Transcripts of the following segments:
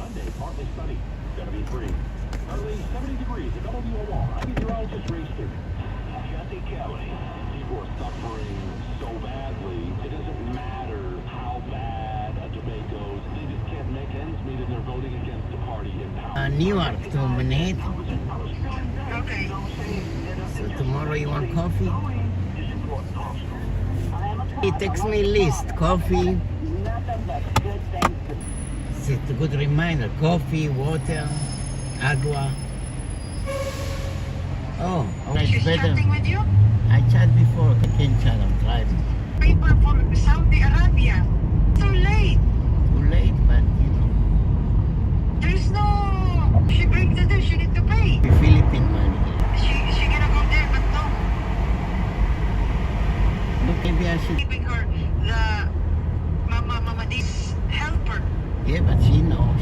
Sunday, partly sunny. Gonna be free. Early 70 degrees at WOR. I'm meteorologist Ray Stewart. Jesse Kelly. People are suffering so badly. It doesn't matter how bad a debate goes. They just can't make ends meet, and they're voting against the party in power. New York to Manhattan. Okay. So tomorrow you want coffee? He texts me list, coffee. It's a good reminder. Coffee, water, agua. Oh, She's it's better. chatting with you? I chat before. I can't chat. I'm driving. Paper from Saudi Arabia. So late. Too late, but you know. There's no. She breaks the deal. She need to pay. Philippine money. She gonna go there, but no. Look, maybe I should. Giving her the Mama this helper. Yeah, but she knows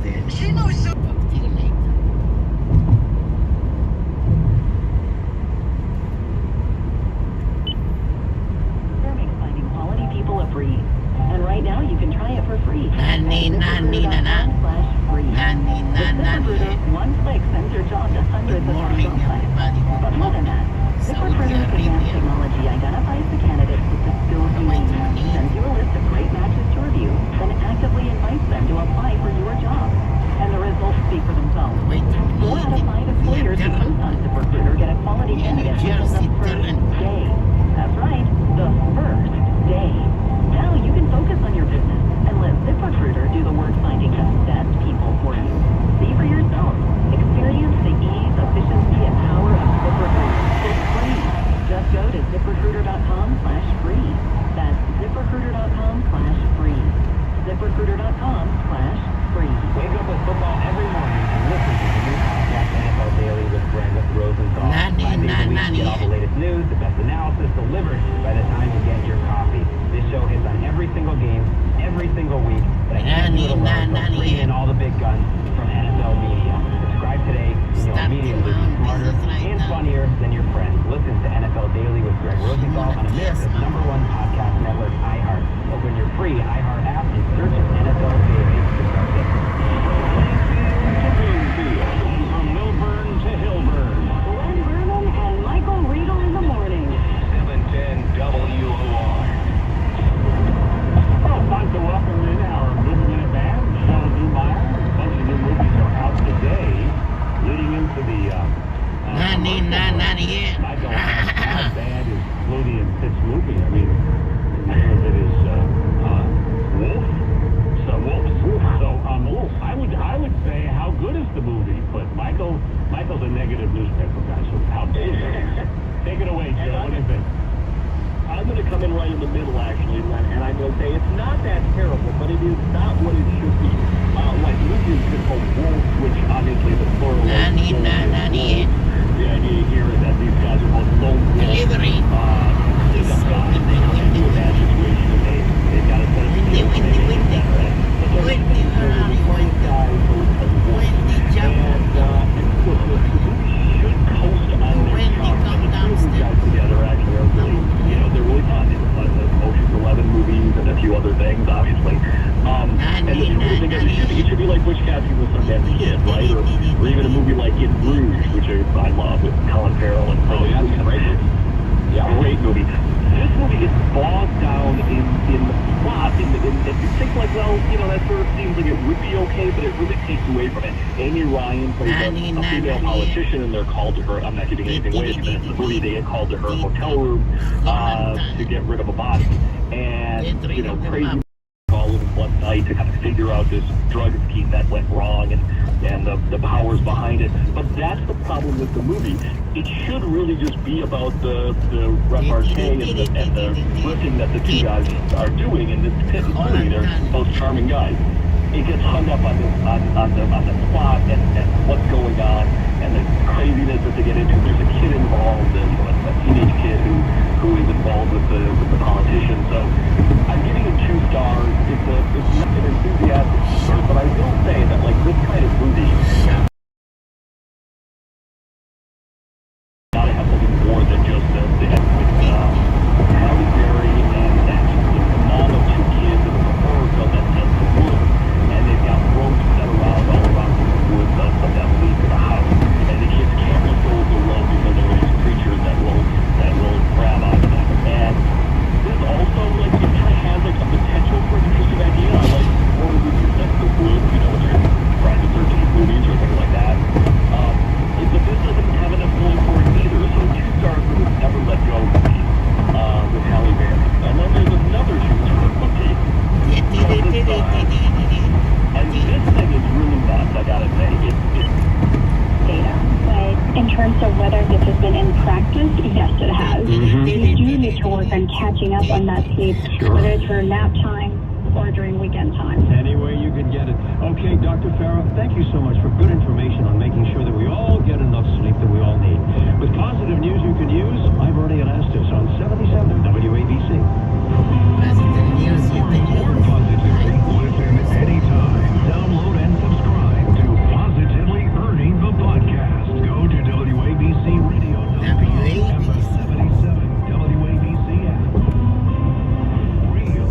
that. She knows so. Talk to you later. Finding quality people are free. And right now you can try it for free. Nani, nani, nana. /free. Nani, With nana. ZipRecruiter, one click sends your job to hundreds Good of morning, job sites. everybody. But Good more than morning. that, Saudi ZipRecruiter's advanced Arabia. technology identifies the candidates with the skills you Wait need, a minute. sends you a list of great matches to review, then actively invites them to apply for your job. And the results speak for themselves. Wait a 4 out of 5 minute. employers who post on ZipRecruiter get a quality Yeah, New candidate within Jersey the first talent. day. That's right, the first day. Now you can focus on your business and let ZipRecruiter do the work finding the best people for you. See for yourself. Experience the ease, efficiency, and power of ZipRecruiter. It's free. Just go to ZipRecruiter.com/free. That's ZipRecruiter.com/free. ZipRecruiter.com/free. Wake up with football every morning and listen to the new podcast NFL Daily with Greg Rosenthal. Nani, 5 days a week, nani. get all the latest news, the best analysis delivered by the time you get your coffee. This show hits on every single game, every single week. But I can't do it alone, so bring in all the big guns from NFL Media. Subscribe today, and you'll immediately be smarter and funnier than your friends. Listen to NFL Daily with Greg Rosenthal on America's #1 podcast network, iHeart. Open your free iHeart app and search NFL Daily to start listening. From Milburn to Hillburn. Glenn Vernon and Michael Riedel in the morning. 710 WOR. Well, time to welcome in our movie minute man, Sean Newmeyer. A bunch of new movies are out today, leading into the Nani, nani. Michael, how bad is Flutie and Pitt's movie? I mean, the name of it is Wolf. So Wolf. I would say, how good is the movie? But Michael's a negative newspaper guy, so how bad is it? Take it away, Joe. What do you think? I'm going to come in right in the middle, actually, Len, and I'm going to say it's not that terrible, but it is not what it should be. Like Luke is just a wolf, which obviously the plural of Nani, wolf is nani. The idea here is that these guys are both lone wolves. Delivery. They don't get into a bad situation, and they've got a set of skills. Windy. Point guys who are Windy, jump. and look, the movie should coast on their Wendy, charm. come The two downstairs. guys together actually are really, they're really fun. It's fun. The Ocean's 11 movies and a few other things, obviously. And the two really together it should be like Butch Cassidy was Sundance Kid, right? Or even a movie like In Bruges, which I love with Colin Farrell and Great movie. yeah, great movie. This movie is bogged down in the plot. You think like, well, that sort of seems like it would be okay, but it really takes away from it. Amy Ryan plays a female politician, and they're called to her. I'm not giving anything away. It's the movie. They get called to her hotel room to get rid of a body, and crazy all over one night to kind of figure out this drug scheme that went wrong and the powers behind it. But that's the problem with the movie. It should really just be about the repartee and the riffing that the two guys are doing in this Pitt and Flutie. They're both charming guys. It gets hung up on the plot and what's going on and the craziness that they get into. There's a kid involved, a teenage kid who is involved with the politician. So I'm giving it 2 stars. It's not an enthusiastic start, but I will say that like this kind of movie gotta have something more than just the Halle Berry and the mom of 2 kids in a horror film that sets the world, and they've got ropes that are catching up on that sleep, whether it's for nap time or during weekend time. Any way you can get it. Okay, Dr. Farah, thank you so much for good information on making sure that we all get enough sleep that we all need. With positive news you can use, I'm Bernie Anastas on 77 WABC. Positive news you can More use. positivity, listen anytime. Download and subscribe to Positively Earning the Podcast. Go to WABCRadio.com and the 77 WABC app. Real,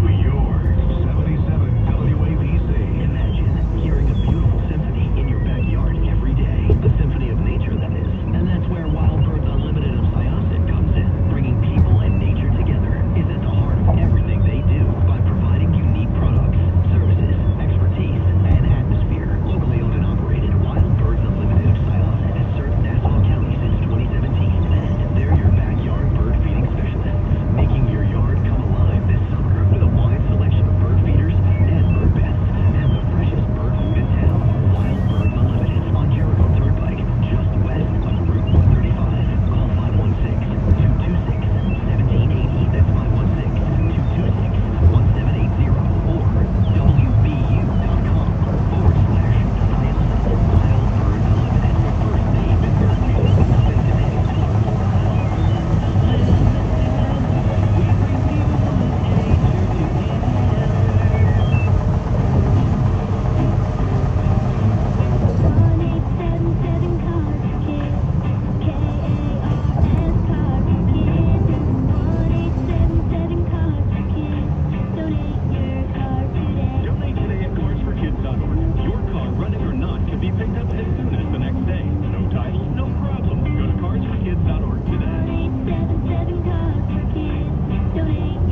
New York, 77 WABC. Imagine hearing a beautiful symphony in your backyard every day. A symphony of nature, that is. And that's where Wild Birds Unlimited of Syosset comes in. Bringing people and nature together is at the heart of everything they do by providing unique products, services, expertise, and atmosphere. Locally owned and operated, Wild Birds Unlimited of Syosset has served Nassau County since 2017. And they're your backyard bird feeding specialists, making your yard come alive this summer with a wide selection of bird feeders and bird beds and the freshest bird food in town. Wild Birds Unlimited on Jericho Turnpike, just west of Route 135. Call 516-226-1780. That's 516-226-1780 or WBU.com/Syosset. Wild Birds Unlimited. First name in bird feeding since today. Donate today at carsforkids.org. Your car, running or not, can be picked up as soon as the next day. No title, no problem. Go to carsforkids.org today.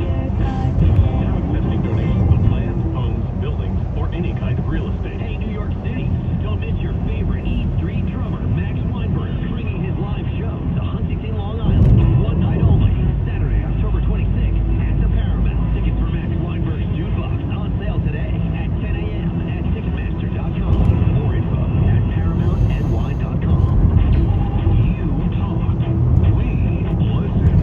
Now accepting donations of land, homes, buildings, or any kind of real estate. Hey, New York City, don't miss your favorite E Street drummer, Max Weinberg, bringing his live show to Huntington, Long Island. One night only, Saturday, October 26th at the Paramount. Tickets for Max Weinberg's Jukebox on sale today at 10 a.m. at Ticketmaster.com or info at ParamountNY.com. You talk, we listen.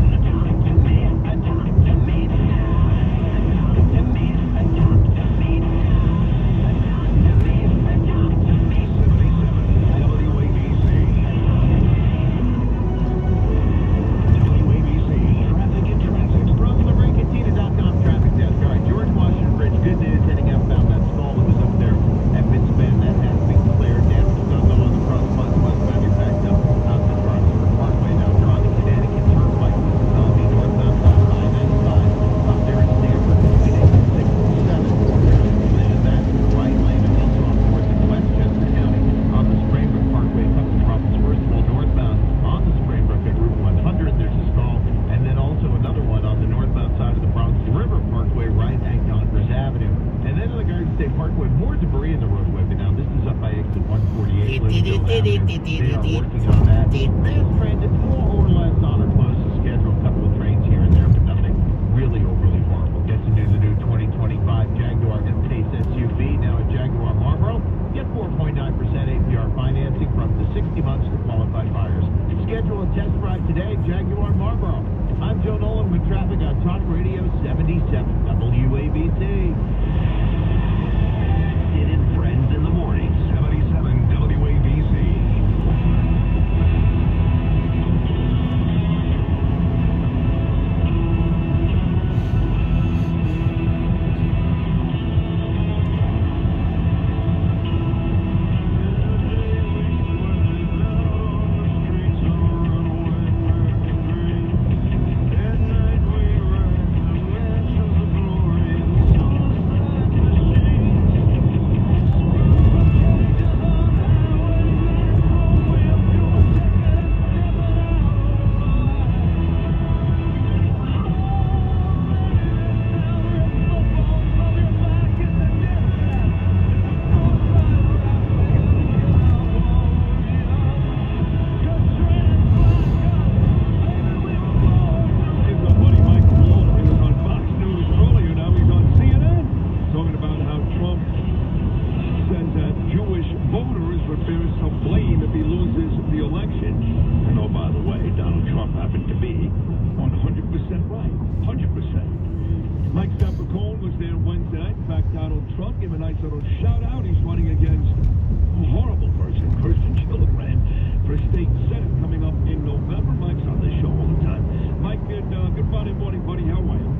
Trump gave a nice little shout out. He's running against a horrible person, Kirsten Gillibrand, for state senate coming up in November. Mike's on this show all the time. Mike, good Friday morning, buddy. How are you?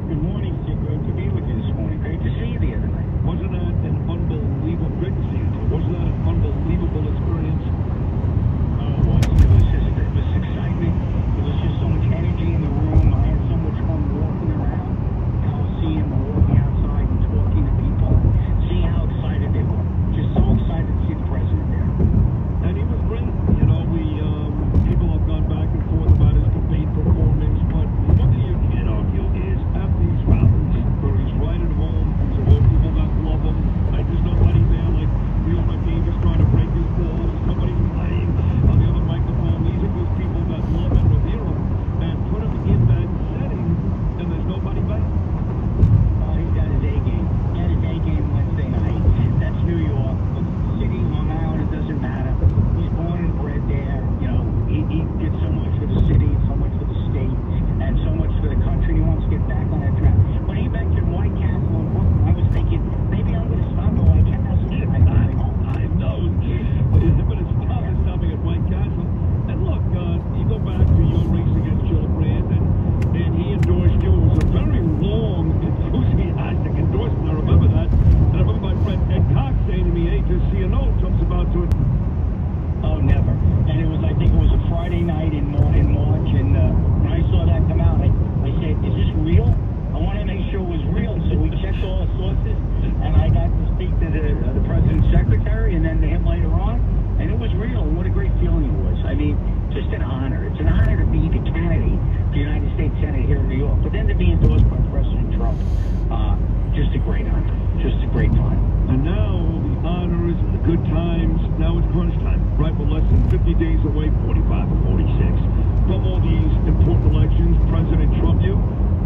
Good morning, Steve. Great to be with you this morning. Great to see you the other night. Wasn't that an unbelievable, great to see you too. Wasn't that an unbelievable experience? Oh, it was excitement. There was just so much energy in the room. I had so much fun walking around Coliseum and walking outside and talking to people, seeing how excited they were. Just so excited to see the president there. And he was great. You know, people have gone back and forth about his debate performance, but one thing you can't argue is at these rallies where he's right at home, there's a lot of people that love him. There's nobody there like Real McDavis trying to break his balls. Somebody's playing on the other microphone. These are those people that love and revere him and put him in that setting, and there's nobody better. He's got his A game. He had his A game Wednesday night. That's New York. The city, Long Island, it doesn't matter. He's born and bred there. You know, he did so much for the city, so much for the state, and so much for the country. He wants to get back on that track. When he mentioned White Castle in Brooklyn, I was thinking, maybe I'm going to stop at White Castle. I know. But it's tough as stopping at White Castle. And look, you go back to your race against Gillibrand, and he endorsed you. It was a very long, enthusiastic endorsement. I remember that. And I remember my friend Ed Cox saying to me, hey, just so you know, Trump's about to... Oh, never. And I think it was a Friday night in March, and when I saw that come out, I said, is this real? I want to make sure it was real. So we checked all the sources, and I got to speak to the president's secretary, and then to him later on, and it was real. And what a great feeling it was. I mean, just an honor. It's an honor to be the candidate for the United States Senate here in New York, but then to be endorsed by President Trump, just a great honor. Just a great time. And now the honors and the good times, now it's crunch time. Right, we're less than 50 days away, 45 or 46, from all these important elections, President Trump,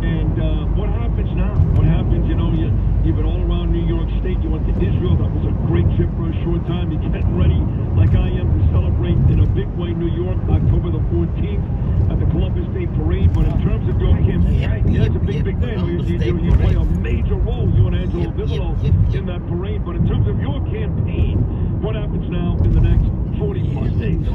and what happens now? What happens, you know, you've been all around New York State, you went to Israel, that was a great trip for a short time, you're getting ready, like I am, to celebrate in a big way New York, October the 14th, at the Columbus Day Parade, but in terms of your campaign, it's a big day. You play a major role, you and Angelo Vivolo, in that parade, but in terms of your campaign, what happens now in the next 40 plus days?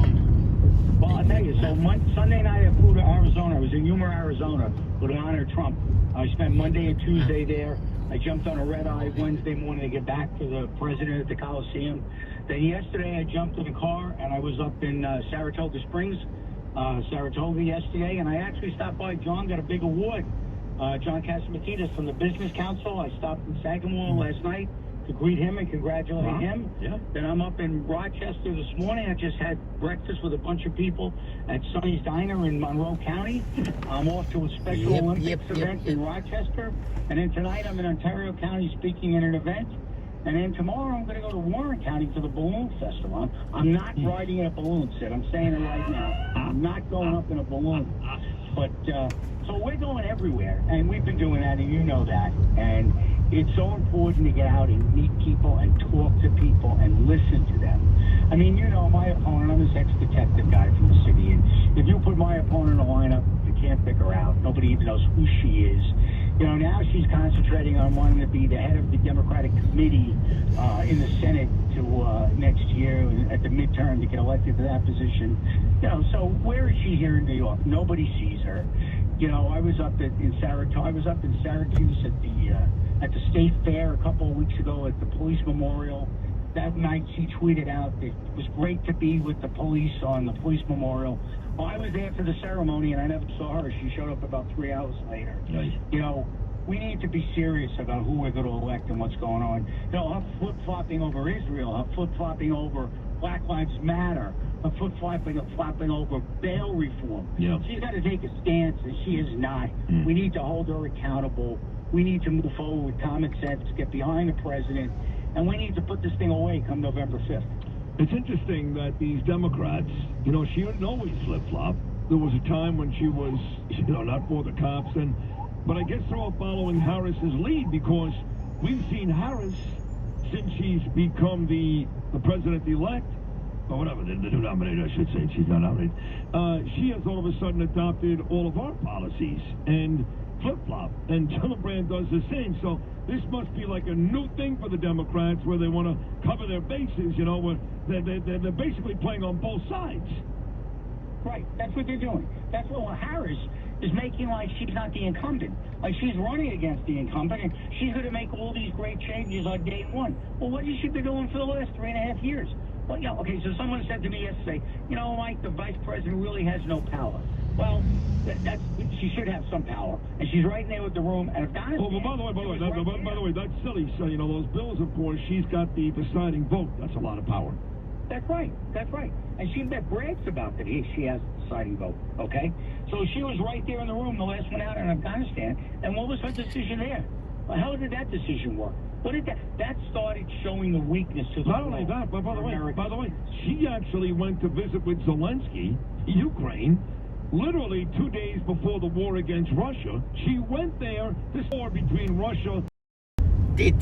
Well, I'll tell you, so Sunday night I flew to Arizona. I was in Yuma, Arizona, to honor Trump. I spent Monday and Tuesday there. I jumped on a red-eye Wednesday morning to get back to the president at the Coliseum. Then yesterday I jumped in the car and I was up in Saratoga Springs, Saratoga yesterday, and I actually stopped by John, got a big award. John Catsimatidis from the Business Council. I stopped in Sagamore last night to greet him and congratulate him. Yeah. Then I'm up in Rochester this morning. I just had breakfast with a bunch of people at Sonny's Diner in Monroe County. I'm off to a Special Olympics event in Rochester. And then tonight I'm in Ontario County speaking at an event. And then tomorrow I'm going to go to Warren County to the Balloon Festival. I'm not riding in a balloon, Sid. I'm saying it right now. I'm not going up in a balloon. But, so we're going everywhere. And we've been doing that, and you know that. And it's so important to get out and meet people and talk to people and listen to them. I mean, you know, my opponent, I'm this ex-detective guy from the city, and if you put my opponent in a lineup, you can't pick her out. Nobody even knows who she is. You know, now she's concentrating on wanting to be the head of the Democratic committee in the Senate to next year at the midterm to get elected to that position. You know, so where is she here in New York? Nobody sees her. You know, I was up in Syracuse. I was up in Syracuse at the State Fair a couple of weeks ago at the police memorial. That night she tweeted out that it was great to be with the police on the police memorial. Well, I was there for the ceremony and I never saw her. She showed up about 3 hours later. Nice. You know, we need to be serious about who we're going to elect and what's going on. You know, her flip-flopping over Israel, her flip-flopping over Black Lives Matter, her flip-flopping over bail reform. Yeah. She's got to take a stance, and she is not. We need to hold her accountable. We need to move forward with common sense, get behind the president, and we need to put this thing away come November 5th. It's interesting that these Democrats, you know, she didn't always flip-flop. There was a time when she was, you know, not for the cops, but I guess they're all following Harris's lead because we've seen Harris, since she's become the president-elect, or whatever, the new nominee, I should say, she's not nominated, she has all of a sudden adopted all of our policies. And flip-flop, and Gillibrand does the same. So this must be like a new thing for the Democrats where they want to cover their bases, you know, where they're basically playing on both sides. Right, that's what they're doing. That's what Harris is making like she's not the incumbent. Like she's running against the incumbent, and she's going to make all these great changes on day one. Well, what has she been doing for the last 3.5 years? Well, yeah, okay, so someone said to me yesterday, you know, Mike, the vice president really has no power. Well, she should have some power, and she's right in there with the room. And Afghanistan. Oh, well, by the way, that's silly. So, you know, those bills, of course, she's got the deciding vote. That's a lot of power. That's right. That's right. And she brags about that she has the deciding vote. Okay, so she was right there in the room, the last one out in Afghanistan. And what was her decision there? Well, how did that decision work? What did that started showing the weakness to the Not only that, but by the way, she actually went to visit with Zelensky, Ukraine, literally 2 days before the war against Russia. She went there. This war between Russia. Someone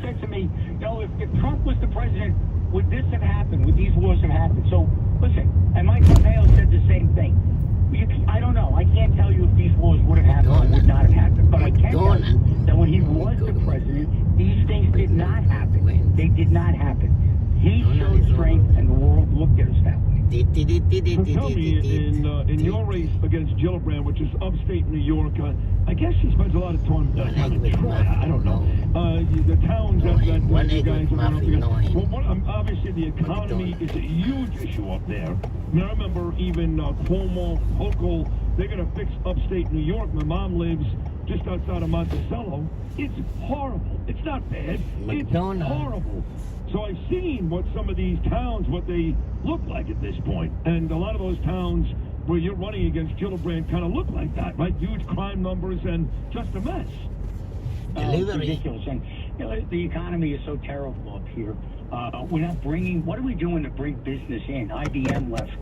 said to me, you know, if Trump was the president, would this have happened? Would these wars have happened? So, listen, and Mike Pompeo said the same thing. I don't know. I can't tell you if these wars would have happened or would not have happened. But I can tell you that when he was the president, these things did not happen. They did not happen. He showed strength, and the world looked at us that way. Tell me, in your race against Gillibrand, which is upstate New York, I guess she spends a lot of time in Detroit. I don't know. The towns that you guys are going up against. Well, obviously, the economy is a huge issue up there. I mean, I remember even Cuomo, Hochul, they're going to fix upstate New York. My mom lives just outside of Monticello. It's horrible. It's not bad. It's horrible. So I've seen what some of these towns, what they look like at this point. And a lot of those towns where you're running against Gillibrand kind of look like that, right? Huge crime numbers and just a mess. It's ridiculous. And you know, the economy is so terrible up here. We're not bringing, what are we doing to bring business in? IBM left,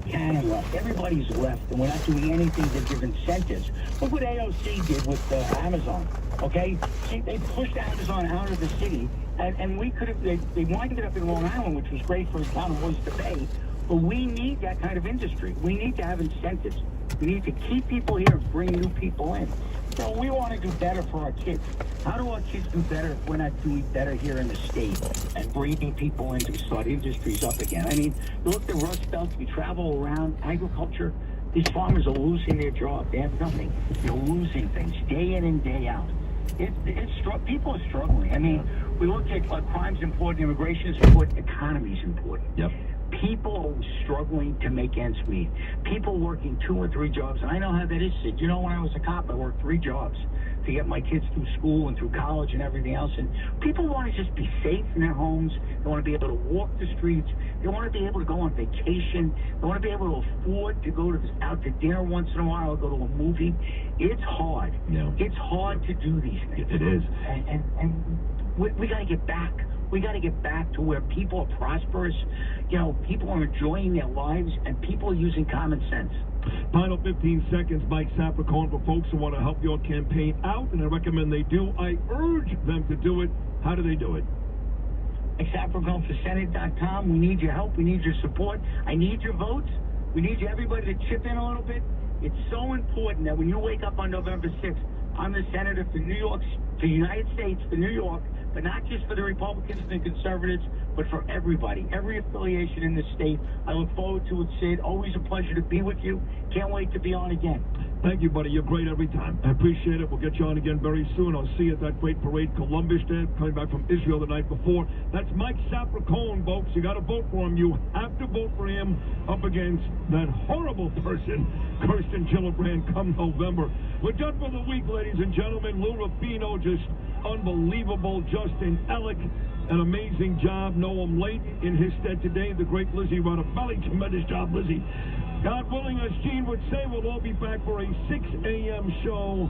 Canon left, everybody's left, and we're not doing anything to give incentives. Look what AOC did with Amazon, okay? They pushed Amazon out of the city, and we could have, they winded up in Long Island, which was great for the town of Oyster Bay, but we need that kind of industry. We need to have incentives. We need to keep people here and bring new people in. So we want to do better for our kids. How do our kids do better if we're not doing better here in the state and bringing people in to start industries up again? I mean, look at the Rust Belt. We travel around agriculture. These farmers are losing their job. They have nothing. They're losing things day in and day out. People are struggling. I mean, we look at crime's important, immigration is important, economy's important. Yep. People struggling to make ends meet. People working 2 or 3 jobs. And I know how that is, Sid. You know, when I was a cop, I worked 3 jobs to get my kids through school and through college and everything else. And people want to just be safe in their homes. They want to be able to walk the streets. They want to be able to go on vacation. They want to be able to afford to go out to dinner once in a while or go to a movie. It's hard. Yeah. It's hard to do these things. It is. And we got to get back. We got to get back to where people are prosperous, you know, people are enjoying their lives, and people are using common sense. Final 15 seconds, Mike Sapra calling for folks who want to help your campaign out, and I recommend they do. I urge them to do it. How do they do it? Mike Sapra, going for Senate.com. We need your help. We need your support. I need your votes. We need everybody to chip in a little bit. It's so important that when you wake up on November 6th, I'm the senator for New York, for the United States, for New York, but not just for the Republicans and the conservatives, but for everybody, every affiliation in the state. I look forward to it, Sid. Always a pleasure to be with you. Can't wait to be on again. Thank you, buddy. You're great every time. I appreciate it. We'll get you on again very soon. I'll see you at that great parade, Columbus Day, coming back from Israel the night before. That's Mike Sapra Cohen, folks. You got to vote for him. You have to vote for him up against that horrible person, Kirsten Gillibrand, come November. We're done for the week, ladies and gentlemen. Lou Rufino, just unbelievable. Justin Ellick, an amazing job. Noam late in his stead today. The great Lizzie Ronabelli, tremendous job, Lizzie. God willing, as Gene would say, we'll all be back for a 6 a.m. show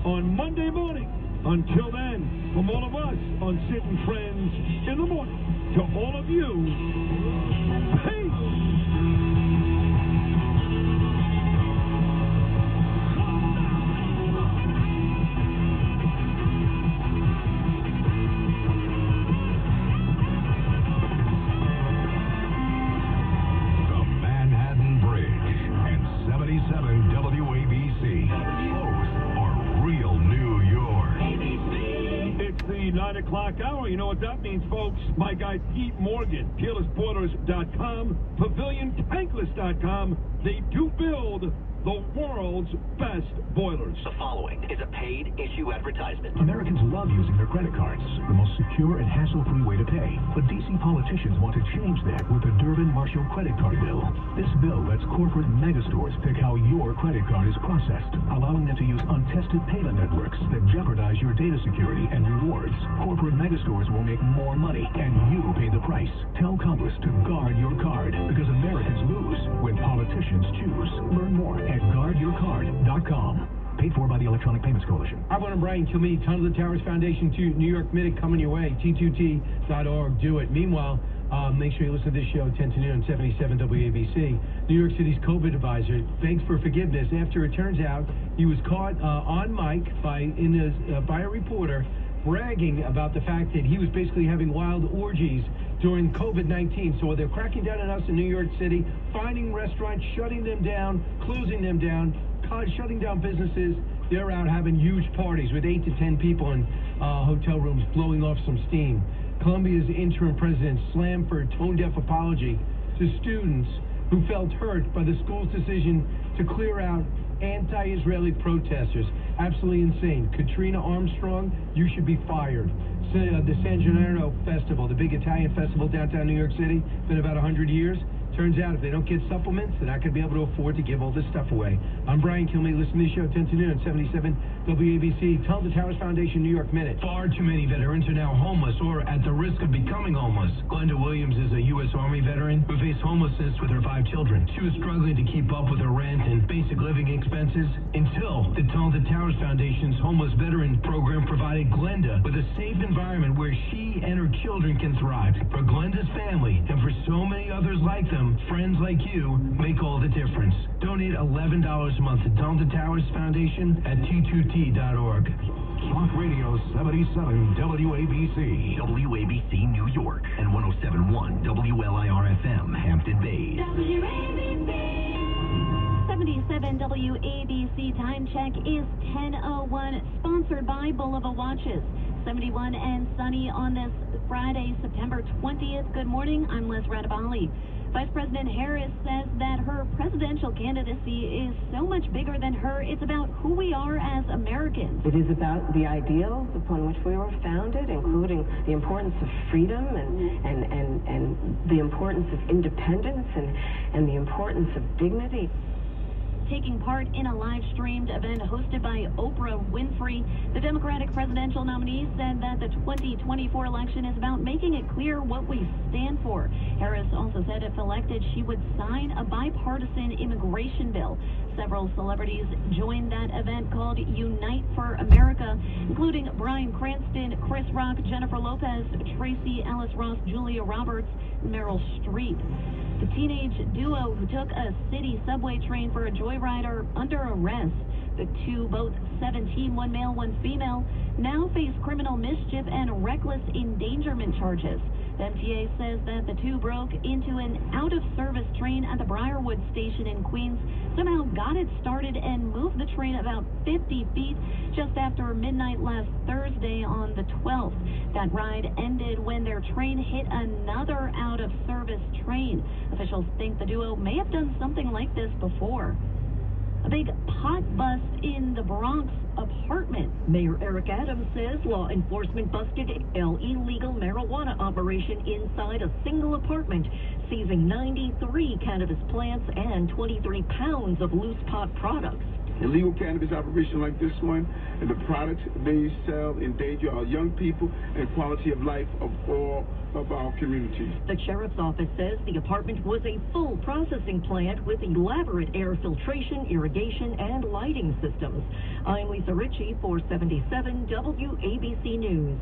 on Monday morning. Until then, from all of us on Sid and Friends in the Morning, to all of you, peace! The Manhattan Bridge and 77 WABC. the 9 o'clock hour. You know what that means, folks. My guy Pete Morgan, PeerlessBoilers.com, PavilionTankless.com. They do build the world's best boilers. The following is a paid issue advertisement. Americans love using their credit cards, the most secure and hassle-free way to pay. But D.C. politicians want to change that with the Durbin-Marshall credit card bill. This bill lets corporate megastores pick how your credit card is processed, allowing them to use untested payment networks that jeopardize your data security and rewards. Corporate megastores will make more money, and you pay the price. Tell Congress to guard your card, because Americans lose when politicians choose. Learn more at guardyourcard.com. Paid for by the Electronic Payments Coalition. Hi, I'm Brian Kilmeade, Tunnel of the Towers Foundation to New York Minute coming your way. T2T.org. Do it. Meanwhile, make sure you listen to this show 10 to noon on 77 WABC. New York City's COVID advisor begs for forgiveness after it turns out he was caught on mic by a reporter bragging about the fact that he was basically having wild orgies during COVID-19. So they're cracking down on us in New York City, finding restaurants, shutting them down, closing them down, shutting down businesses. They're out having huge parties with 8 to 10 people in hotel rooms blowing off some steam. Columbia's interim president slammed for a tone-deaf apology to students who felt hurt by the school's decision to clear out anti-Israeli protesters. Absolutely insane. Katrina Armstrong, you should be fired. The San Gennaro Festival, the big Italian festival downtown New York City, been about 100 years. Turns out if they don't get supplements, they're not going to be able to afford to give all this stuff away. I'm Brian Kilmeade. Listen to the show 10 to noon, 77 WABC. Tunnel of the Towers Foundation, New York Minute. Far too many veterans are now homeless or at the risk of becoming homeless. Glenda Williams is a U.S. Army veteran who faced homelessness with her 5 children. She was struggling to keep up with her rent and basic living expenses until the Tunnel of the Towers Foundation's Homeless Veteran Program provided Glenda with a safe environment where she and her children can thrive. For Glenda's family and for so many others like them, friends like you make all the difference. Donate $11 a month to Tunnel of the Towers Foundation at T2T.org. Talk Radio 77 WABC. WABC New York and 107.1 WLIR-FM Hampton Bays. 77 WABC time check is 10:01, sponsored by Bulova Watches. 71 and sunny on this Friday, September 20th. Good morning, I'm Liz Radabali. Vice President Harris says that her presidential candidacy is so much bigger than her. It's about who we are as Americans. It is about the ideals upon which we were founded, including the importance of freedom and the importance of independence and the importance of dignity. Taking part in a live-streamed event hosted by Oprah Winfrey, the Democratic presidential nominee said that the 2024 election is about making it clear what we stand for. Harris also said if elected, she would sign a bipartisan immigration bill. Several celebrities joined that event called Unite for America, including Bryan Cranston, Chris Rock, Jennifer Lopez, Tracy Ellis Ross, Julia Roberts, and Meryl Streep. The teenage duo who took a city subway train for a joyride are under arrest. The two, both 17, one male, one female, now face criminal mischief and reckless endangerment charges. The MTA says that the two broke into an out-of-service train at the Briarwood station in Queens, somehow got it started and moved the train about 50 feet just after midnight last Thursday on the 12th. That ride ended when their train hit another out-of-service train. Officials think the duo may have done something like this before. A big pot bust in the Bronx apartment. Mayor Eric Adams says law enforcement busted an illegal marijuana operation inside a single apartment, seizing 93 cannabis plants and 23 pounds of loose pot products. Illegal cannabis operation like this one and the products they sell endanger our young people and quality of life of all of our communities. The sheriff's office says the apartment was a full processing plant with elaborate air filtration, irrigation, and lighting systems. I'm Lisa Ritchie for 77 WABC News.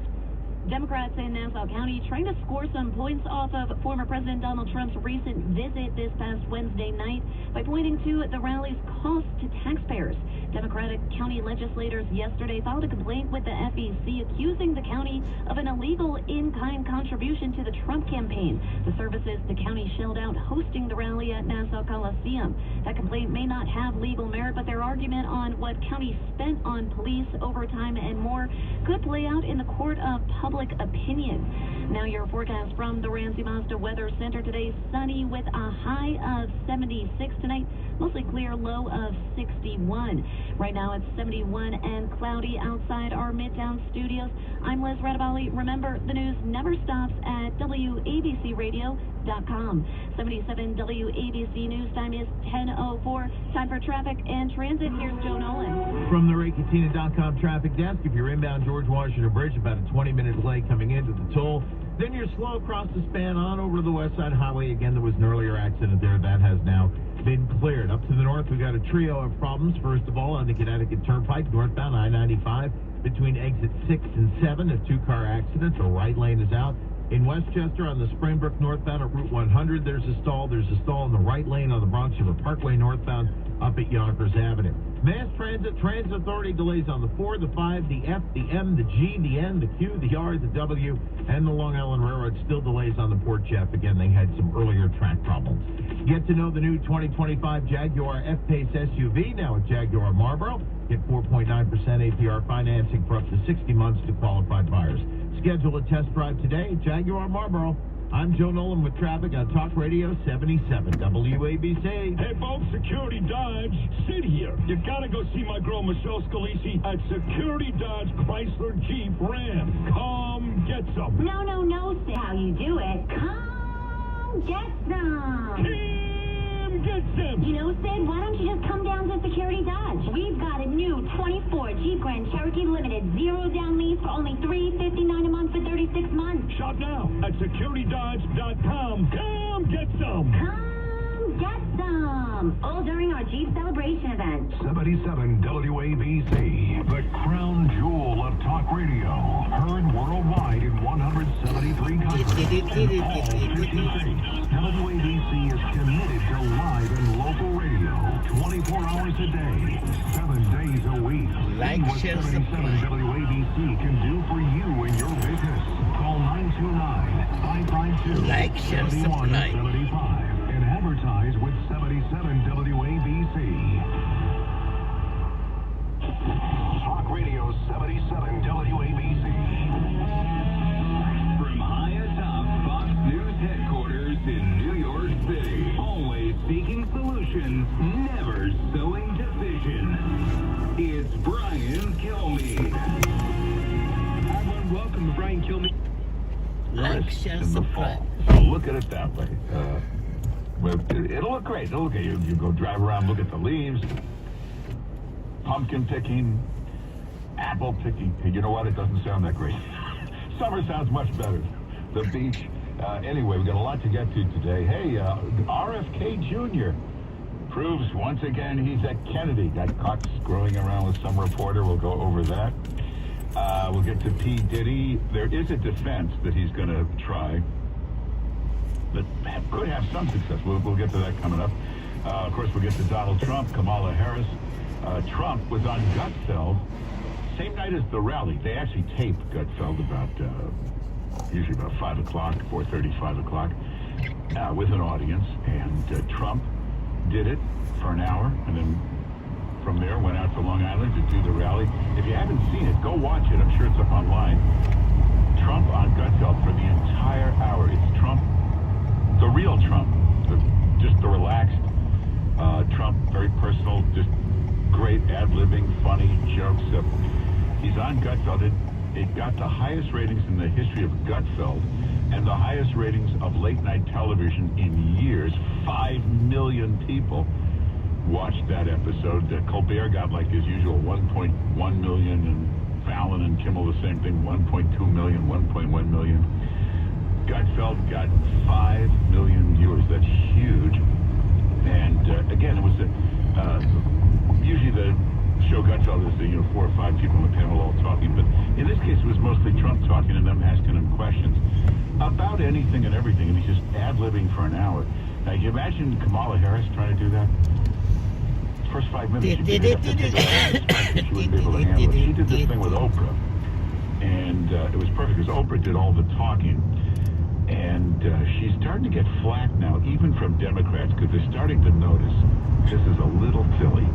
Democrats in Nassau County trying to score some points off of former President Donald Trump's recent visit this past Wednesday night by pointing to the rally's cost to taxpayers. Democratic county legislators yesterday filed a complaint with the FEC accusing the county of an illegal in-kind contribution to the Trump campaign, the services the county shelled out hosting the rally at Nassau Coliseum. That complaint may not have legal merit, but there their argument on what counties spent on police, overtime, and more could play out in the court of public opinion. Now your forecast from the Ramsey Mazda Weather Center. Today, sunny with a high of 76 tonight, mostly clear, low of 61. Right now it's 71 and cloudy outside our Midtown studios. I'm Liz Radabali. Remember, the news never stops at WABCRadio.com. 77 WABC News time is 10:04. Time for traffic and transit. Here's Joe Nolan. From the RayCatina.com traffic desk, if you're inbound George Washington Bridge, about a 20-minute delay coming into the toll. Then you're slow across the span on over to the West Side Highway. Again, there was an earlier accident there. That has now been cleared. Up to the north, we've got a trio of problems. First of all, on the Connecticut Turnpike, northbound I-95, between exit 6 and 7, a two-car accident. The right lane is out. In Westchester, on the Springbrook northbound at Route 100, there's a stall. There's a stall in the right lane on the Bronx River Parkway northbound up at Yonkers Avenue. Mass Transit Authority delays on the 4, the 5, the F, the M, the G, the N, the Q, the R, the W, and the Long Island Railroad. Still delays on the Port Jeff. Again, they had some earlier track problems. Get to know the new 2025 Jaguar F-Pace SUV now at Jaguar Marlboro. Get 4.9% APR financing for up to 60 months to qualified buyers. Schedule a test drive today at Jaguar Marlboro. I'm Joe Nolan with traffic on Talk Radio 77 WABC. Hey folks, Security Dodge, Sid here. You gotta go see my girl Michelle Scalisi at Security Dodge Chrysler Jeep Ram. Come get some. No, Sid. How you do it? Come get some. Get some. You know, Sid, why don't you just come down to Security Dodge? We've got a new 24 Jeep Grand Cherokee Limited, 0 down lease for only $359 a month for 36 months. Shop now at securitydodge.com. Come get some. Come get some. All during our Jeep Celebration event. 77 WABC, the crown jewel of talk radio. Heard worldwide in 173 countries and all 50 states. WABC is committed to live and local radio 24 hours a day, 7 days a week. Like, what share, 77 WABC can do for you and your business. Call 929-552-7175 and advertise with 77 WABC. Talk Radio 77 WABC. From high atop Fox News headquarters in New York City. Always seeking solutions, never sowing division. It's Brian Kilmeade. Hi, everyone. Welcome to Brian Kilmeade. Like, share, subscribe. Oh, look at it that way. It'll look great. It'll look at you. You go drive around, look at the leaves, pumpkin picking, apple picking. Hey, you know what? It doesn't sound that great. Summer sounds much better. The beach. Anyway, we got a lot to get to today. Hey, RFK Jr. proves once again he's at Kennedy. Got caught screwing around with some reporter. We'll go over that. We'll get to P. Diddy. There is a defense that he's going to try that could have some success. We'll get to that coming up. Of course, we'll get to Donald Trump, Kamala Harris. Trump was on Gutfeld same night as the rally. They actually taped Gutfeld about usually about 5 o'clock, 4:30, 5 o'clock, with an audience. And Trump did it for an hour, and then from there went out to Long Island to do the rally. If you haven't seen it, go watch it. I'm sure it's up online. Trump on Gutfeld for the entire hour. It's Trump, the real Trump, just the relaxed Trump, very personal, just great ad-libbing, funny jokes. He's on Gutfeld. It got the highest ratings in the history of Gutfeld and the highest ratings of late-night television in years. 5 million people watched that episode. Colbert got, like his usual, 1.1 million, and Fallon and Kimmel the same thing, 1.2 million, 1.1 million. Gutfeld got 5 million viewers. That's huge. And again, it was usually the show Gutfeld is 4 or 5 people on the panel all talking, but in this case it was mostly Trump talking and them asking him questions about anything and everything, and he's just ad-libbing for an hour. Now, you imagine Kamala Harris trying to do that? First 5 minutes, she wouldn't be able to handle it. She did this thing with Oprah, and it was perfect because Oprah did all the talking. And she's starting to get flack now, even from Democrats, because they're starting to notice this is a little silly.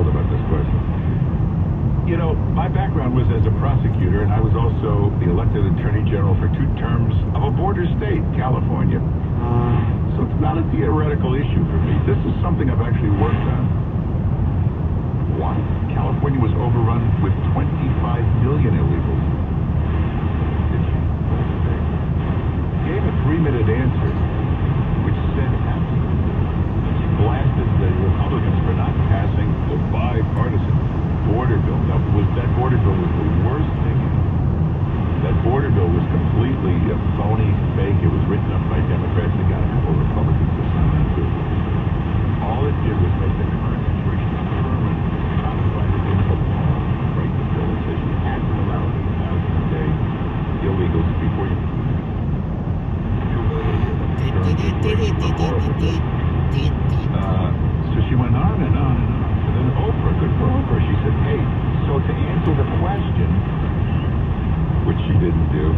thrilled about this question. You know, my background was as a prosecutor, and I was also the elected Attorney General for 2 terms of a border state, California. So it's not a theoretical issue for me. This is something I've actually worked on. One, California was overrun with 25 million illegals. Gave a 3-minute answer, which said absolutely. She blasted the Republicans for not passing the bipartisan border bill. That border bill was the worst thing. That border bill was completely a phony, fake. It was written up by Democrats. They got a couple of Republicans to sign it too. All it did was make the current situation permanent. Codified it into law. Break the bill and says you have to allow 8,000 a day illegals before you. So she went on and on and on. And then Oprah, good for Oprah, she said, hey, so to answer the question, which she didn't do,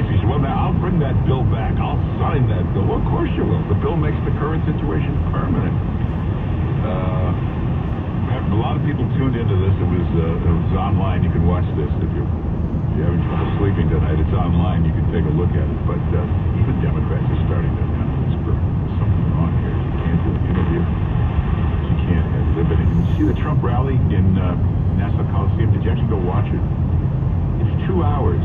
she said, well, now I'll bring that bill back. I'll sign that bill. Well, of course you will. The bill makes the current situation permanent. A lot of people tuned into this. It was online. You can watch this if you're having trouble sleeping tonight. It's online. You can take a look at it. But even Democrats are starting to kind of whisper something wrong here. You can't do an interview. You can't have liberty. Did you see the Trump rally in Nassau Coliseum? Did you actually go watch it? It's 2 hours.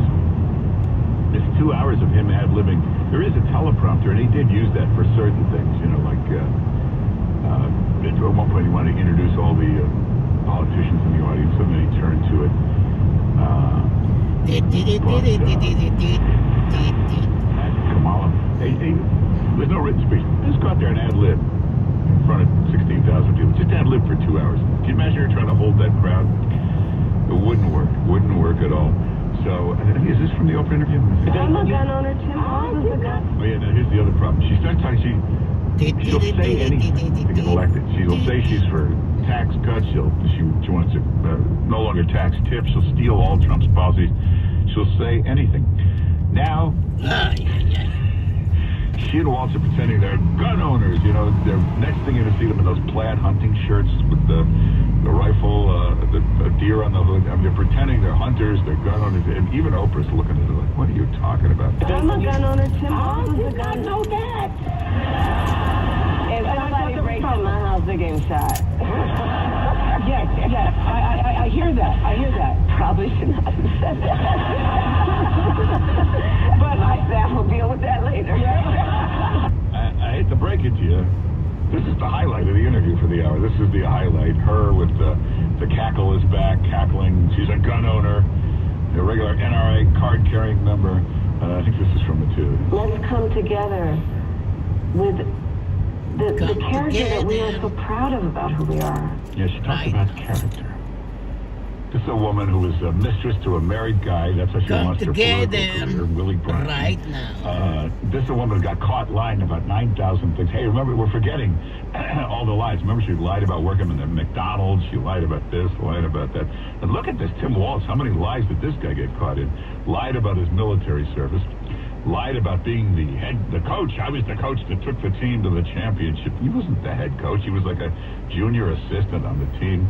It's 2 hours of him ad-libbing. There is a teleprompter, and he did use that for certain things. You know, like at one point he wanted to introduce all the politicians in the audience, and then he turned to it. Kamala. There's no written speech. Just go out there and ad-lib in front of 16,000 people. Just ad-lib for 2 hours. Can you imagine her trying to hold that crowd? It wouldn't work. Wouldn't work at all. So, is this from the Oprah interview? I'm a gun owner. Tim Walz is a gun. Oh yeah, now here's the other problem. She starts talking, she'll say anything to get elected. She'll say she's for tax cuts. She wants to no longer tax tips. She'll steal all Trump's policies. She'll say anything. Now, she and Walz are pretending they're gun owners. You know, they're next thing you're going to see them in those plaid hunting shirts with the rifle, the deer on the hood. I mean, they're pretending they're hunters, they're gun owners, and even Oprah's looking at it like, what are you talking about? I'm a gun owner. Tim Walz is a gun. know that. If somebody breaks in my house, they're getting shot. Yes, I hear that. I hear that. Probably should not have said that. But my staff will deal with that later. I hate to break it to you. This is the highlight of the interview for the hour. This is the highlight. Her with the cackle is back, cackling. She's a gun owner, a regular NRA card-carrying member. I think this is from the two. Let's come together with the character that we are so proud of about who we are. Yeah, she talked about character. This is a woman who is a mistress to a married guy. That's how she wants her political career, Willie Bryant. Right now. This is a woman who got caught lying about 9,000 things. Hey, remember, we're forgetting all the lies. Remember, she lied about working in the McDonald's. She lied about this, lied about that. And look at this, Tim Walz. How many lies did this guy get caught in? Lied about his military service. Lied about being the coach. I was the coach that took the team to the championship. He wasn't the head coach. He was like a junior assistant on the team.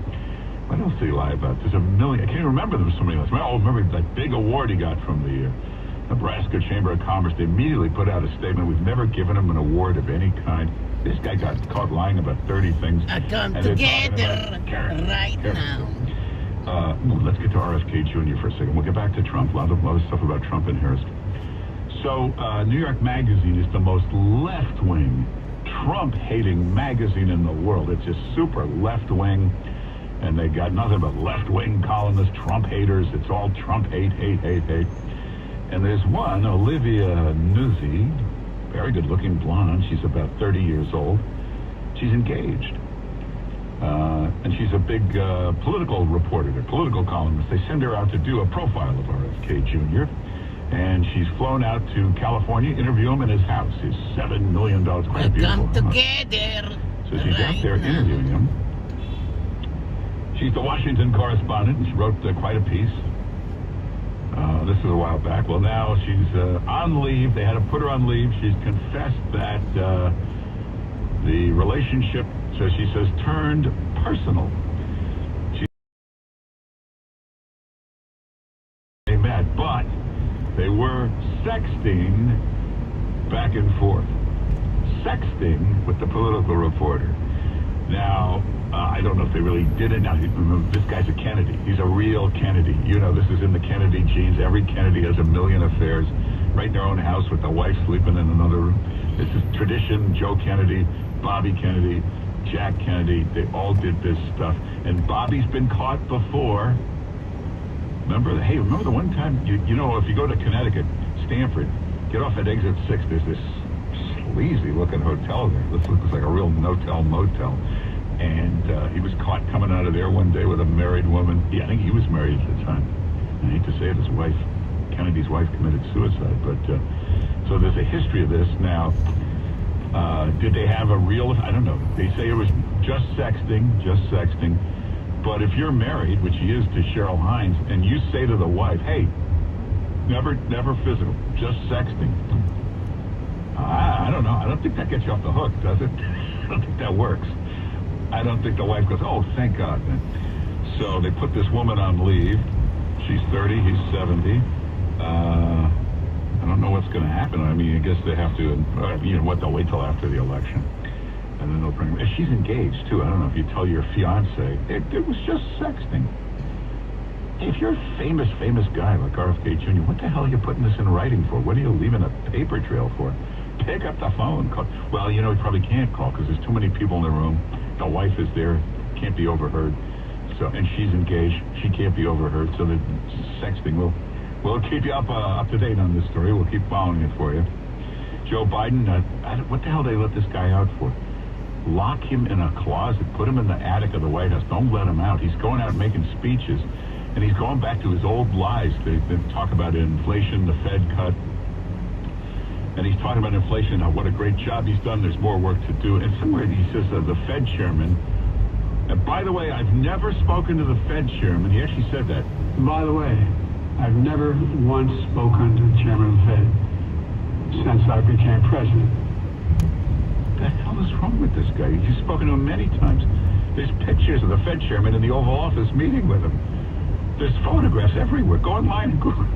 What else did he lie about? There's a million. I can't even remember there was so many lies. Oh, remember that big award he got from the Nebraska Chamber of Commerce. They immediately put out a statement. We've never given him an award of any kind. This guy got caught lying about 30 things. I come together right now. Let's get to RFK Jr. for a second. We'll get back to Trump. A lot of stuff about Trump and Harris. So, New York Magazine is the most left-wing, Trump-hating magazine in the world. It's just super left-wing. And they got nothing but left-wing columnists, Trump haters. It's all Trump hate. And there's one, Olivia Nuzzi, very good-looking blonde. She's about 30 years old. She's engaged. And she's a big political reporter, a political columnist. They send her out to do a profile of RFK Jr., and she's flown out to California, interview him in his house, his $7 million. Quite beautiful. Come together. So she's out there interviewing him. She's the Washington correspondent, and she wrote quite a piece. This is a while back. Well, now she's on leave. They had to put her on leave. She's confessed that the relationship So she says, turned personal. They met, but they were sexting back and forth. Sexting with the political reporter. Now, I don't know if they really did it. Now, remember, this guy's a Kennedy. He's a real Kennedy. You know, this is in the Kennedy genes. Every Kennedy has a million affairs right in their own house with the wife sleeping in another room. This is tradition. Joe Kennedy, Bobby Kennedy, Jack Kennedy, they all did this stuff. And Bobby's been caught before. Remember the one time, you know, if you go to Connecticut, Stamford, get off at exit 6, there's this sleazy-looking hotel there. This looks like a real no-tell-motel. And he was caught coming out of there one day with a married woman. Yeah, I think he was married at the time. I hate to say it, his wife, Kennedy's wife, committed suicide. But so there's a history of this. Now, did they have a real? I don't know. They say it was just sexting. But if you're married, which he is to Cheryl Hines, and you say to the wife, "Hey, never physical, just sexting," I don't know. I don't think that gets you off the hook, does it? I don't think that works. I don't think the wife goes, "Oh, thank God." So they put this woman on leave. She's 30, he's 70. I don't know what's going to happen. I mean, I guess they have to, you know what, they'll wait till after the election. And then they'll bring her. She's engaged, too. I don't know if you tell your fiancé. It was just sexting. If you're a famous guy like RFK Jr., what the hell are you putting this in writing for? What are you leaving a paper trail for? Pick up the phone. Call. Well, you know, he probably can't call because there's too many people in the room. The wife is there, can't be overheard. So, and she's engaged. She can't be overheard. So the sexting we'll keep you up to date on this story. We'll keep following it for you. Joe Biden, what the hell they let this guy out for? Lock him in a closet, put him in the attic of the White House. Don't let him out. He's going out making speeches, and he's going back to his old lies. They talk about inflation, the Fed cut, and he's talking about inflation, what a great job he's done. There's more work to do. And somewhere he says the Fed chairman. And by the way, I've never spoken to the Fed chairman. He actually said that. By the way, I've never once spoken to the chairman of the Fed since I became president. What the hell is wrong with this guy? He's spoken to him many times. There's pictures of the Fed chairman in the Oval Office meeting with him. There's photographs everywhere. Go online and Google.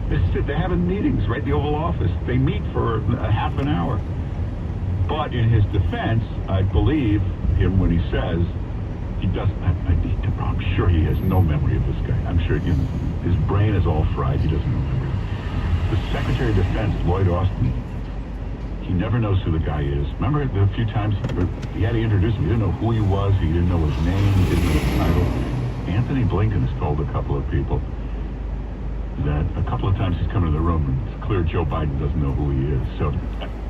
They're having meetings right in the Oval Office. They meet for a half an hour. But in his defense, I believe him when he says he doesn't. I'm sure he has no memory of this guy. I'm sure his brain is all fried. He doesn't remember. The Secretary of Defense, Lloyd Austin, he never knows who the guy is. Remember the few times he had to introduce him. He didn't know who he was. He didn't know his name. He didn't know his title. Anthony Blinken has told a couple of people that a couple of times he's come into the room and it's clear Joe Biden doesn't know who he is. So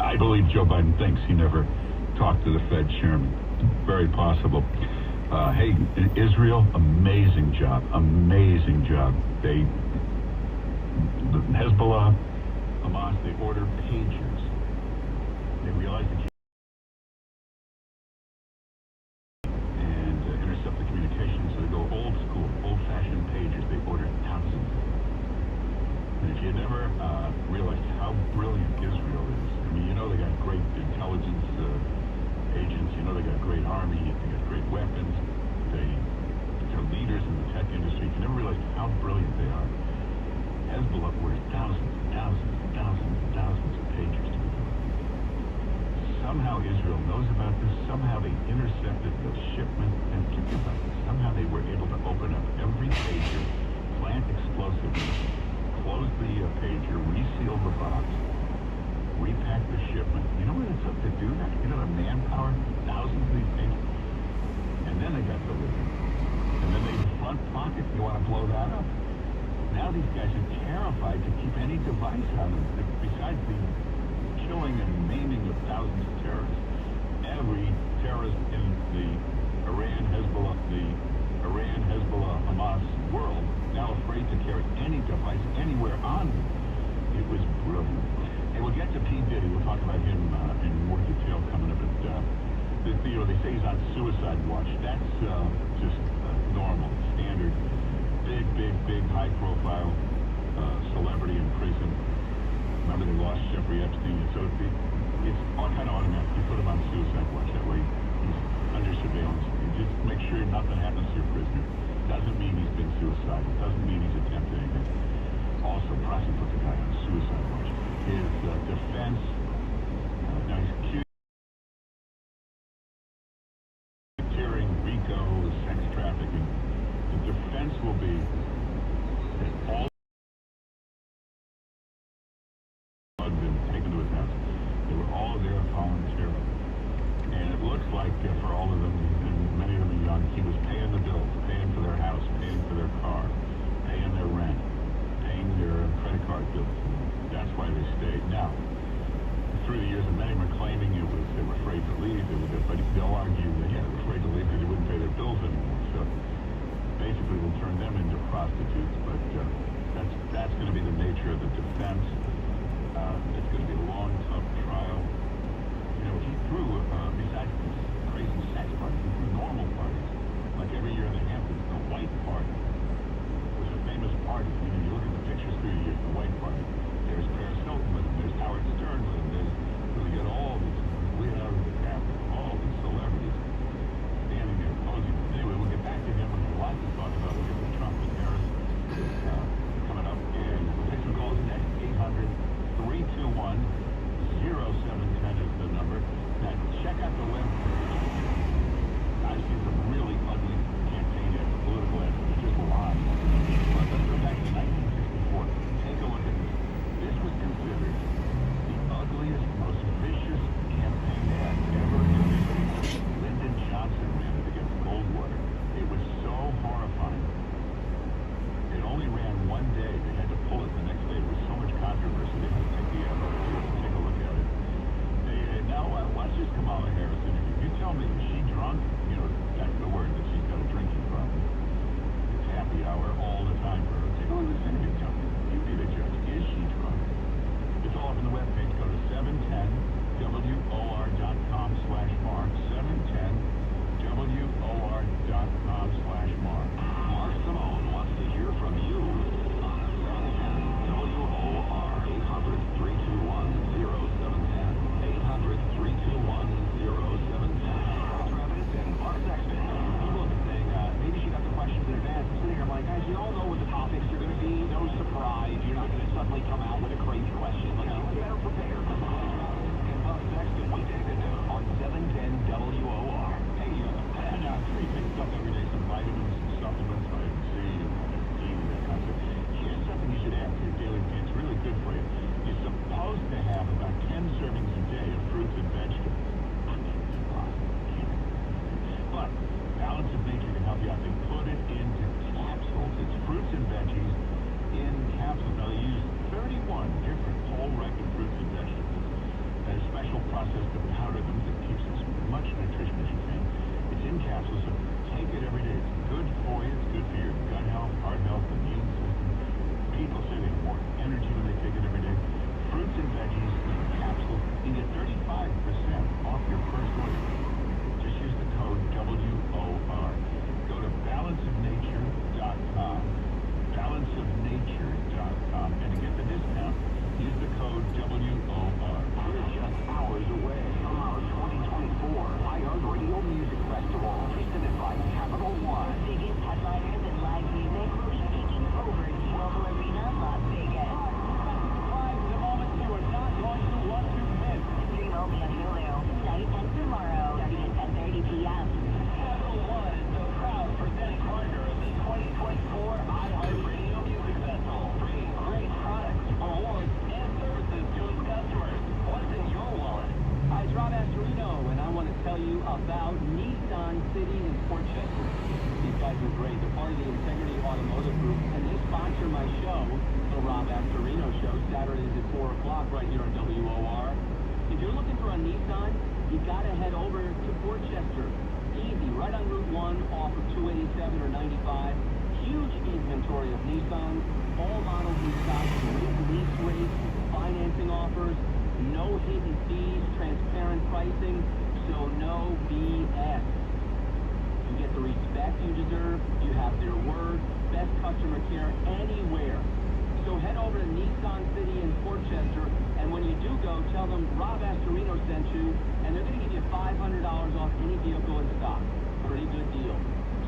I believe Joe Biden thinks he never talked to the Fed chairman. Very possible. Hey, in Israel, amazing job. The Hezbollah, Hamas, they ordered pagers. They realized they can't intercept the communications, so they go old school, old-fashioned pagers. They ordered thousands. And if you never realized how brilliant Israel is, I mean, you know they got great intelligence agents, you know they got great army, they got great weapons, they're leaders in the tech industry. You never realized how brilliant they are. Hezbollah orders thousands of pagers to be delivered. Somehow Israel knows about this. Somehow they intercepted the shipment. And think about this. Somehow they were able to open up every pager, plant explosives, close the pager, reseal the box, repack the shipment. You know what it took to do that? You know the manpower, thousands of these pagers. And then they got delivered. And then they front pocket. You want to blow that up? Now these guys are terrified to keep any device on them. Besides the killing and maiming of thousands of terrorists, every terrorist in the Iran, Hezbollah, Hamas world now afraid to carry any device anywhere on them. It was brilliant. And we'll get to P. Diddy. We'll talk about him in more detail coming up. They say he's on suicide watch. That's just normal, standard, big, high-profile celebrity in prison. Remember they lost Jeffrey Epstein, so it's all kind of automatic. You put him on suicide watch. That way he's under surveillance. You just make sure nothing happens to your prisoner. Doesn't mean he's been suicidal. Doesn't mean he's attempted anything. Also, Preston put the guy on suicide watch. His defense, now he's accused of racketeering, RICO, sex trafficking. The defense will be that all had been taken to his house. They were all there voluntarily. And it looks like for all of them, and many of them are young, he was paying the bills, paying for their house, paying for their car, paying their rent, paying their credit card bills. That's why they stayed. Now, through the years, and many were claiming it was they were afraid to leave, but they'll argue that, yeah, they were afraid to leave because they wouldn't pay their bills anymore. So basically, we'll turn them into prostitutes, but that's going to be the nature of the defense. It's going to be a long, tough trial. You know, he threw, besides this crazy sex party, he threw normal parties. Like every year in the Hamptons, the White Party was a famous party. You know, you look at the pictures through the years, the White Party. There's Paris Hilton with him, there's Howard Stern with him, there's really got all these Leonardo DiCaprio, all these celebrities standing there posing. Anyway, we'll get back to him. We've got lots to talk about. We'll get to Trump and Harris coming up, and we'll take some calls next. 800-321-0710 is the number. Now, check out the web. I've seen some really ugly campaign ads, political ads, they're just lies. But let's go back to 1964. Take a look at this. This was considered the ugliest, most vicious campaign ad ever invented. Lyndon Johnson ran it against Goldwater. It was so horrifying. It only ran one day. They had to pull it the next day. There was so much controversy. They had to take the ad off. Take a look at it. Now, watch this Kamala Harris interview. You tell me, is she drunk? You know, that's the word, that she's got a drinking problem. It's happy hour all the time for her. Take a look at this interview. Tell me, you be the judge. Is she drunk? It's all up on the webpage. Go to 710WOR.com/Mark. 710WOR.com/Mark. Mark Simone wants to hear from you on 710 WOR 800-321-0710. 800-321-0710. Travis and Mark Sexton. People have been saying, maybe she got the questions in advance. I'm sitting here, I'm like, guys, you all know what the topics are going to be. No surprise. You're not going to suddenly come out with a crazy question. Like, you better prepare. And Mark Sexton, weekdays on 710 WOR. Hey, now, three things up every day, some vitamins, some supplements, vitamin C, and D, and that kind of stuff. Here's something you should add to your daily routine. It's really good for you. You're supposed to have about 10 servings a day of fruits and vegetables. But Balance of Nature can help you out. They put it into capsules. It's fruits and veggies in capsules. Now, they use 31 different whole ripened fruits and vegetables. And a special process to powder them that keeps as much nutrition as you can. It's in capsules, so take it every day. It's good for you. It's good for your gut health, heart health, immune system. People say they have more energy when they take it every day. Fruits and veggies in capsules. You get 35% off your first order. Just use the code WOR. Go to balanceofnature.com. Balanceofnature.com. And to get the discount, use the code WOR. We're just hours away from our 2024 iHeartRadio Music Festival, presented by Capital One. Biggest headliners in live music will be taking over T-Mobile Arena, Las Vegas. Surprise, the moment you are not going to want to miss. Stream only on Hulu tonight and tomorrow, starting at 10:30 p.m. Capital One is the proud presenting partner of the 2024 iHeartRadio Music Festival. Bringing great products, awards, and services to its customers. What's in your wallet? Hi, it's Rob Astorino, and I want to tell you about Nissan City in Port Chester. These guys are great. They're part of the Integrity Automotive Group, and they sponsor my show, The Rob Astorino Show, Saturdays at 4 o'clock right here on WOR. If you're looking for a Nissan, you got to head over to Port Chester. Easy, right on Route 1 off of 287 or 95. Huge inventory of Nissans, all models in stock, great lease rates, financing offers, no hidden fees, transparent pricing, so no BS. You get the respect you deserve, you have their word, best customer care anywhere. So head over to Nissan City in Port Chester, and when you do go, tell them Rob Astorino sent you, and they're going to give you $500 off any vehicle in stock. Pretty good deal.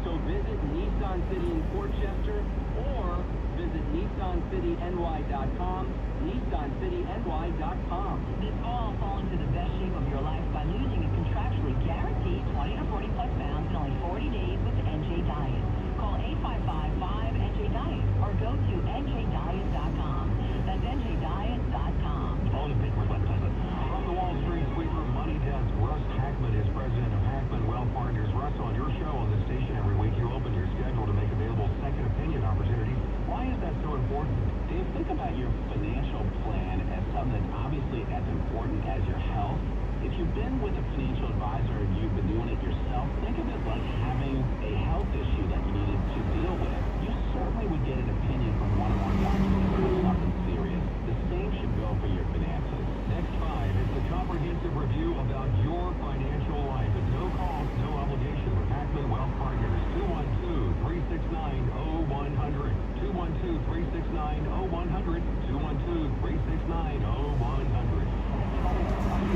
So visit Nissan City in Port Chester or visit NissanCityNY.com, NissanCityNY.com. This fall, fall into the best shape of your life by losing a contractually guaranteed 20 to 40 plus pounds in only 40 days with NJ Diet. Call 855-5-NJ-DIET or go to NJDiet.com. That's NJDiet.com. On the paper, from the Wall Street Sweeper Money Desk, Russ Hackman is president of Hackman Wealth Partners. Russ, on your show on this station every week, you open your schedule to make available second opinion opportunities. Why is that so important? Dave, think about your financial plan as something that's obviously as important as your health. If you've been with a financial advisor and you've been doing it yourself, think of it like having a health issue that you needed to deal with. You certainly would get an opinion from one of our doctors if it was something serious. The same should go for your finances. Next 5 is the comprehensive review about your financial life at no cost, no obligation with Hackman Wealth Partners. 212-369-0100. 212-369-0100. 212-369-0100.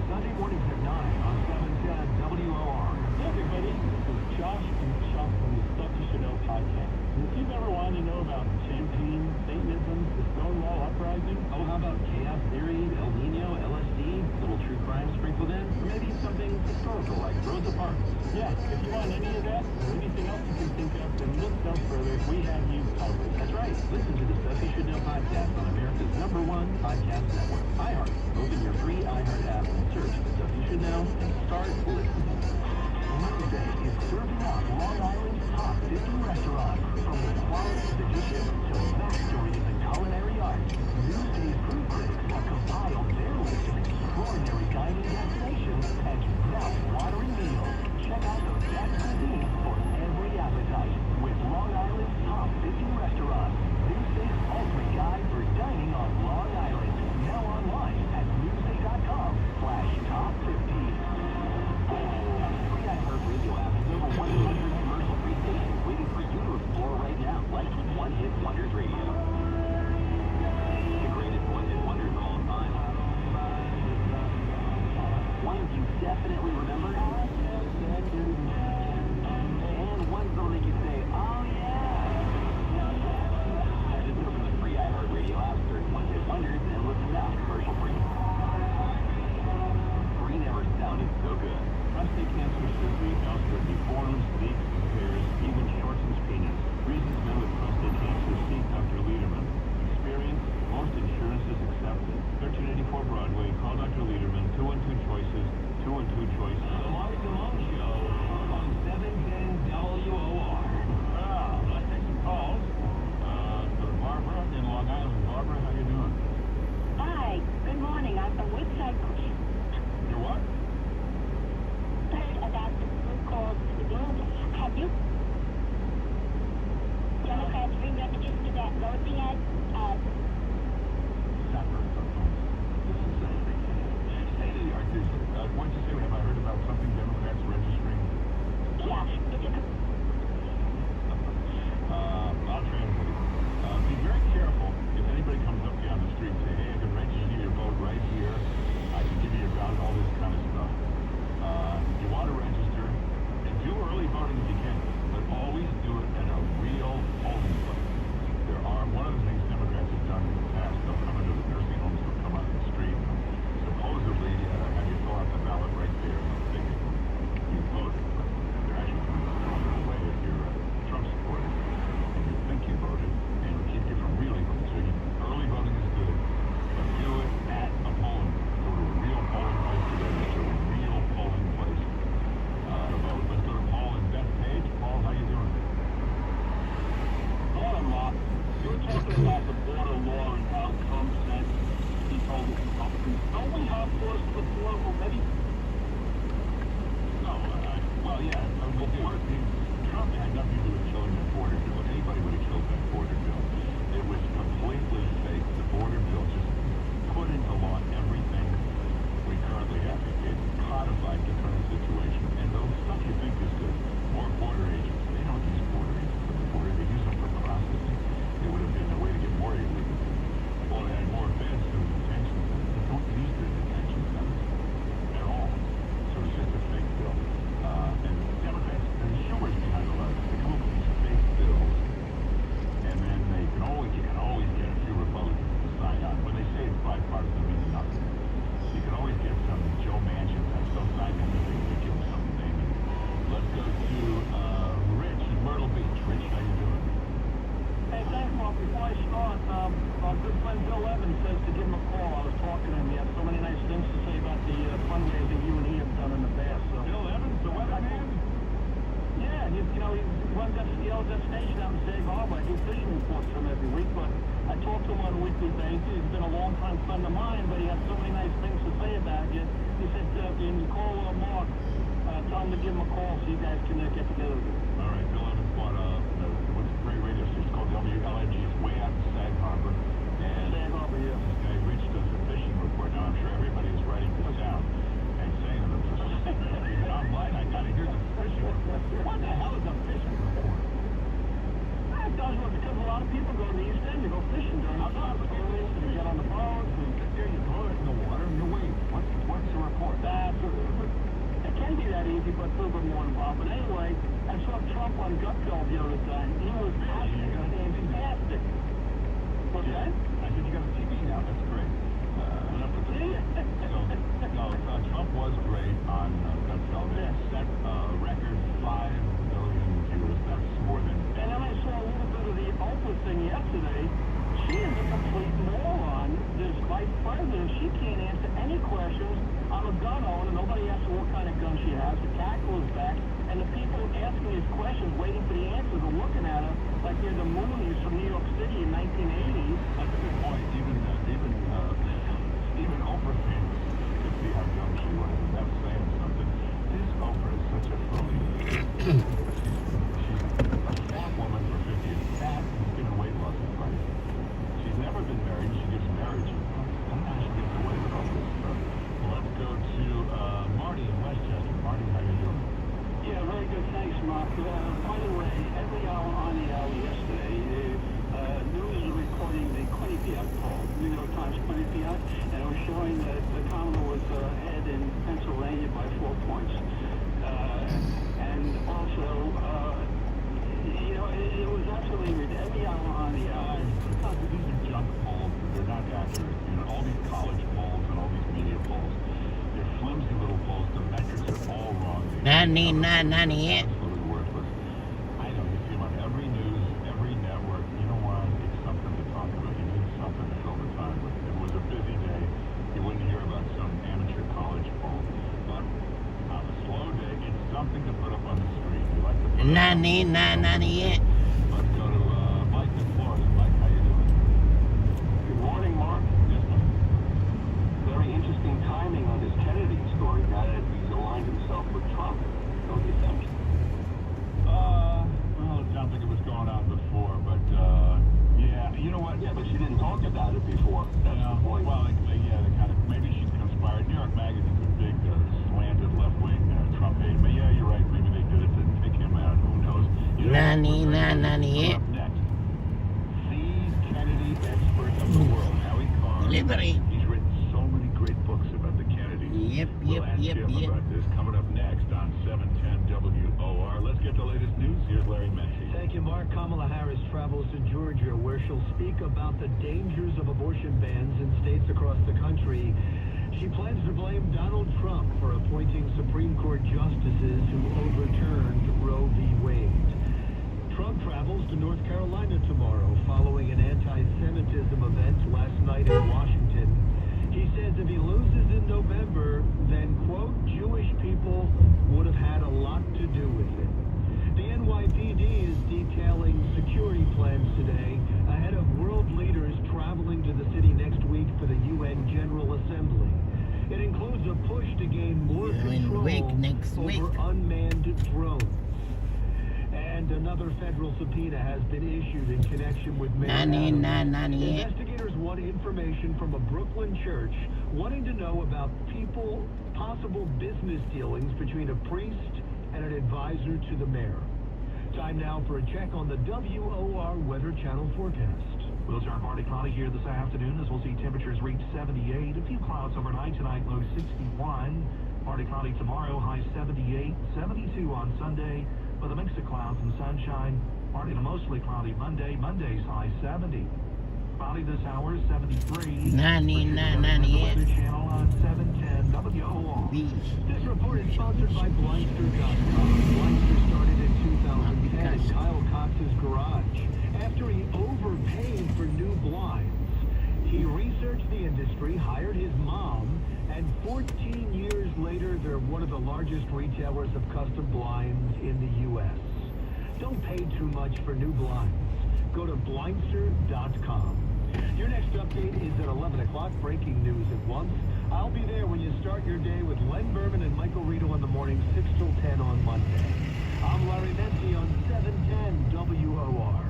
Sunday mornings at 9 on 710 WOR. Hey everybody, this is Josh and Chuck from the Stuff You Should Know podcast. And if you've ever wanted to know about champagne, Satanism, the Stonewall Uprising, Oh, how about chaos theory, El Nino, LSD, little true crime sprinkled in? Or maybe something historical like Rosa Parks. yeah, if you want any of that or anything else you can think of, then look no further. We have you covered. That's right. Listen to the Stuff You Should Know podcast on America's #1 podcast network, iHeart. Open your free iHeart app and search Stuff You Should Know and start listening. Wednesday is serving up Long Island's top 50 restaurants. From the quality of the dishes to the backstory of the culinary arts, Newsday's food critics have compiled their list of extraordinary dining destinations and mouth-watering meals. Check out the best cuisine for every appetite with Long Island's top 50 restaurants. Newsday's ultimate guide for dining on Long Island. Now online at newsday.com/top50. Free iHeart Radio app has over 100 commercial-free stations waiting for you to explore right now, like One Hit Wonders Radio. The greatest one-hit wonders of all time. Ones you definitely remember, and ones that'll make you say, oh yeah. Just open the free iHeart Radio app, search One Hit Wonders, and listen now, commercial-free. Free never sounded so good. Prostate cancer surgery elsewhere deforms, leaks, impairs, even shortens penis. Reasons men with prostate cancer seek Dr. Lederman. Experience, most insurances accepted. 1384 Broadway, call Dr. Lederman, 212-CHOICES, 212-CHOICES. The Marty Malone Show on 710 WOR. Let's take some calls. For Barbara in Long Island. Barbara, how you doing? Hi, good morning. I'm from Woodside. You're what? Heard about the so-called have you Democrats re-registered that voting ad? Sapra. This is Say, what'd you say? Have I heard about something Democrats registered? friend Bill Evans says to give him a call. I was talking to him. He had so many nice things to say about the fundraising you and he have done in the past. So. Bill Evans, the weatherman? Yeah, he runs that station out in Sag Harbor. I do fishing reports for him every week, but I talk to him on a weekly basis. He's been a long-time friend of mine, but he had so many nice things to say about you. He said, when you call Mark, tell him to give him a call so you guys can get together again. All right, Bill Evans bought what's the great radio station called WLNG. It's way out in Sag Harbor. And Sag Harbor, yeah. This guy Rich does a fishing report. Now, I'm sure everybody is writing this down and saying to themselves, online, I got to hear the fishing report. What the hell is a fishing report? It does work because a lot of people go to the East End to go fishing during the summer. To get on the boat. There you throw it in the water and you wait. What's the report? It can be that easy, but it's a little bit more involved. But anyway, I saw Trump on Gutfeld the other time. He was passionate and fantastic. What's that? I said you got a TV now. That's great. Enough with this. Trump was great on Gutfeld. It set a record 5 million viewers. That's more than... And then I saw a little bit of the Oprah thing yesterday. She is a complete moron. This vice president, she can't answer any questions. I'm a gun owner. Nobody asks her what kind of gun she has. The tackle is back. And the people asking these questions, waiting for the answers, are looking at her like they're the Moonies from New York City in 1980. That's a good point. Even Oprah fans could see how dumb she was. And that's saying something. This Oprah is such a phony. She's a fat woman for 50 years. Fat and given weight loss advice. She's never been married. She gives marriage advice. Somehow she gets away with all this stuff. Well, let's go to Marty in Westchester. Marty, how you doing? Yeah, very good. Thanks, Mark. By the way, every hour on the hour yesterday, news is reporting the Quinnipiac poll, New York Times Quinnipiac, and it was showing that the Kamala was ahead in Pennsylvania by 4 points. And also, it was absolutely every hour on the hour. These are junk polls. They're not accurate. All these college polls and all these media polls, they're flimsy little polls. The metrics are all wrong. 99.98. Absolutely worthless. I know you see them on every news, every network. You know why? It's something to talk about. You need something to fill the time with. If it was a busy day, you wouldn't hear about some amateur college poll. But on a slow day, it's something to put up on the screen. You like to put 99.98. Let's go to Mike in Florida. Mike, how you doing? Good morning, Mark. Yes, Mike. Very interesting timing on this Kennedy story now that he's aligned himself with Trump, don't you think? Well, it sounds like it was going on before, but, yeah, you know what? Yeah, but she didn't talk about it before. That's the point. Well, yeah, they kind of, maybe she conspired. New York Magazine's a big, slanted left-wing Trump hate, but yeah, you're right. Maybe they did it to take him out. Who knows? 99.98. Next, the Kennedy expert of the world, Howie Carr. Liberty. He's written so many great books about the Kennedys. We'll ask him about this coming up next on 710 WOR. Let's get the latest news. Here's Larry Messi. Thank you, Mark. Kamala Harris travels to Georgia, where she'll speak about the dangers of abortion bans in states across the country. She plans to blame Donald Trump for appointing Supreme Court justices who overturned Roe v. Wade. Trump travels to North Carolina tomorrow following an anti-Semitism event last night in Washington. He says if he loses in November, then, quote, Jewish people would have had a lot to do with it. The NYPD is detailing security plans today ahead of world leaders traveling to the city next week for the UN General Assembly. It includes a push to gain more control over unmanned drones. And another federal subpoena has been issued in connection with Mayor Adams. Investigators want information from a Brooklyn church wanting to know about possible business dealings between a priest and an advisor to the mayor. Time now for a check on the WOR Weather Channel forecast. We'll turn partly cloudy here this afternoon as we'll see temperatures reach 78. A few clouds overnight tonight, low 61. Partly cloudy tomorrow, high 78. 72 on Sunday with a mix of clouds and sunshine. Partly to mostly cloudy Monday. Monday's high 70. Cloudy this hour, 73. 99.98. Channel on 710 WOR. This report is sponsored by Blindster.com. Blindster started in 2010 in Kyle Cox's garage. After he overpaid for new blinds, largest retailers of custom blinds in the U.S. Don't pay too much for new blinds. Go to blindster.com. Your next update is at 11 o'clock. Breaking news at once. I'll be there when you start your day with Len Berman and Michael Rito in the morning, 6 till 10 on Monday. I'm Larry Mency on 710 WOR.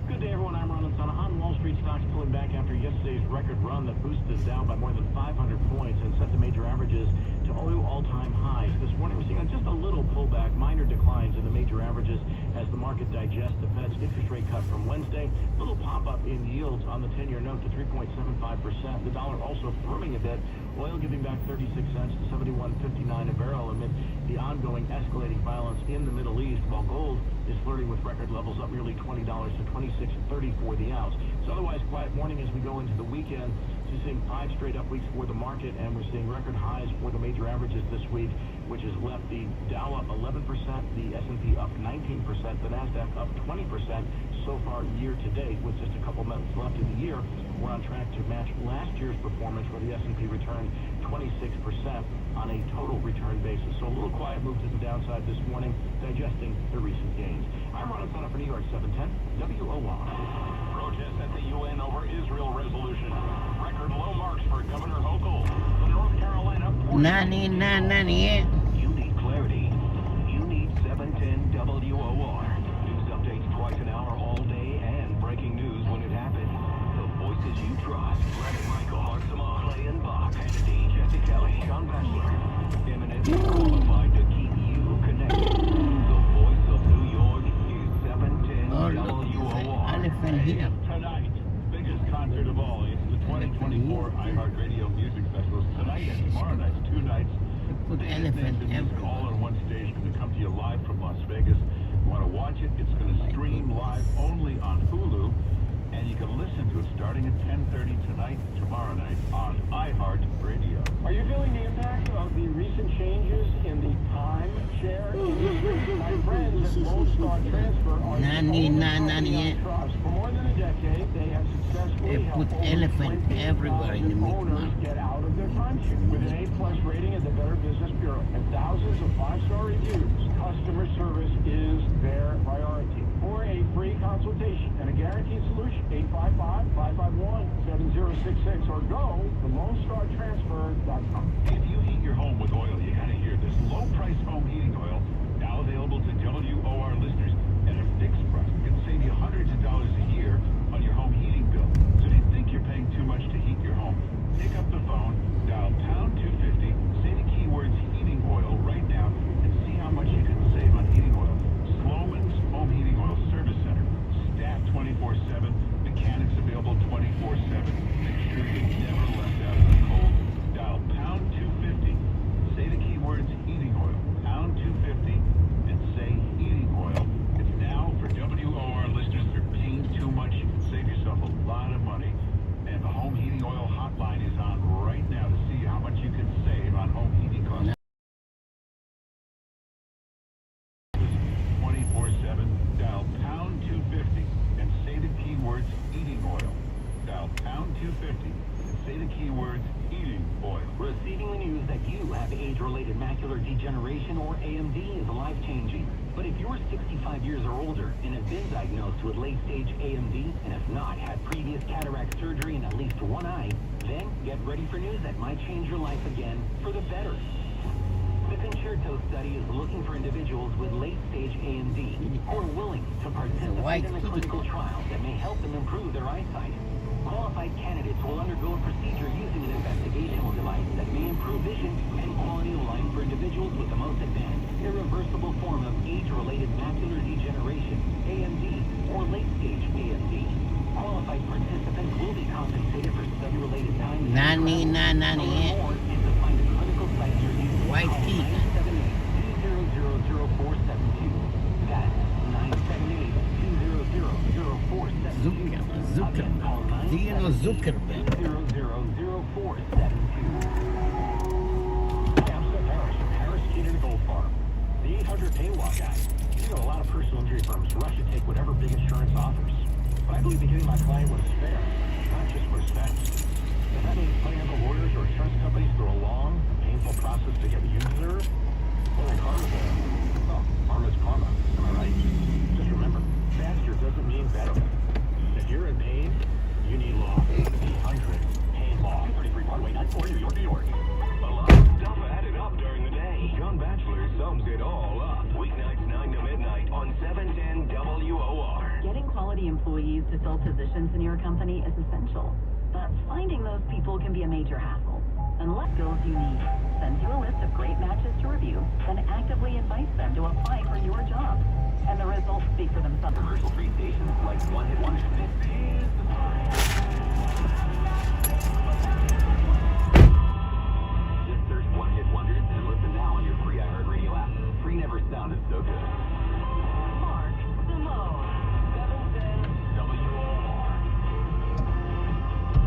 Good day, everyone. I'm Ron Insana. On Wall Street, stocks pulling back after yesterday's record run that boosted us down by more than 500 points and set the major averages to all-time highs. This morning, we're seeing just a little pullback, minor declines in the major averages as the market digests the Fed's interest rate cut from Wednesday. A little pop-up in yields on the 10-year note to 3.75%. The dollar also firming a bit. Oil giving back 36 cents to 71.59 a barrel amid the ongoing escalating violence in the Middle East, while gold is flirting with record levels up nearly $20 to $26.30 for the ounce. It's otherwise quiet morning as we go into the weekend. So you're seeing 5 straight up weeks for the market, and we're seeing record highs for the major averages this week, which has left the Dow up 11%, the S&P up 19%, the NASDAQ up 20% so far year to date. With just a couple months left in the year, we're on track to match last year's performance, where the S&P returned 26% on a total return basis. So a little quiet move to the downside this morning, digesting the recent gains. I'm Ron Insana for New York 710 WOR. Protests at the UN over Israel resolution. Record low marks for Governor Hochul. The North Carolina... Nani. You need clarity. You need 710 WOR. News updates twice an hour all day and breaking news when it happens. The voices you trust. Brandon Michael, Mark Simon, Clay and Bach, Kennedy, Jesse Kelly, John Bachelor. Eminently qualified to keep you connected. The voice of New York is 710 WOR. Tonight, biggest concert of all. It's the 2024 iHeartRadio Music Festival. Tonight and tomorrow night, 2 nights. Put elephant Music all on one stage, going to come to you live from Las Vegas. You want to watch it? It's going to stream live only on Hulu, and you can listen to it starting at 10:30 tonight, tomorrow night on iHeartRadio. Are you feeling the impact of the recent changes in the time share industry? My friends at Lone Star Transfer are Nani. trust. For more than a decade, they have successfully They put helped elephant everywhere in the owners mid-market. get out of their timeshare. With an A+ rating at the Better Business Bureau and thousands of 5-star reviews, customer service is their priority. For a free consultation and a guaranteed solution, 855-551-7066 or go to LoneStarTransfer.com. If you heat your home with oil, you got to hear this. Low-price home heating oil, now available to WOR listeners at a fixed price. It can save you hundreds of dollars a year on your home heating bill. So if you think you're paying too much to heat your home, pick up the phone, dial pound 250, say the keywords heating oil right now, and see how much you can save on heating oil. Sloman's Home Heating Oil Service Center, staffed 24/7, mechanics available 24/7. Make sure you're never left out in the cold. Dial pound 250, say the keywords heating oil, pound 250, and say heating oil. It's now for WOR listeners. If you're paying too much, you can save yourself a lot of money. And the home heating oil hotline is on right now to see how much you can save on home heating costs. 24/7, dial pound 250 and say the keywords heating oil. Dial pound 250 and say the keywords heating oil. Receiving the news that you have age-related macular degeneration, or AMD, is life-changing. But if you're 65 years or older and have been diagnosed with late-stage AMD and have not had previous cataract surgery in at least one eye, then get ready for news that might change your life again for the better. The Concerto study is looking for individuals with late-stage AMD who are willing to participate in a clinical trial that may help them improve their eyesight. Qualified candidates will undergo a procedure using an investigational device that may improve vision and quality of life for individuals with the most advanced, irreversible form of age-related macular degeneration, AMD, or late-stage AMD. Qualified participants will be compensated for study-related time. Nani. And to find a clinical site near you, White call teeth. 978-200-0472. That's 978-200-0472. Zuckerberg. Do you know Zuckerberg? 200-0472. Hi, I'm Seth Harris from Harris Keenan Gold Farm. The 800 paywall guy. You know, a lot of personal injury firms rush to take whatever big insurance offers. But I believe in getting my client what is fair, not just what is fast. If that means putting other lawyers or insurance companies through a long, painful process to get what you deserve, Well, karma's karma. Am I right? Just remember, faster doesn't mean better. If you're in pain, you need law. 800-PAIN-LAW. 33 Broadway, 94, New York, New York. A lot of stuff added up during the day. John Batchelor sums it all up. Weeknights 9 to midnight on 710 WOR. Getting quality employees to fill positions in your company is essential, but finding those people can be a major hassle. Unless skills you need, sends you a list of great matches to review, then actively invites them to apply for your job. And the results speak for themselves. Commercial-free stations like One Hit Wonders. This is the time. Just search One Hit Wonders and listen now on your free iHeartRadio app. Free never sounded so good. Mark Simone, 710 WOR.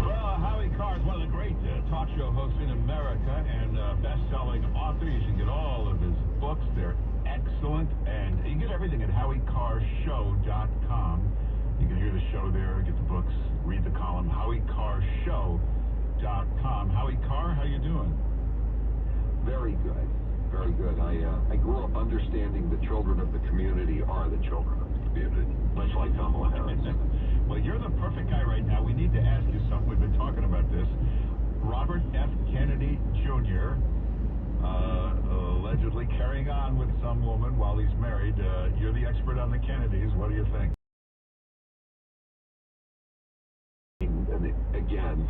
Well, Howie Carr is one of the great talk show hosts in America and best-selling author. You should get all of his books. They're excellent, and you get everything at HowieCarrShow.com. You can hear the show there, get the books, read the column, HowieCarrShow.com. Howie Carr, how you doing? Very good. Very good. I grew up understanding the children of the community are the children of the community, much like Kamala Harris. Well, you're the perfect guy right now. We need to ask you something. We've been talking about this. Robert F. Kennedy Jr., allegedly carrying on with some woman while he's married. You're the expert on the Kennedys. What do you think? And again,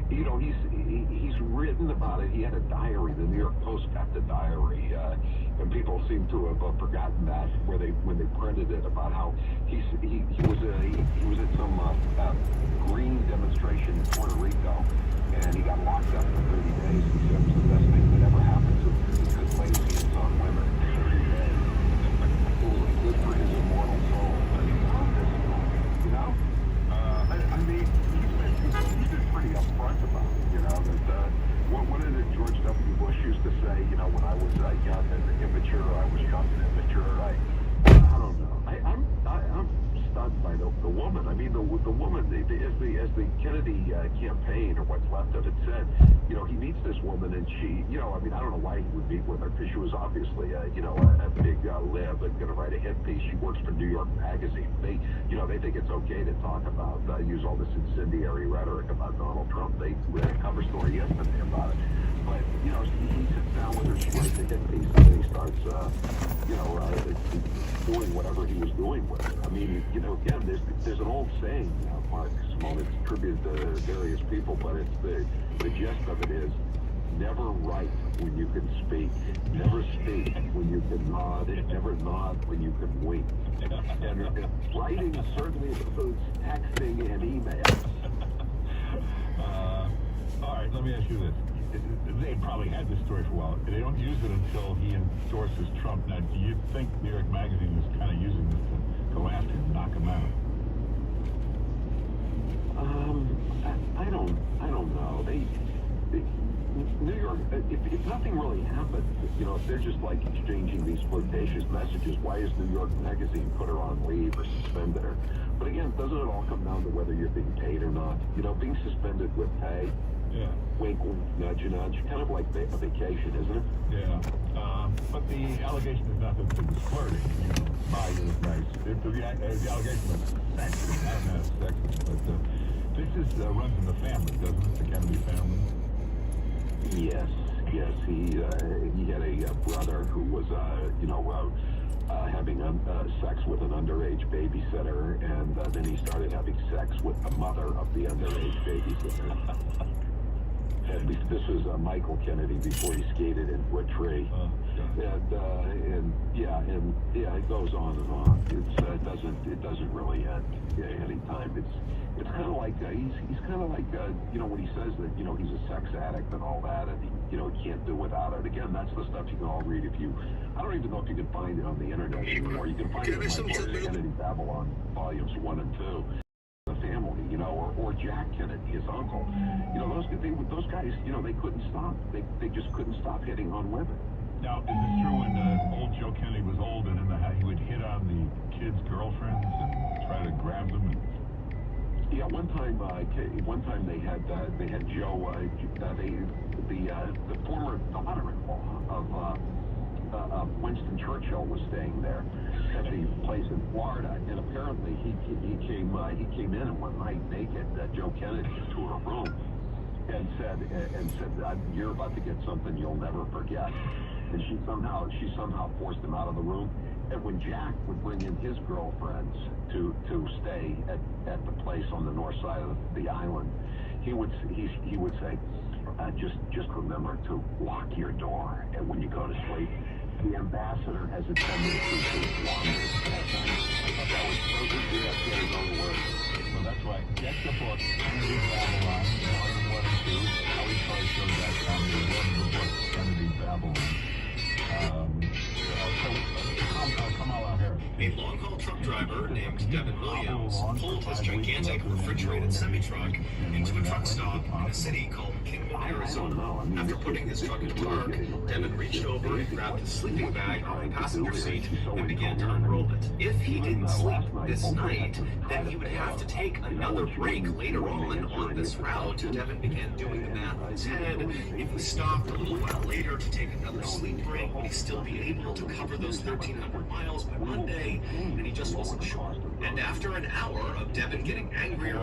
he's written about it. He had a diary. The New York Post kept a diary, and people seem to have forgotten that when they printed it about how he was at some green demonstration in Puerto Rico, and he got locked up for 30 days. He said it was the best thing that ever happened to him. He couldn't lay his hands on women. It was like good for his immortal soul. But he wrote this, you know. I mean, he's been pretty upfront about it, you know, that what did George W. Bush used to say, you know, when I was young and immature, I was young and immature, I don't know. I'm stunned by the woman. I mean, the woman, as the Kennedy campaign, or what's left of it, said, you know, he meets this woman, and she, you know, I mean, I don't know why he would meet with her, because she was obviously, you know, a big lib and going to write a hit piece. She works for New York Magazine. They think it's okay to talk about, use all this incendiary rhetoric about Donald Trump. They read a cover story yesterday about it. But, you know, he sits down with her, she writes a hit piece, and then he starts, you know, doing whatever he was doing with her. I mean, you know, again, there's an old saying, Mark Simone, it's attributed to various people, but it's the gist of it is, never write when you can speak. Never speak when you can nod. Never nod when you can wink. And writing certainly includes texting and email. All right, let me ask you this. They probably had this story for a while. They don't use it until he endorses Trump. Now, do you think New York Magazine is kind of using this to go after him, knock him out? I don't know. New York, if nothing really happened, you know, if they're just like exchanging these flirtatious messages, why is New York Magazine put her on leave or suspended her? But again, doesn't it all come down to whether you're being paid or not? You know, being suspended with pay, yeah. Wink, wink, nudge, nudge, kind of like a vacation, isn't it? Yeah. But the allegation is not that it was flirting, you know, by is nice. The allegation was sexist, not sexist, but this runs in the family, doesn't it? The Kennedy family? Yes. He had a brother who was, having sex with an underage babysitter, and then he started having sex with the mother of the underage babysitter. And this was Michael Kennedy before he skated into a tree. And it goes on and on. It doesn't really end any time. It's kind of like he's kind of like you know, when he says that, you know, he's a sex addict and all that, and he can't do without it. Again, that's the stuff you can all read if you. I don't even know if you can find it on the internet anymore. You can find it in like Kennedy Babylon volumes 1 and 2. The family, you know, or Jack Kennedy, his uncle. You know, those guys, you know, they couldn't stop. They just couldn't stop hitting on women. Now, is it true when old Joe Kennedy was old and in the house, he would hit on the kids' girlfriends and try to grab them? Yeah, one time they had Joe, the daughter-in-law of Winston Churchill was staying there at the place in Florida, and apparently he came in one night naked, Joe Kennedy, into her room, and said, "You're about to get something you'll never forget." And she somehow forced him out of the room. And when Jack would bring in his girlfriends to stay at the place on the north side of the island, he would say, just remember to lock your door and when you go to sleep. The ambassador has a tendency to wander at night. Those are his own words. Well, that's right. Get the book, Kennedy Babylon, Volume 1 and 2. Howie Carrshow.com. The book, Kennedy Babylon. Kamala Harris. A long-haul truck driver named Devin Williams pulled his gigantic refrigerated semi-truck into a truck stop in a city called Kingman, Arizona. After putting his truck into park, Devin reached over and grabbed his sleeping bag on the passenger seat and began to unroll it. If he didn't sleep this night, then he would have to take another break later on this route. Devin began doing the math in his head. If he stopped a little while later to take another sleep break, would he still be able to cover those 1,300 miles by Monday? And he just wasn't sure. And after an hour of Devin getting angrier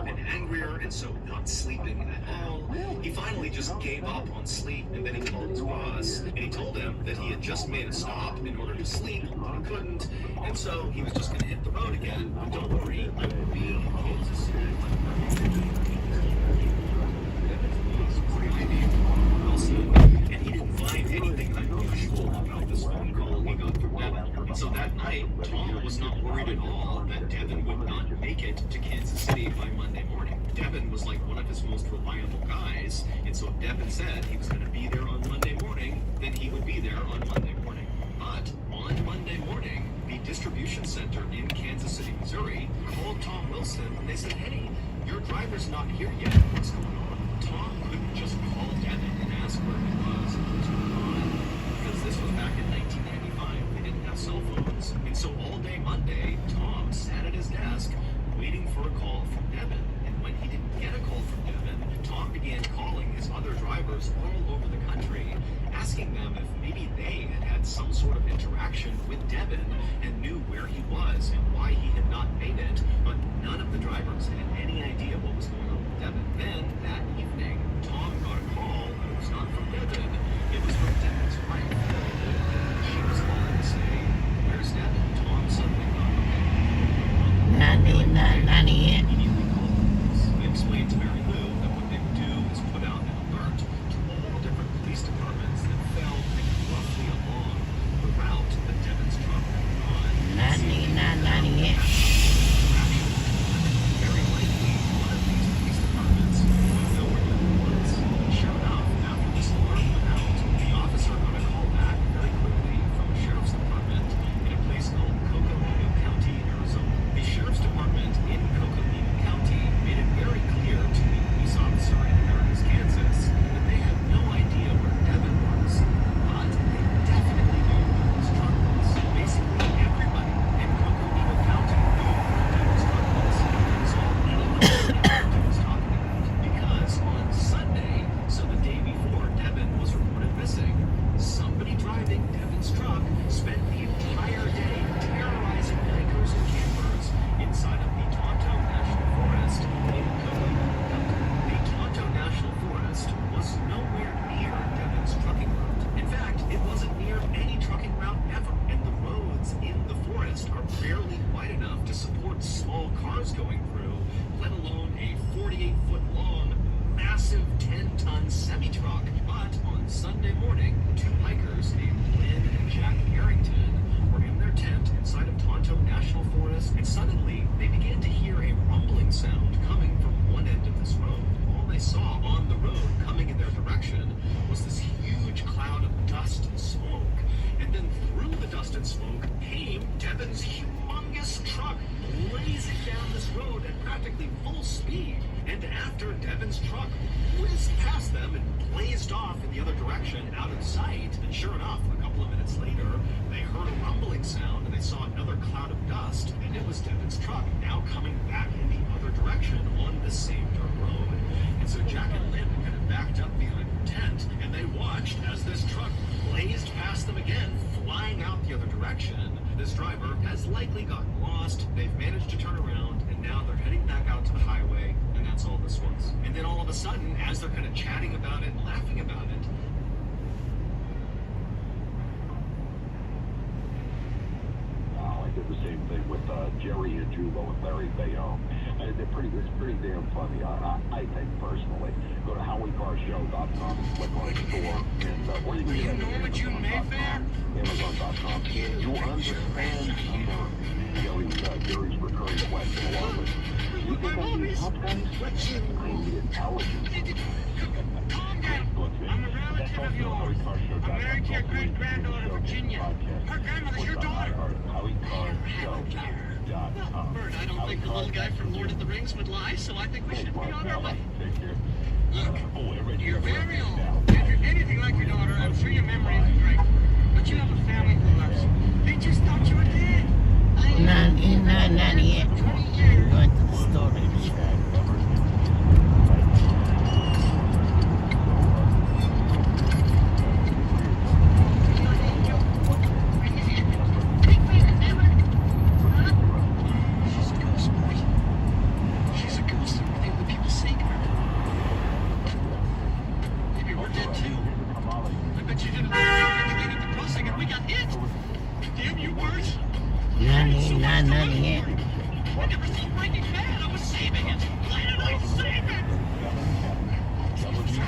and so not sleeping at all, he finally just gave up on sleep. And then he called his boss, and he told him that he had just made a stop in order to sleep, but he couldn't, and so he was just going to hit the road again. But don't worry, I will be in Kansas City. And he didn't find anything unusual about this phone call he got from Devin. And so that night, Tom was not worried at all that Devin would not make it to Kansas City by Monday morning. Devin was like one of his most reliable guys, and so if Devin said he was going to be there on Monday morning, then he would be there on Monday morning. But on Monday morning, the distribution center in Kansas City, Missouri, called Tom Wilson, and they said, "Hey, your driver's not here yet. What's going on?" Tom couldn't just call Devin and ask where he was and what's going on, because this was back in 1995. They didn't have cell phones. And so all day Monday, Tom sat at his desk waiting for a call from Devin. And when he didn't get a call from Devin, Tom began calling his other drivers all over the country, asking them if maybe they had had some sort of interaction with Devin and knew where he was and why he had not made it. But none of the drivers had any idea what was going on with Devin. Then, that evening, Tom got a call, but it was not from Devin. It was from Devin's wife. She was calling to say, "Where's Devin?" Tom suddenly got Nanny. They explained to Mary Lou that what they would do is put out an alert to all different police departments that fell roughly along the route that Devin's truck had been on. Nanny. Very likely, one of these police departments would know where Devin was. Sure enough, after this alert went out, the officer got a call back very quickly from a sheriff's department in a place called Coconino County, Arizona. The sheriff's department in Coconino County made it very clear to the police officer in Americus, Kansas, that they had no idea where Devin was, but they definitely knew where his truck was. Basically, everybody in Coconino County knew where Devin's truck was. It's all anyone was talking about, because on Sunday, so the day before Devin was reported missing, somebody driving Devin's truck spent the entire day terrorizing hikers and campers inside of the Tonto National Forest in Coconino County. The Tonto National Forest was nowhere near Devin's trucking route. In fact, it wasn't near any trucking route ever, and the roads in the forest are barely wide enough to support small cars going through, let alone a 48-foot-long, massive 10-ton semi-truck. But on Sunday morning, two hikers named Lynn and Jack Harrington were in their tent inside of Tonto National Forest, and suddenly they began to hear a rumbling sound coming from one end of this road. All they saw on the road coming in their direction was this huge cloud of dust and smoke. And then through the dust and smoke came Devin's humongous truck blazing down this road at practically full speed. And after Devin's truck whizzed past them and blazed off in the other direction out of sight, and sure enough, a couple of minutes later, they heard a rumbling sound and they saw another cloud of dust, and it was Devin's truck now coming back in the other direction on this same dirt road. And so Jack and Lynn kind of backed up behind their tent, and they watched as this truck blazed past them again, flying direction. This driver has likely gotten lost. They've managed to turn around, and now they're heading back out to the highway, and that's all this was. And then all of a sudden, as they're kind of chatting about it, laughing about it, I did the same thing with Jerry and Julo and Larry Bayo. It's pretty damn funny, I think, personally. Go to HowieCarShow.com and click on store. And, or you can get it at Amazon.com. You'll understand Jerry's recurring question along with, you think I need tough guys? I need intelligence. I'm a relative of yours. I'm married to your great-granddaughter, Virginia. Her grandmother's your daughter. Bert, I don't think the little guy from Lord of the Rings would lie, so I think we should be on our way. Look, you're very old. If you're anything like your daughter, I'm sure your memory isn't great. But you have a family who loves you. They just thought you were dead. Not yet. Going to the storage. Not yet. I never saw Breaking Bad. I was saving it. Why did I save it?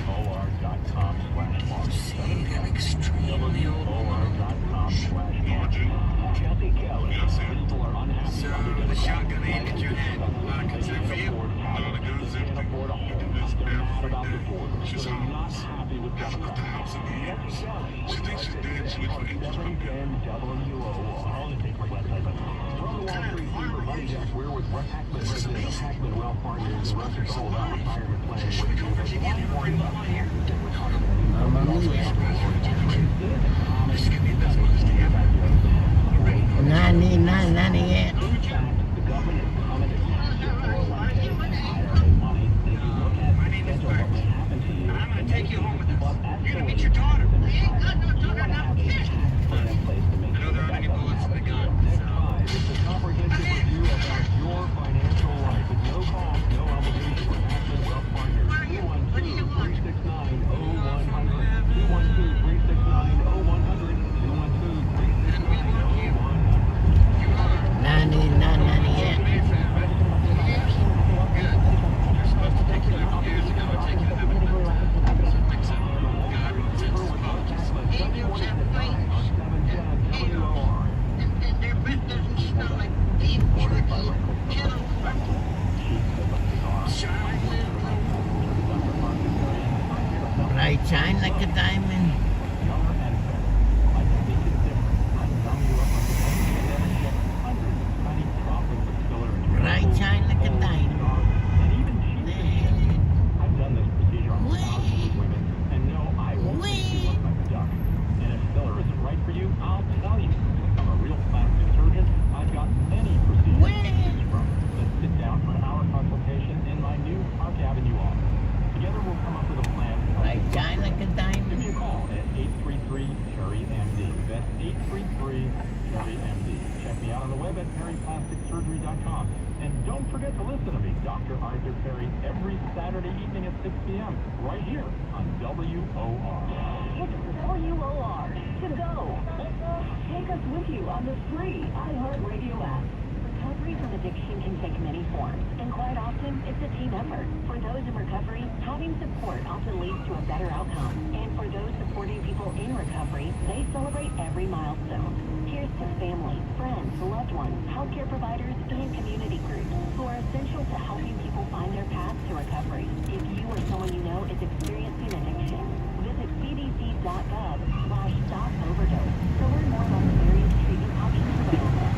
WOR.com/margin. See, I'm extremely old. Margin. Jesse Kelly. Yes, sir. People are unhappy. So, the shotgun aimed at your head. Not a concern for you? No, the gun's empty. It's every day. She's homeless. Happy with Hasn't left the house in years. She thinks she's dead. She waits for English to come back. Not yet. My name is Bert, and I'm going to take you home with us. You're going to meet your daughter. I ain't got no daughter now, kid. I know there aren't any bullets in the gun, so... It's a comprehensive review about your financial life. It's no cost, no obligation. Aspen Wealth Partners. 212-369-0100. 212-369-0100. 212-369-0100. Not yet. You're supposed to take you there years ago and take you to heaven. Something simple. God sends his apologies. Ain't no champagne. And their breath doesn't smell like beef jerky. Kettle corn. Shine Bright shine like a diamond. Bright shine like a diamond. I've done this procedure on thousands of women, and no, I won't make you look like a duck. And if filler isn't right for you, I'll tell you. I'm a real plastic surgeon. I've got any procedure to choose from. Let's sit down for an hour consultation in my new Park Avenue office. Together we'll come up with a plan. Bright shine like a diamond. Give me a call at 833-PERRY-MD. That's 833-PERRY-MD. Check me out on the web at perryplasticsurgery.com. And don't forget to listen to me, Dr. Arthur Perry, every Saturday evening at 6 p.m. right here on WOR. It's WOR to go. Take us with you on the free iHeartRadio app. Recovery from addiction can take many forms, and quite often, it's a team effort. For those in recovery, having support often leads to a better outcome. And for those supporting people in recovery, they celebrate every milestone. Here's to family, friends, loved ones, healthcare providers, and community groups who are essential to helping people find their path to recovery. If you or someone you know is experiencing addiction, visit cdc.gov/stop-overdose to learn more about the various treatment options available.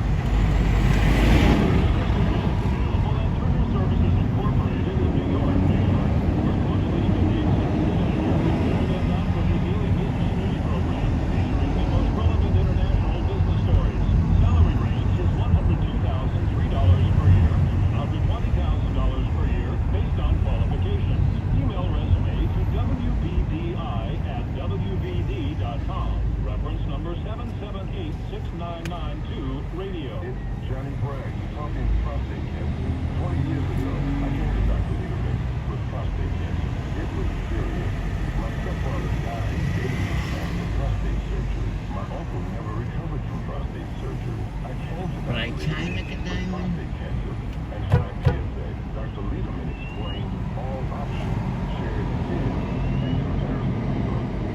Reference number 778 6992-RADIO. It's Johnny Bragg talking prostate cancer. 20 years ago, I came to Dr. Lieberman with prostate cancer. It was serious. My stepfather died days after prostate surgery. My uncle never recovered from prostate surgery. I came to Dr. Lieberman with prostate cancer and high PSA. Dr. Lieberman explained all options, shared his and comparison.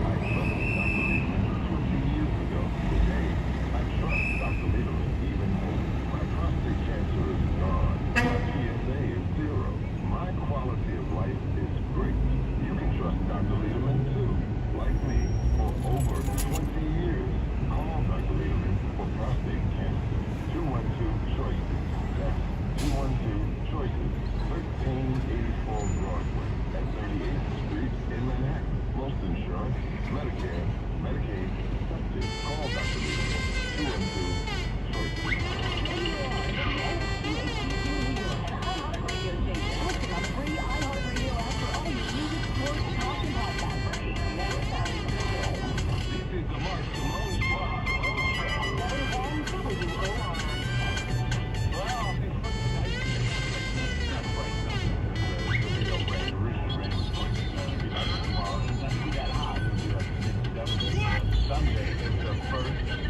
I trusted Dr. Lieberman 20 years ago. Today, I trust Dr. Lieberman even more. My prostate cancer is gone. My PSA is zero. My quality of life is great. You can trust Dr. Lieberman too. Like me, for over 20 years. Call Dr. Lieberman for prostate cancer. 212-CHOICES. That's 212-CHOICES. 1384 Broadway at 38th Street in Manhattan. Most insurance, Medicare, Medicaid, accepted. Call Dr. Lieberman. 212-CHOICES. Sunday is the first day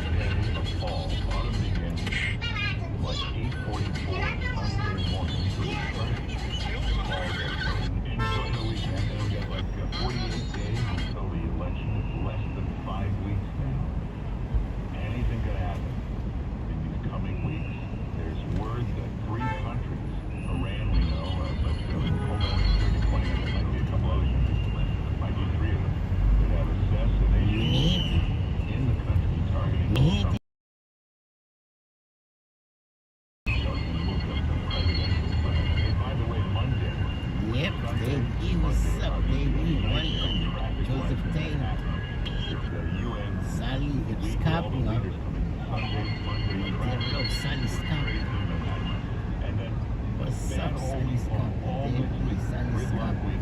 of fall. Autumn begins like 8:44 Sunday morning. So the first fall day. Enjoy the weekend. And we got like 48 days until the election. It's less than 5 weeks now. Anything could happen in these coming weeks. There's word that 3 countries, Iran we know, but Homeland Security pointing out there might be a couple others, might be 3 of them, that have assassinations in the country targeting some. Hey, by the way, Monday. Yep, baby, what's up, baby? Welcome. Joseph Taylor. Sally Scapula. Hello, Sally Scapula. What's up, Sally Scapula? Baby, Sally Scapula.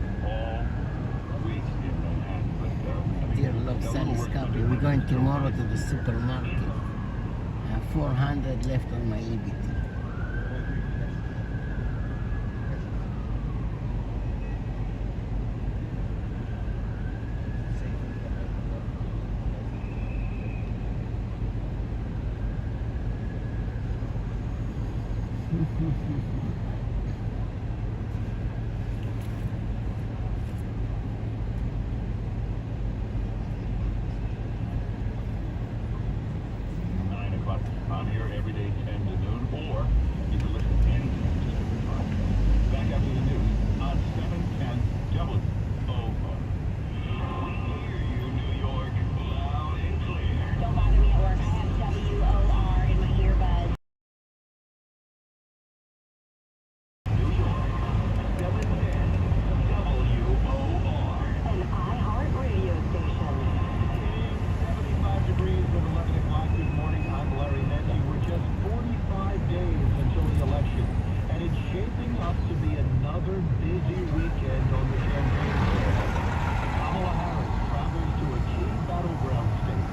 Dear love, Sally Scapula. We're going tomorrow to the supermarket. 400 left on my EBT. I'm here every day 10 to noon, or you can listen anytime to the podcast. Back after the news on 710 WOR. We hear you, New York, loud and clear. Don't bother me at work. I have WOR in my earbuds. New York, 710 WOR. An iHeart radio station. 75 degrees at 11 o'clock. Good morning. I'm Larry Mendy. We're just 45 days until the election, and it's shaping up to be another busy weekend on the campaign trail. Kamala Harris travels to a key battleground state.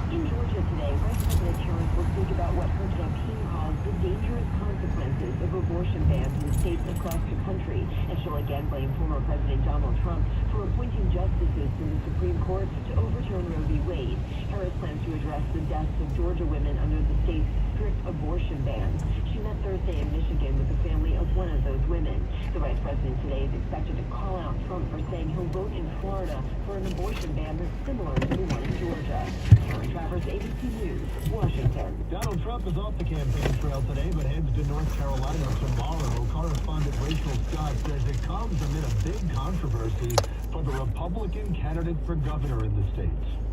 In Georgia today, Vice President Harris will speak about what her campaign calls the dangerous consequences of abortion bans in states across the country, and she'll again blame former President Donald Trump for appointing justices to the Supreme Court to overturn Roe v. Wade. Harris plans to address the deaths of Georgia women under the state's strict abortion bans. She met Thursday in Michigan with the family of one of those women. The Vice President today is expected to call out Trump for saying he'll vote in Florida for an abortion ban that's similar to the one in Georgia. Karen Travers, ABC News, Washington. Donald Trump is off the campaign trail today, but heads to North Carolina tomorrow. Correspondent Rachel Scott says it comes amid a big controversy for the Republican candidate for governor in the state.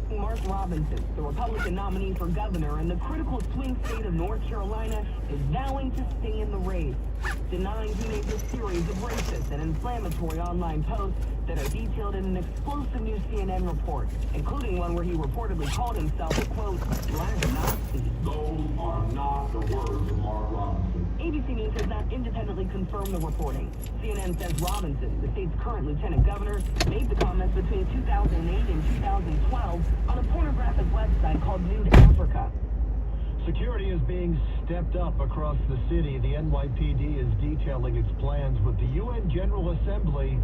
Mark Robinson, the Republican nominee for governor in the critical swing state of North Carolina, is vowing to stay in the race, denying he made a series of racist and inflammatory online posts that are detailed in an explosive new CNN report, including one where he reportedly called himself a, quote, black Nazi. Those are not the words of Mark Robinson. ABC News has not independently confirmed the reporting. CNN says Robinson, the state's current lieutenant governor, made the comments between 2008 and 2012 on a pornographic website called Nude Africa. Security is being stepped up across the city. The NYPD is detailing its plans with the UN General Assembly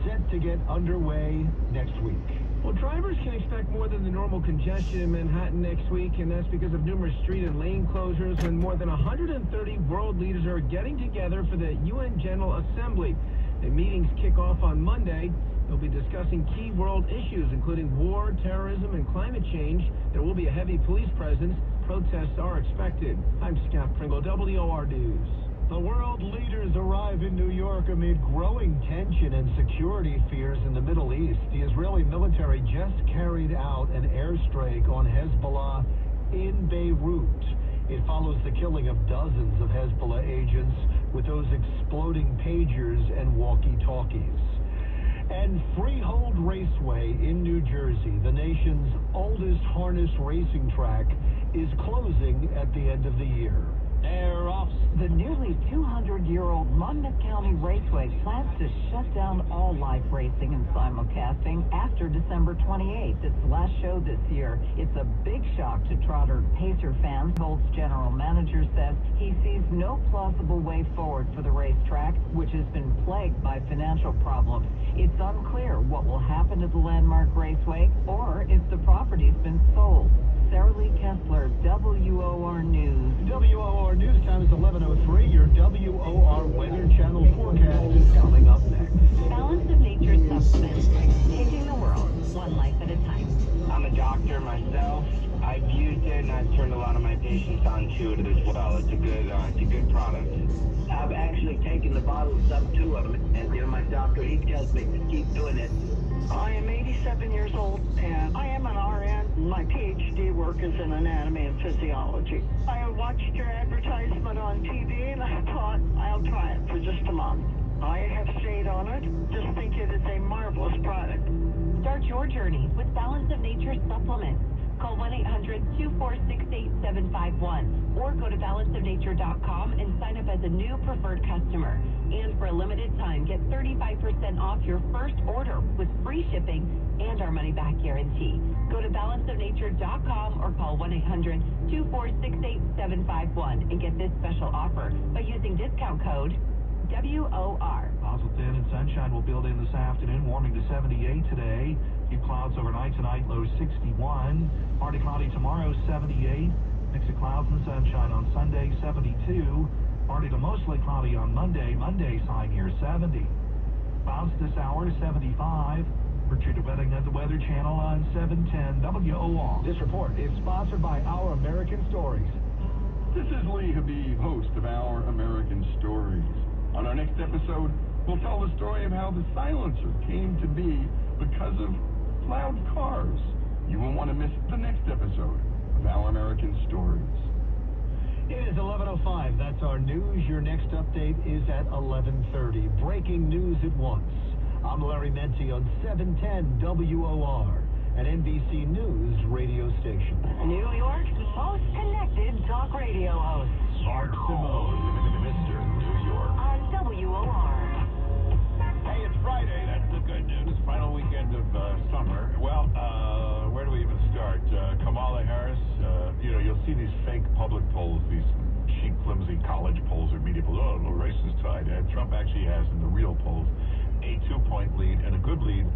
set to get underway next week. Well, drivers can expect more than the normal congestion in Manhattan next week, and that's because of numerous street and lane closures when more than 130 world leaders are getting together for the UN General Assembly. The meetings kick off on Monday. They'll be discussing key world issues, including war, terrorism, and climate change. There will be a heavy police presence. Protests are expected. I'm Scott Pringle, WOR News. The world leaders arrive in New York amid growing tension and security fears in the Middle East. The Israeli military just carried out an airstrike on Hezbollah in Beirut. It follows the killing of dozens of Hezbollah agents with those exploding pagers and walkie-talkies. And Freehold Raceway in New Jersey, the nation's oldest harness racing track, is closing at the end of the year. They're off. The nearly 200-year-old Monmouth County Raceway plans to shut down all live racing and simulcasting after December 28th. It's the last show this year. It's a big shock to Trotter Pacer fans. Colts general manager says he sees no plausible way forward for the racetrack, which has been plagued by financial problems. It's unclear what will happen to the landmark raceway or if the property's been sold. Sarah Lee Kessler, WOR News. WOR News time is 11:03. Your WOR Weather Channel forecast is coming up next. Balance of Nature supplements, changing the world one life at a time. I'm a doctor myself. I've used it and I've turned a lot of my patients onto it as well. It's a good product. I've actually taken the bottles up to them, and my doctor, he tells me to keep doing it. I am 87 years old, and I am an RN. My PhD work is in anatomy and physiology. I watched your advertisement on TV, and I thought, I'll try it for just a month. I have stayed on it. Just think it is a marvelous product. Start your journey with Balance of Nature supplements. Call 1-800-246-8751 or go to balanceofnature.com and sign up as a new preferred customer. And for a limited time, get 35% off your first order with free shipping and our money-back guarantee. Go to balanceofnature.com or call 1-800-246-8751 and get this special offer by using discount code WOR. Clouds with thin and sunshine will build in this afternoon, warming to 78 today. Few clouds overnight tonight, low 61. Partly cloudy tomorrow, 78. Mix of clouds and sunshine on Sunday, 72. Partly to mostly cloudy on Monday. Monday's high near 70. Clouds this hour, 75. Richard Wedding at the Weather Channel on 710 WOR. This report is sponsored by Our American Stories. This is Lee Habib, host of Our American Stories. On our next episode, we'll tell the story of how the silencer came to be because of loud cars. You won't want to miss the next episode of Our American Stories. It is 11:05. That's our news. Your next update is at 11:30. Breaking news at once. I'm Larry Menti on 710 WOR, an NBC News radio station. New York's most connected talk radio host. Mark Simone, Mr. New York. On WOR. Hey, it's Friday. That's the good news. Final weekend of summer. Well, where do we even start? Kamala Harris, you'll see these fake public polls, these cheap, flimsy college polls or media polls. Oh, the race is tied. Trump actually has, in the real polls, a 2-point lead and a good lead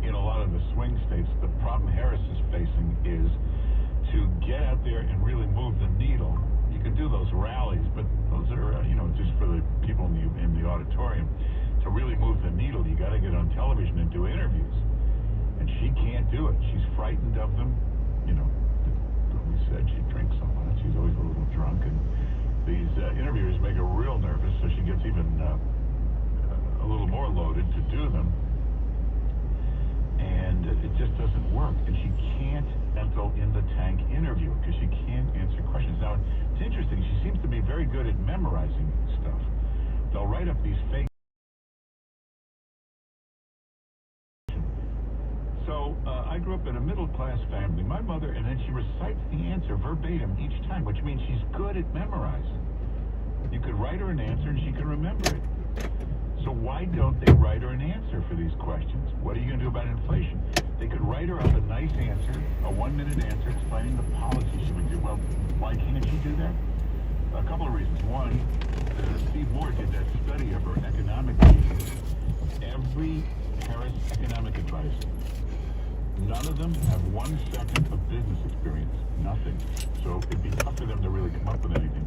in a lot of the swing states. The problem Harris is facing is to get out there and really move the needle. You can do those rallies, but those are, just for the people in the auditorium. To really move the needle, you got to get on television and do interviews. And she can't do it. She's frightened of them. We said she drinks a lot. She's always a little drunk. And these interviewers make her real nervous, so she gets even a little more loaded to do them. And it just doesn't work. And she can't enter in the tank interview because she can't answer questions. Now, it's interesting. She seems to be very good at memorizing stuff. They'll write up these fake. So I grew up in a middle-class family. My mother, and then she recites the answer verbatim each time, which means she's good at memorizing. You could write her an answer and she can remember it. So why don't they write her an answer for these questions? What are you going to do about inflation? They could write her up a nice answer, a 1-minute answer explaining the policy she would do. Well, Why can't she do that? A couple of reasons. One, Steve Moore did that study of her economic needs. Every Harris economic advisor, none of them have 1 second of business experience. Nothing. So it'd be tough for them to really come up with anything.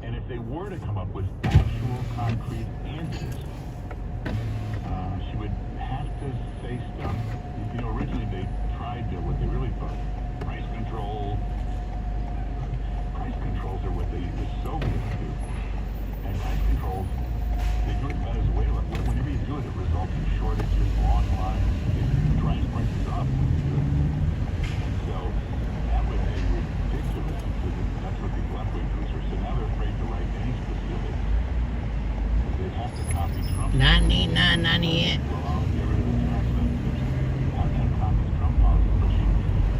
And if they were to come up with actual concrete answers, she would have to say stuff. You know, originally they tried what they really thought. Price control. Price controls are what the Soviets do. And price controls, they do it in Venezuela. Whenever you do it, it results in shortages, long lines, it drives prices up. So that was a ridiculous, that's what these left-wing groups are. So now they're afraid to write any specifics. They'd have to copy Trump. Nani. Well, I'll get rid of the tax on tips. How can I copy Trump policy? But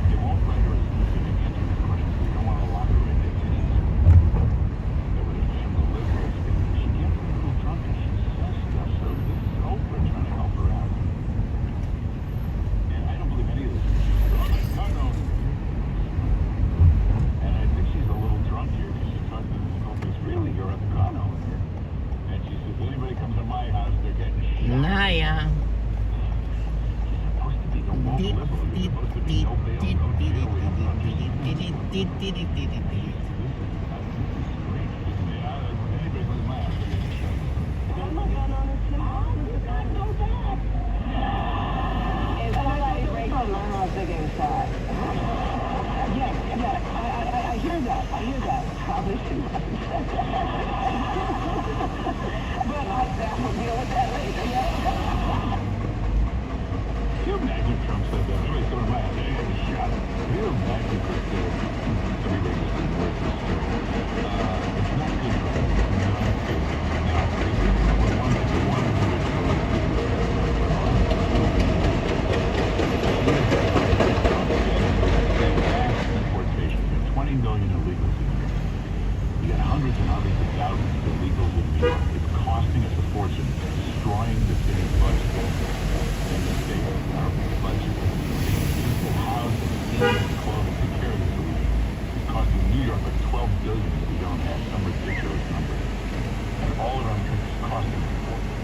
they won't write her a specific answer to the question. They don't want to lock her into anything that would offend the liberals. She can't prove who Trump is. She says stuff. So this is Oprah trying to help her out. And I don't believe any of this. She's gun owner. And I think she's a little drunk here because she talked to this Oprah's really, you're a gun owner. And she says, anybody comes to my house, they're getting shot. Naya. She's supposed to be the woke liberal. You're supposed to be no bail, no jail. We don't understand. I hear that. Probably too much. But we'll deal with that later, yeah. Can you imagine Trump said that? Everybody's going to my house, they're getting shot. Can you imagine that everybody just ignores this story? It's not good for them. It's not good. Now, one individual deportation. You got 20 million illegals in here. You got hundreds and hundreds of thousands of illegals in New York. It's costing us a fortune, destroying the city's budget and the state budget. Just to house, feed, clothe, and take care of the solution. It's costing New York like $12 billion if we don't have some ridiculous number. And all around the country is costing us a fortune.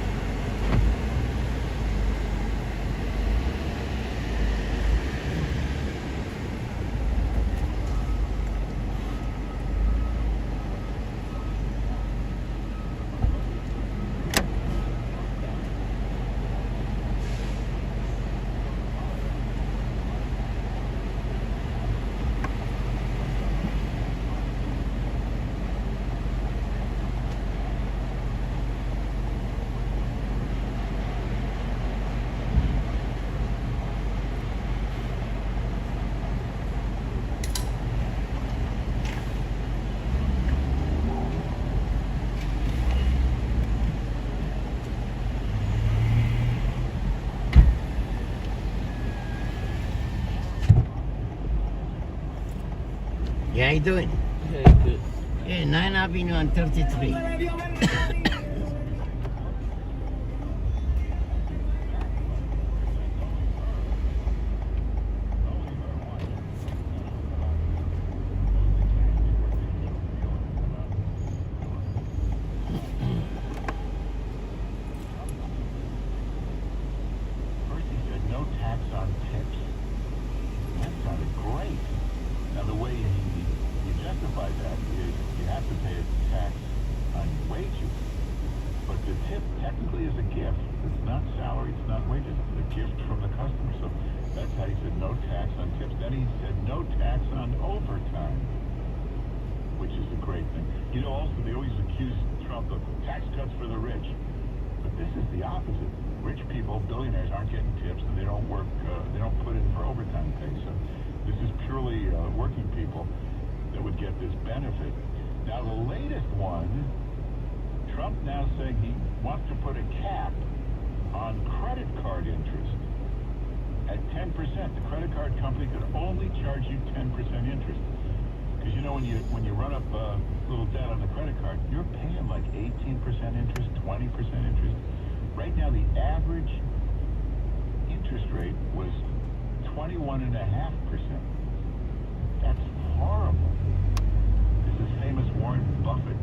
Yeah, how you doing? Yeah, good. Yeah, 9 Avenue and 33. First he said no tax on tips. That sounded great. Now the way you justify that is you have to pay a tax on your wages. But the tip technically is a gift. It's not salary, it's not wages. It's a gift from the customer. So that's how he said no tax on tips. Then he said no tax on overtime, which is a great thing. You know, also they always accuse Trump of tax cuts for the rich. But this is the opposite. Rich people, billionaires, aren't getting tips and they don't work, they don't put in for overtime pay. So this is purely working people that would get this benefit. Now the latest one, Trump now saying he wants to put a cap on credit card interest at 10%. The credit card company could only charge you 10% interest. Because you know when you run up a little debt on the credit card, you're paying like 18% interest, 20% interest. Right now the average interest rate was 21.5%. That's horrible. this famous Warren Buffett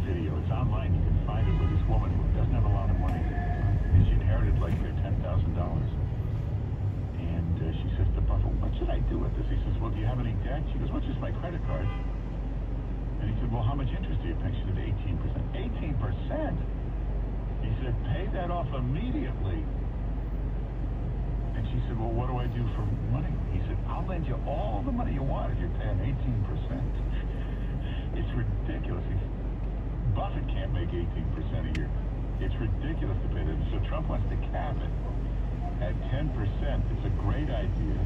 video. It's online. You can find it with this woman who doesn't have a lot of money. And she inherited like $10,000. And she says to Buffett, what should I do with this? He says, well, do you have any debt? She goes, well, just my credit cards. And he said, well, how much interest do you pay? She said, 18%. 18%? He said, pay that off immediately. And she said, well, what do I do for money? He said, I'll lend you all the money you want if you're paying 18%. It's ridiculous. Buffett can't make 18% a year. It's ridiculous to pay that. So Trump wants to cap it at 10%. It's a great idea.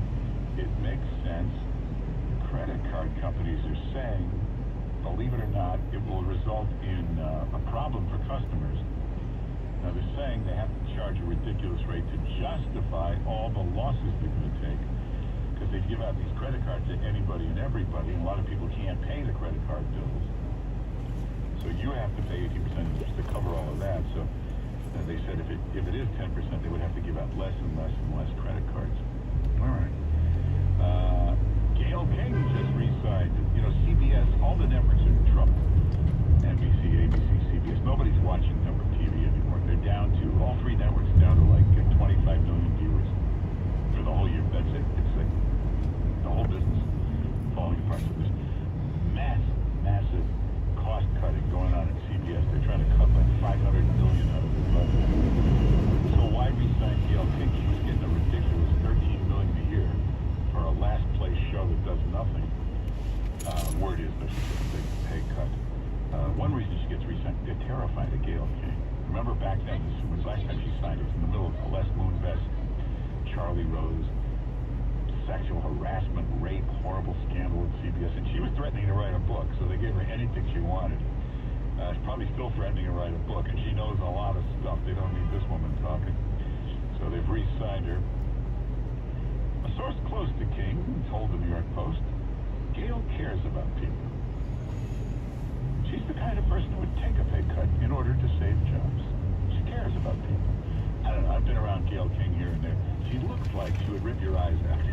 It makes sense. Credit card companies are saying, believe it or not, it will result in a problem for customers. Now they're saying they have to charge a ridiculous rate to justify all the losses they're going to take. Because they give out these credit cards to anybody and everybody, and a lot of people can't pay the credit card bills. So you have to pay 18% just to cover all of that. So they said if it is 10%, they would have to give out less and less and less credit cards. All right. Gayle King just re-signed. You know, CBS, all the networks are in trouble. NBC, ABC, CBS. Nobody's watching network TV anymore. They're down to, all three networks down to like 25 million viewers for the whole year. That's it. It's like the whole business falling apart. So there's massive cost cutting going on at CBS. They're trying to cut like $500 million out of their budget. So why re-sign Gayle King? She was getting a ridiculous $13 million a year for a last place show that does nothing. Word is that she's getting a big pay cut. One reason she gets re-signed, they're terrified of Gayle King. Remember back then, this was last time she signed, it was in the middle of Les Moonves, Charlie Rose, sexual harassment, rape, horrible scandal at CBS, and she was threatening to write a book, so they gave her anything she wanted. She's probably still threatening to write a book, and she knows a lot of stuff. They don't need this woman talking. So they've re-signed her. A source close to King told the New York Post, Gayle cares about people. She's the kind of person who would take a pay cut in order to save jobs. She cares about people. I don't know, I've been around Gayle King here and there. She looks like she would rip your eyes out.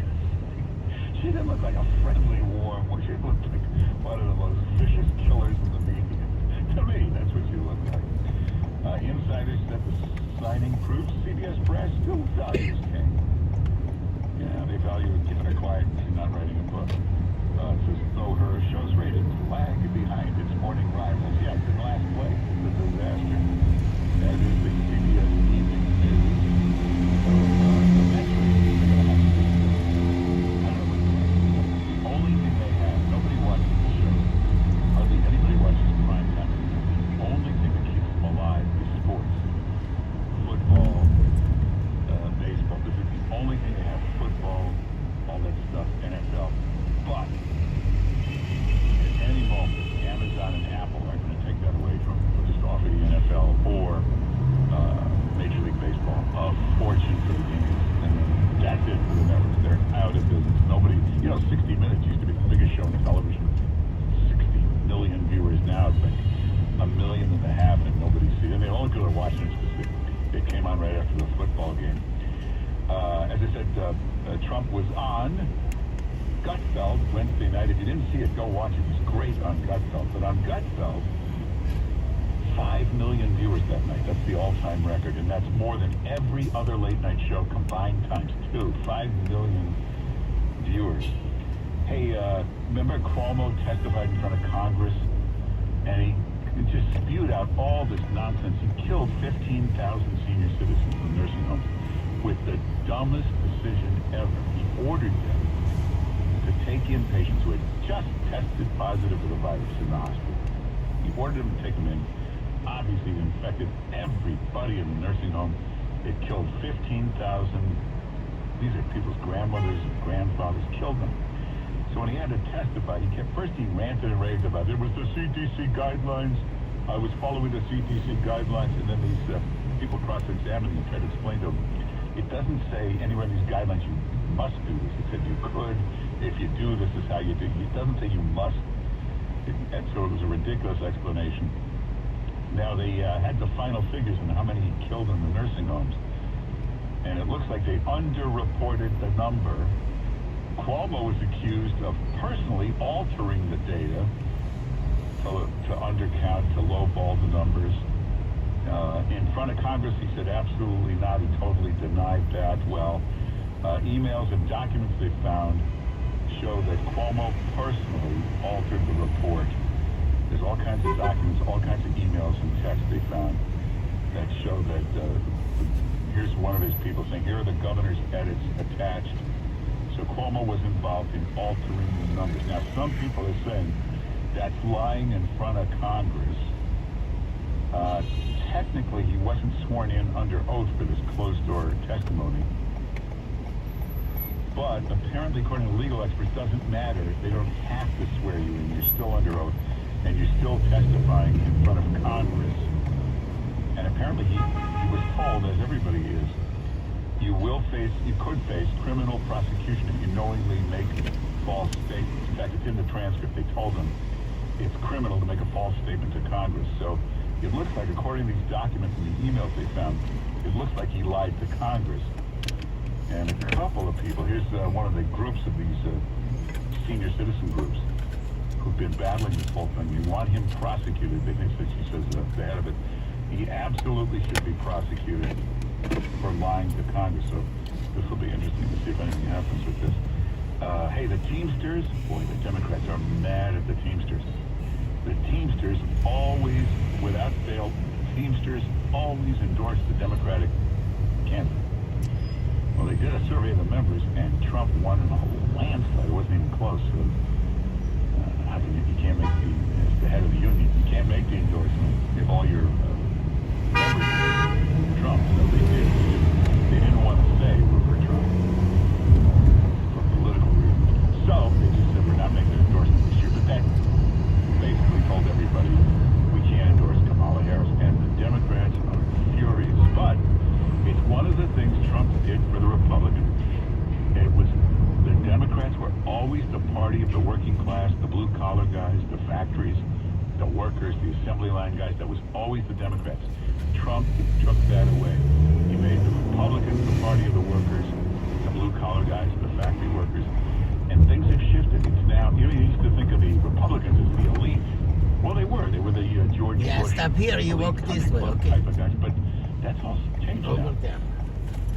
She didn't look like a friendly, warm one. She looked like one of the most vicious killers in the media. To me, that's what she looked like. Insiders said the signing proves CBS brass still values King. Yeah, they value giving her quiet and not writing a book. It says, though her show's ratings lag behind its morning rivals. Yeah, it's in last place. It's a disaster. That is the CBS evening news. So, eventually, they're going to have to do I don't know what the only thing they have, nobody watches the show. Hardly anybody watches prime time. The only thing that keeps them alive is sports. Football, baseball. This is the only thing they have. Football, all that stuff, NFL. But at any moment, Amazon and Apple are going to take that away from them. Just offer the NFL or Major League Baseball a fortune for the games. And that's it for the networks. They're out of business. Nobody, 60 Minutes used to be the biggest show on television. 60 million viewers. Now it's like 1.5 million and nobody sees it. And the only people are watching it because it came on right after the football game. As I said, Trump was on Gutfeld Wednesday night. If you didn't see it, go watch it. It was great on Gutfeld. But on Gutfeld, 5 million viewers that night. That's the all-time record, and that's more than every other late-night show combined times 2. 5 million viewers. Hey, remember Cuomo testified in front of Congress, and he just spewed out all this nonsense. He killed 15,000 senior citizens in nursing homes with the dumbest decision ever. He ordered them to take in patients who had just tested positive for the virus in the hospital. He ordered them to take them in. Obviously, it infected everybody in the nursing home. It killed 15,000. These are people's grandmothers and grandfathers, killed them. So when he had to testify, he ranted and raved about it. It was the CDC guidelines. I was following the CDC guidelines. And then these people cross-examined him and tried to explain to him, it doesn't say anywhere in these guidelines you must do this. It said you could. If you do, this is how you do it. It doesn't say you must. And so it was a ridiculous explanation. Now they had the final figures on how many he killed in the nursing homes. And it looks like they underreported the number Cuomo was accused of personally altering the data to undercount, to lowball the numbers. In front of Congress, he said absolutely not. He totally denied that. Well, emails and documents they found show that Cuomo personally altered the report. There's all kinds of documents, all kinds of emails and texts they found that show that, here's one of his people saying, here are the governor's edits attached. So Cuomo was involved in altering the numbers. Now, some people are saying that's lying in front of Congress. Technically, he wasn't sworn in under oath for this closed-door testimony. But apparently, according to legal experts, doesn't matter. They don't have to swear you in. You're still under oath, and you're still testifying in front of Congress. And apparently, he was told, as everybody is, you could face criminal prosecution if you knowingly make false statements. In fact, it's in the transcript. They told him it's criminal to make a false statement to Congress. So it looks like, according to these documents and the emails they found, it looks like he lied to Congress. And a couple of people, here's one of the groups of these senior citizen groups who've been battling this whole thing. They want him prosecuted. They think that she says the head of it. He absolutely should be prosecuted for lying to Congress. So this will be interesting to see if anything happens with this. Hey, the Teamsters, boy, the Democrats are mad at the Teamsters. The Teamsters always, without fail, Teamsters always endorse the Democratic candidate. Well, they did a survey of the members, and Trump won in a landslide. It wasn't even close. So, how can you can't make as the head of the union, you can't make the endorsement if all your members were Trump. So they didn't want to say we're for Trump for political reasons. So they just said we're not making an endorsement this year. But that basically told everybody we can't endorse Kamala Harris, and the Democrats are furious. But it's one of the things Trump did for the Republicans. It was the Democrats were always the party of the working class, the blue-collar guys, the factories, the workers, the assembly line guys. That was always the Democrats. Trump took that away. He made the Republicans the party of the workers, the blue-collar guys, the factory workers. And things have shifted. It's now, you used to think of the Republicans as the elite. Well, they were. They were the George Bush. Yeah, stop here. You walk this way, okay. Type of guys. But that's all changed now.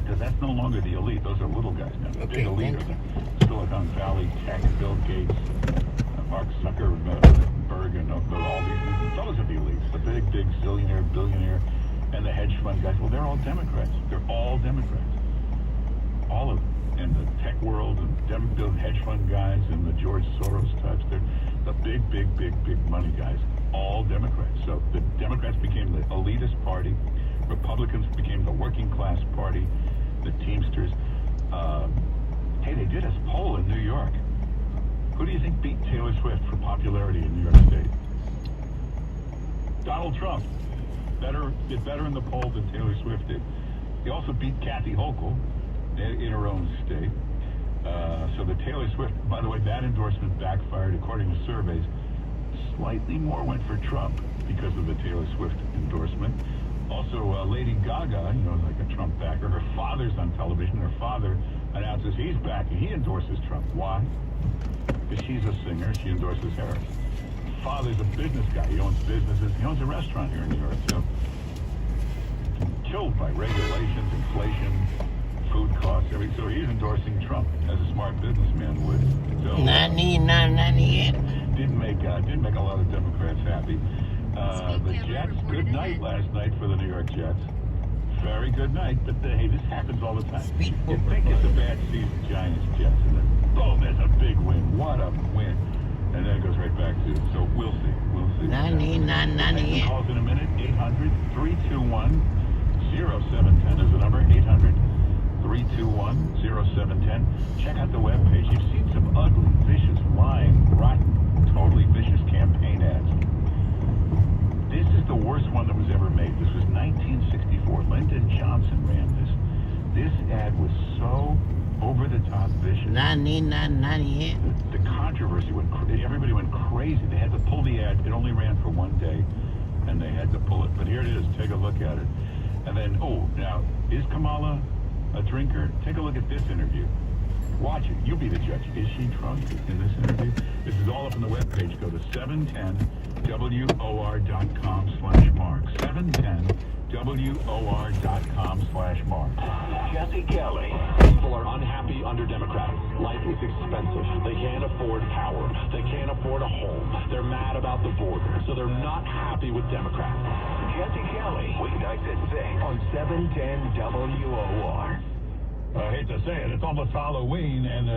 Because that's no longer the elite. Those are little guys now. The big elite are the Silicon Valley, tech, Bill Gates, Mark Zuckerberg, and all these. Those are the elites. The big zillionaire, billionaire, and the hedge fund guys. Well, they're all Democrats. They're all Democrats. All of them. And the tech world, and the hedge fund guys, and the George Soros types. They're the big money guys. All Democrats. So the Democrats became the elitist party. Republicans became the working class party, the Teamsters. Hey, they did a poll in New York. Who do you think beat Taylor Swift for popularity in New York State? Donald Trump. Did better in the poll than Taylor Swift did. He also beat Kathy Hochul in her own state. So the Taylor Swift, by the way, that endorsement backfired according to surveys. Slightly more went for Trump because of the Taylor Swift endorsement. Also, Lady Gaga, like a Trump backer, her father's on television. Her father announces he's back, and he endorses Trump. Why? Because she's a singer. She endorses Harris. Father's a business guy. He owns businesses. He owns a restaurant here in New York. So, killed by regulations, inflation, food costs, everything. So he's endorsing Trump, as a smart businessman would. So, not yet. Didn't make a lot of Democrats happy. The Jets, good night last night for the New York Jets. Very good night, but hey, this happens all the time. You think it's a bad season, Giants, Jets, and then boom, there's a big win. What a win. And then it goes right back to it. So we'll see. We'll see. Calls in a minute. 800-321-0710 is the number. 800-321-0710. Check out the webpage. You've seen some ugly, vicious, lying, rotten, totally vicious campaign ads. This is the worst one that was ever made. This was 1964. Lyndon Johnson ran this. This ad was so over-the-top vicious. The controversy went everybody went crazy. They had to pull the ad. It only ran for one day, and they had to pull it. But here it is. Take a look at it. And then, now, is Kamala a drinker? Take a look at this interview. Watch it. You be the judge. Is she drunk in this interview? This is all up on the webpage. Go to 710WOR.com/Mark. 710WOR.com/Mark. Jesse Kelly. People are unhappy under Democrats. Life is expensive. They can't afford power. They can't afford a home. They're mad about the border, so they're not happy with Democrats. Jesse Kelly. Weeknights at 6 on 710 WOR. I hate to say it, it's almost Halloween, and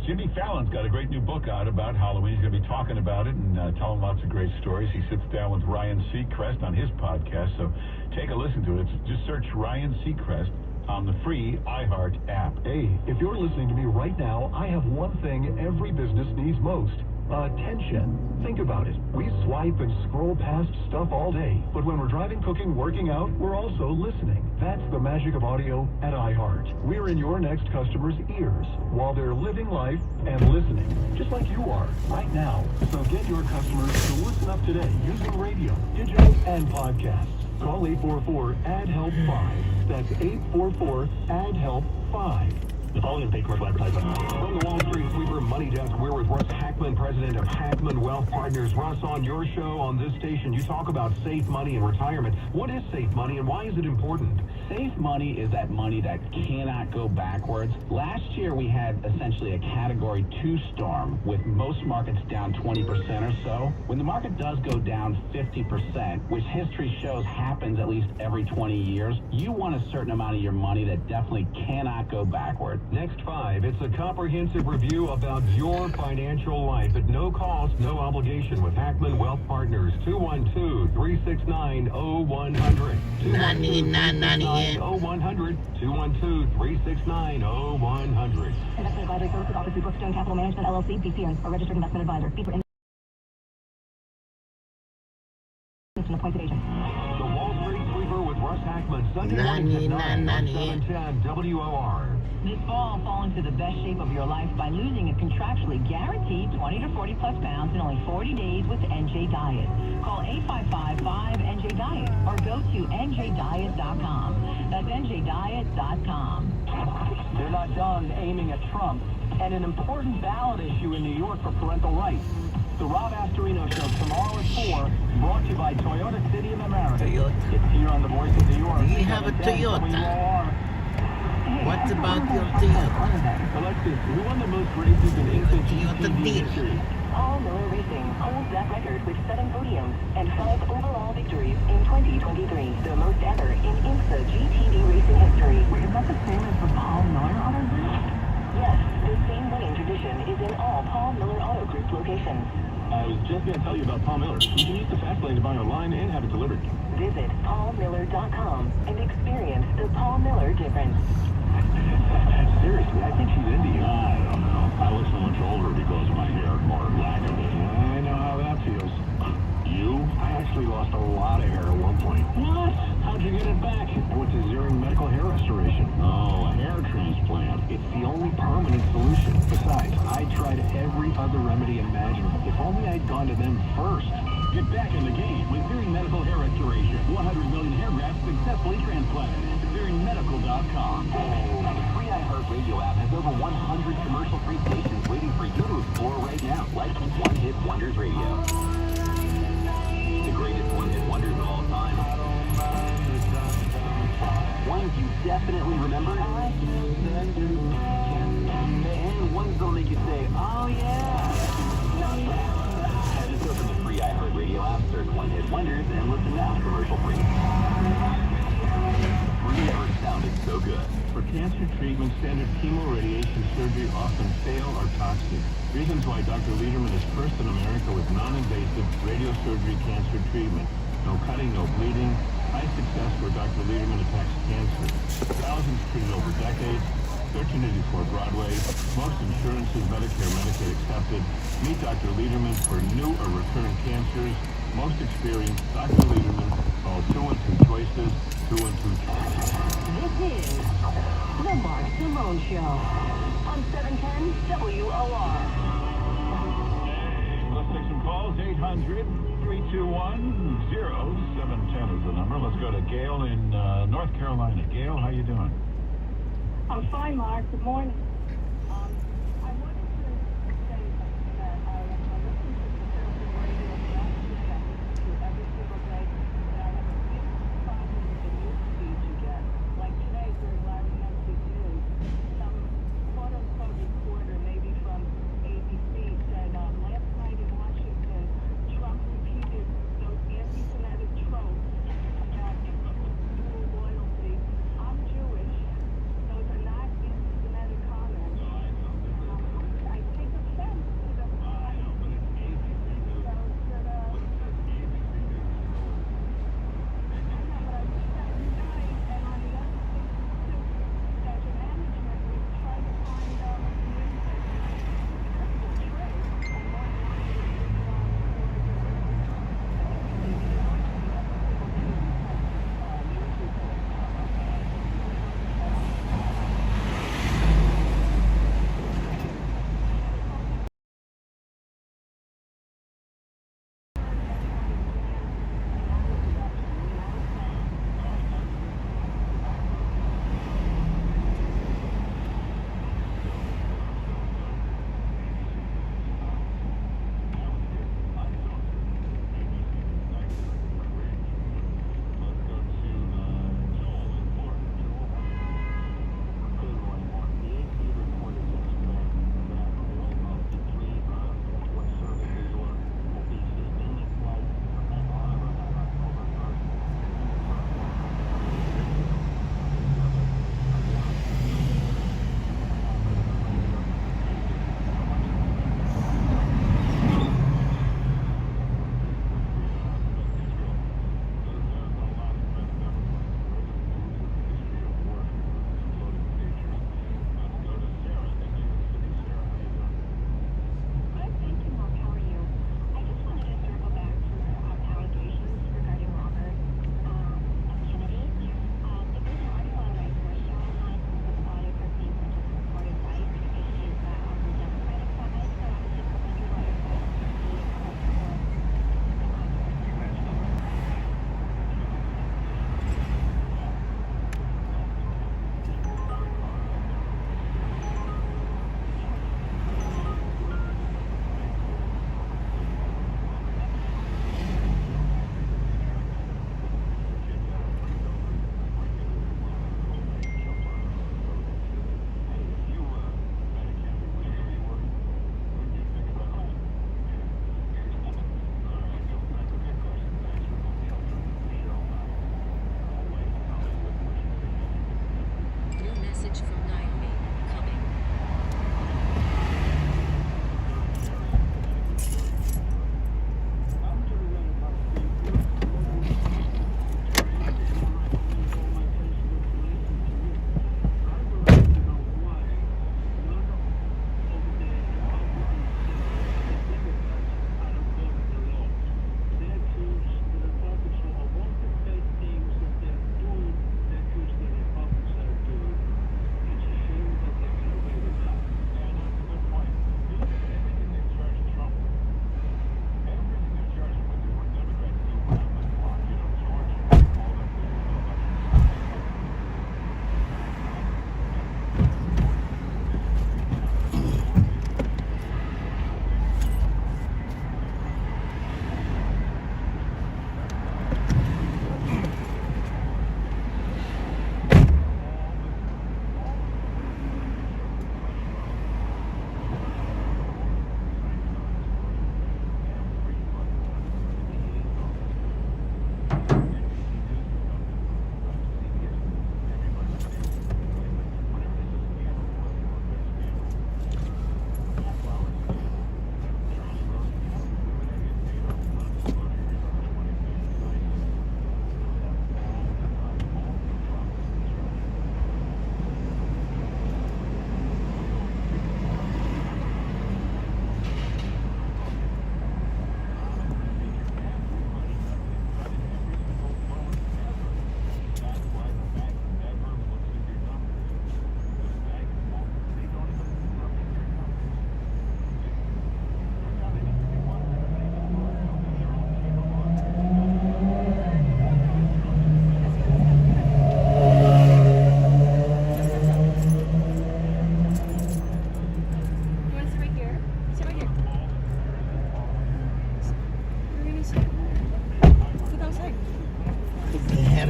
Jimmy Fallon's got a great new book out about Halloween. He's going to be talking about it and telling lots of great stories. He sits down with Ryan Seacrest on his podcast, so take a listen to it. Just search Ryan Seacrest on the free iHeart app. Hey, if you're listening to me right now, I have one thing every business needs most. Attention. Think about it. We swipe and scroll past stuff all day, but when we're driving, cooking, working out, we're also listening. That's the magic of audio at iHeart. We're in your next customer's ears while they're living life and listening, just like you are right now. So get your customers to listen up today using radio, digital, and podcasts. Call 844-ADD-HELP-5. That's 844-ADD-HELP-5. The following paid commercial advertisement. From the Wall Street Sweeper Money Desk, we're with Russ Hackman, president of Hackman Wealth Partners. Russ, on your show on this station, you talk about safe money and retirement. What is safe money and why is it important? Safe money is that money that cannot go backwards. Last year we had essentially a Category 2 storm with most markets down 20% or so. When the market does go down 50%, which history shows happens at least every 20 years, you want a certain amount of your money that definitely cannot go backward. Next 5, it's a comprehensive review about your financial life at no cost, no obligation with Hackman Wealth Partners. 212-369-0100. 212-369-0100. 212-369-0100. Investment advisory services offered through Brookstone Capital Management, LLC, BCN, a registered investment advisor. Fee for an appointed agent. The Wall Street Sweeper with Russ Hackman, Sunday mornings at 9 on 710 WOR. This fall, fall into the best shape of your life by losing a contractually guaranteed 20 to 40 plus pounds in only 40 days with NJ Diet. Call 855-5NJ-DIET or go to NJDiet.com. That's NJDiet.com. They're not done aiming at Trump and an important ballot issue in New York for parental rights. The Rob Astorino Show tomorrow at 4, brought to you by Toyota City of America. Toyota. It's here on the Voice of New York. Do you have a Toyota? What about your Toyota? Alexis, who won the most races in IMSA GP history? Paul Miller Racing holds that record with 7 podiums and 5 overall victories in 2023, the most ever in IMSA GTD racing history. Wait, is that the same as the Paul Miller Auto Group? Yes, the same winning tradition is in all Paul Miller Auto Group locations. I was just going to tell you about Paul Miller. You can use the fast lane to buy online and have it delivered. Visit paulmiller.com and experience the Paul Miller difference. Seriously, I think she's Indian. I don't know. I look so much older because of my hair, or lack of it. I know how that feels. You? I actually lost a lot of hair at one point. What? How'd you get it back? I went to Zering Medical Hair Restoration. Oh, a hair transplant. It's the only permanent solution. Besides, I tried every other remedy imaginable. If only I'd gone to them first. Get back in the game with Zering Medical Hair Restoration. 100 million hair grafts successfully transplanted. ZeringMedical.com. The free iHeart Radio app has over 100 commercial-free stations waiting for you to explore right now, like One Hit Wonders Radio. The greatest one-hit wonders of all time. Ones you definitely remember, and ones that'll make you say, oh yeah. Just open the free iHeart Radio app, search One Hit Wonders, and listen now, commercial-free. Never sounded so good. For cancer treatment, standard chemoradiation surgery often fail or toxic. Reasons why Dr. Lederman is first in America with non-invasive radiosurgery cancer treatment. No cutting, no bleeding. High success where Dr. Lederman attacks cancer. Thousands treated over decades. 1384 Broadway. Most insurances, Medicare, Medicaid accepted. Meet Dr. Lederman for new or recurrent cancers. Most experienced, Dr. Lederman. Call 212 Choices. 212 Choices. This is the Mark Simone Show on 710 WOR. Let's take some calls. 800-321-0710 is the number. Let's go to Gail in North Carolina. Gail, how you doing? I'm fine, Mark. Good morning.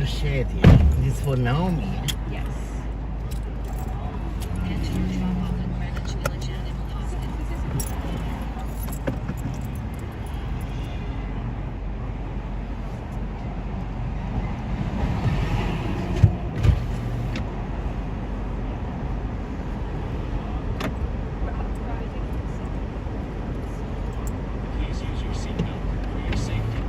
shit, yeah. This is for Naomi, yeah? Yes. And to your drop off in Greenwich Village and it will cost Please use your seatbelt for your safety.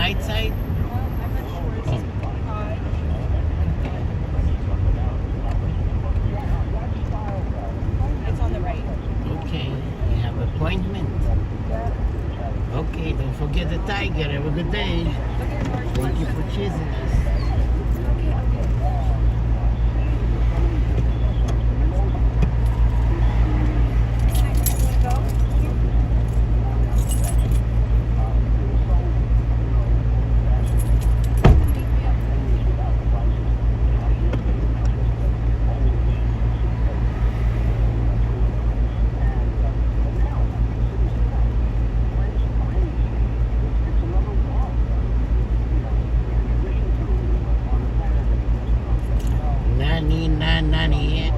right side? Oh. It's on the right. Okay, you have appointment. Okay, don't forget the tiger. Have a good day. Thank you for choosing us. Nani. Nani.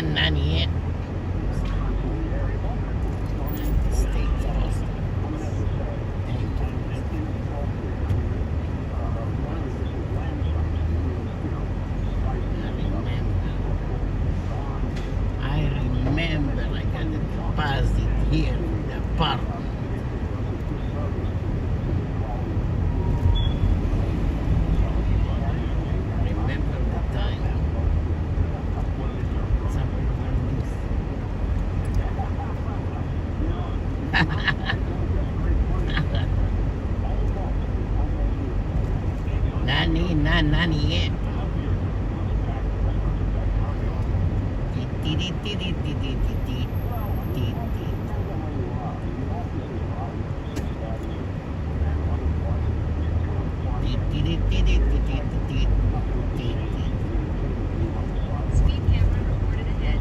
Nani. I remember I got a deposit here in the park. Nani. Speed camera reported ahead.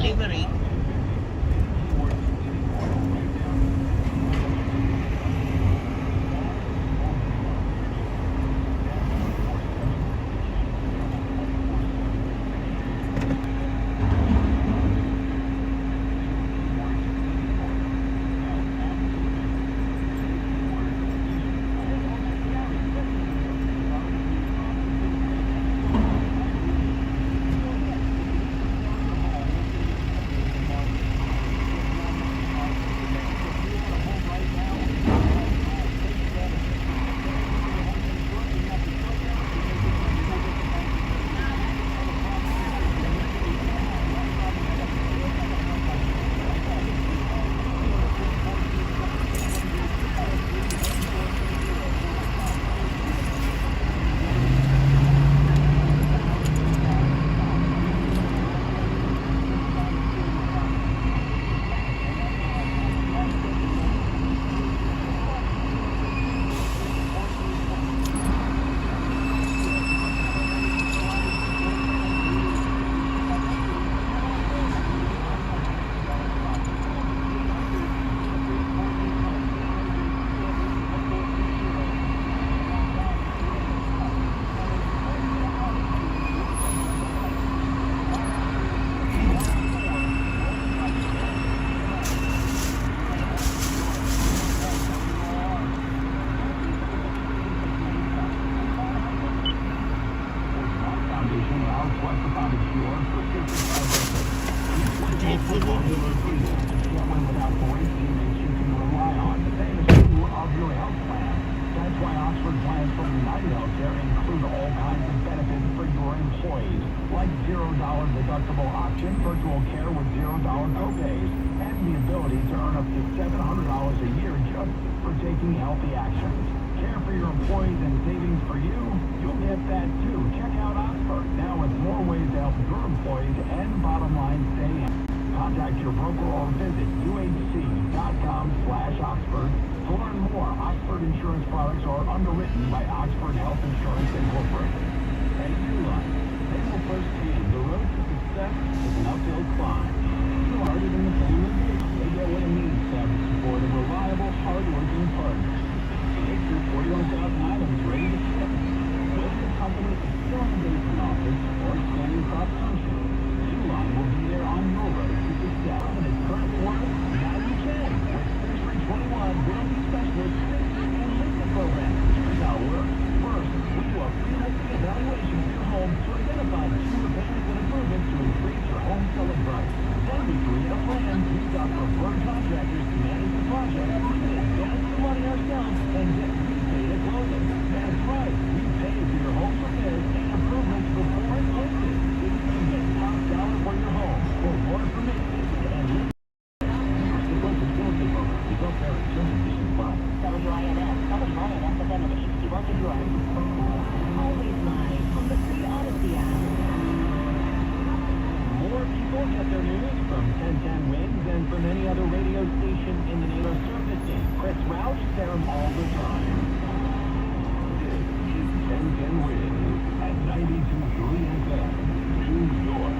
Delivery. without great teammates you can rely on. The famous two of your health plan. That's why Oxford plans from United Healthcare include all kinds of benefits for your employees, like $0 deductible option, virtual care with $0 copays, and the ability to earn up to $700 a year just for taking healthy actions. Care for your employees and savings for you? You'll get that too. Check out Oxford, now with more ways to help your employees and bottom line stay in. Contact your broker or visit uhc.com/Oxford. To learn more, Oxford Insurance products are underwritten by Oxford Health Insurance Incorporated. And Uline, they will first pave the road to success is an uphill climb. Started in the family business, they get what it means to have the support of reliable, hard-working partners. Get your 41,000 items ready to ship. Whether your company is still in based office or expanding cross-country, Uline will be there on your road to success. And its current order, now you can. With Century 21 Realty Specialist Safety and Listing Program. Here's how it works. First, we do a free listing evaluation of your home to identify key repairs and improvements to increase your home selling price. Then we create a plan. We've got preferred contractors to manage the project. We advance the money ourselves and get repaid at closing. That's right. We pay for your home repairs and improvements before it's listed. So you can get top dollar for your home. For more information, and list Always live on the Free Odyssey app. More people get their news from 1010 Wins than from any other radio station in the name of servicing. Chris Roush, them all the time. This is 1010 Wins at 92.3 FM, New York.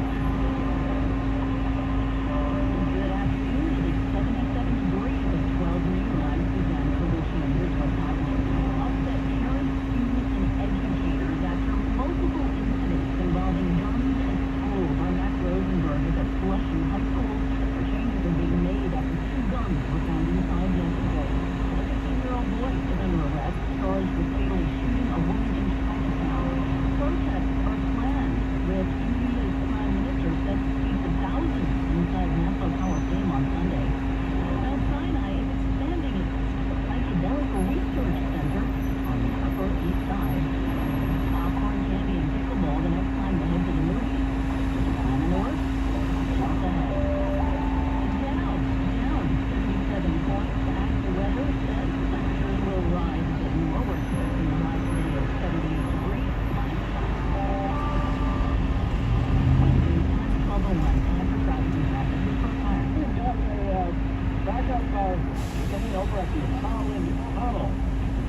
Good afternoon. It is 77 degrees at 12 noon. I'm Suzanne Colucci, and here's what's happening. Upset parents, students, and educators after multiple incidents involving guns at schools. I'm Matt Rosenberg at the Flushing High School. The changes are being made after 2 guns were found inside yesterday. A 15-year-old boy is under arrest, charged with fatally shooting a woman in Chinatown. Protests are planned, with India's Prime Minister set to speak to thousands inside Nassau Coliseum on Sunday. Mount Sinai is expanding its psychedelic research center on the Upper East Side. Popcorn, candy, and pickleball the next time they head to the movies. Plan in the works? What's ahead? Down 77 points. After weather says temperatures will rise a bit more. We're expecting a high today of 78 degrees. Backup getting over at the Holland Tunnel.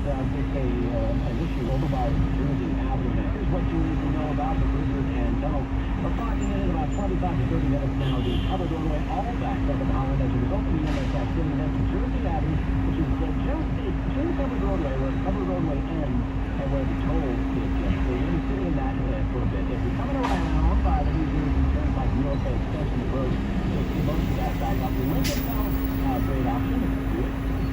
It's an issue over by Jersey Avenue. Now, here's what you need to know about the bridges and tunnels. We're clocking in at about 25 to 30 minutes now. The covered roadway all backed up at Holland as a result of the EMS activity next to Jersey Avenue, which is just between the covered roadway where the covered roadway ends and where the toll is. So you're going to be sitting in that for a bit. If you're coming around by the new concerns like New York extension of roads, you'll see most of that back up. The Lincoln Tunnel, great option.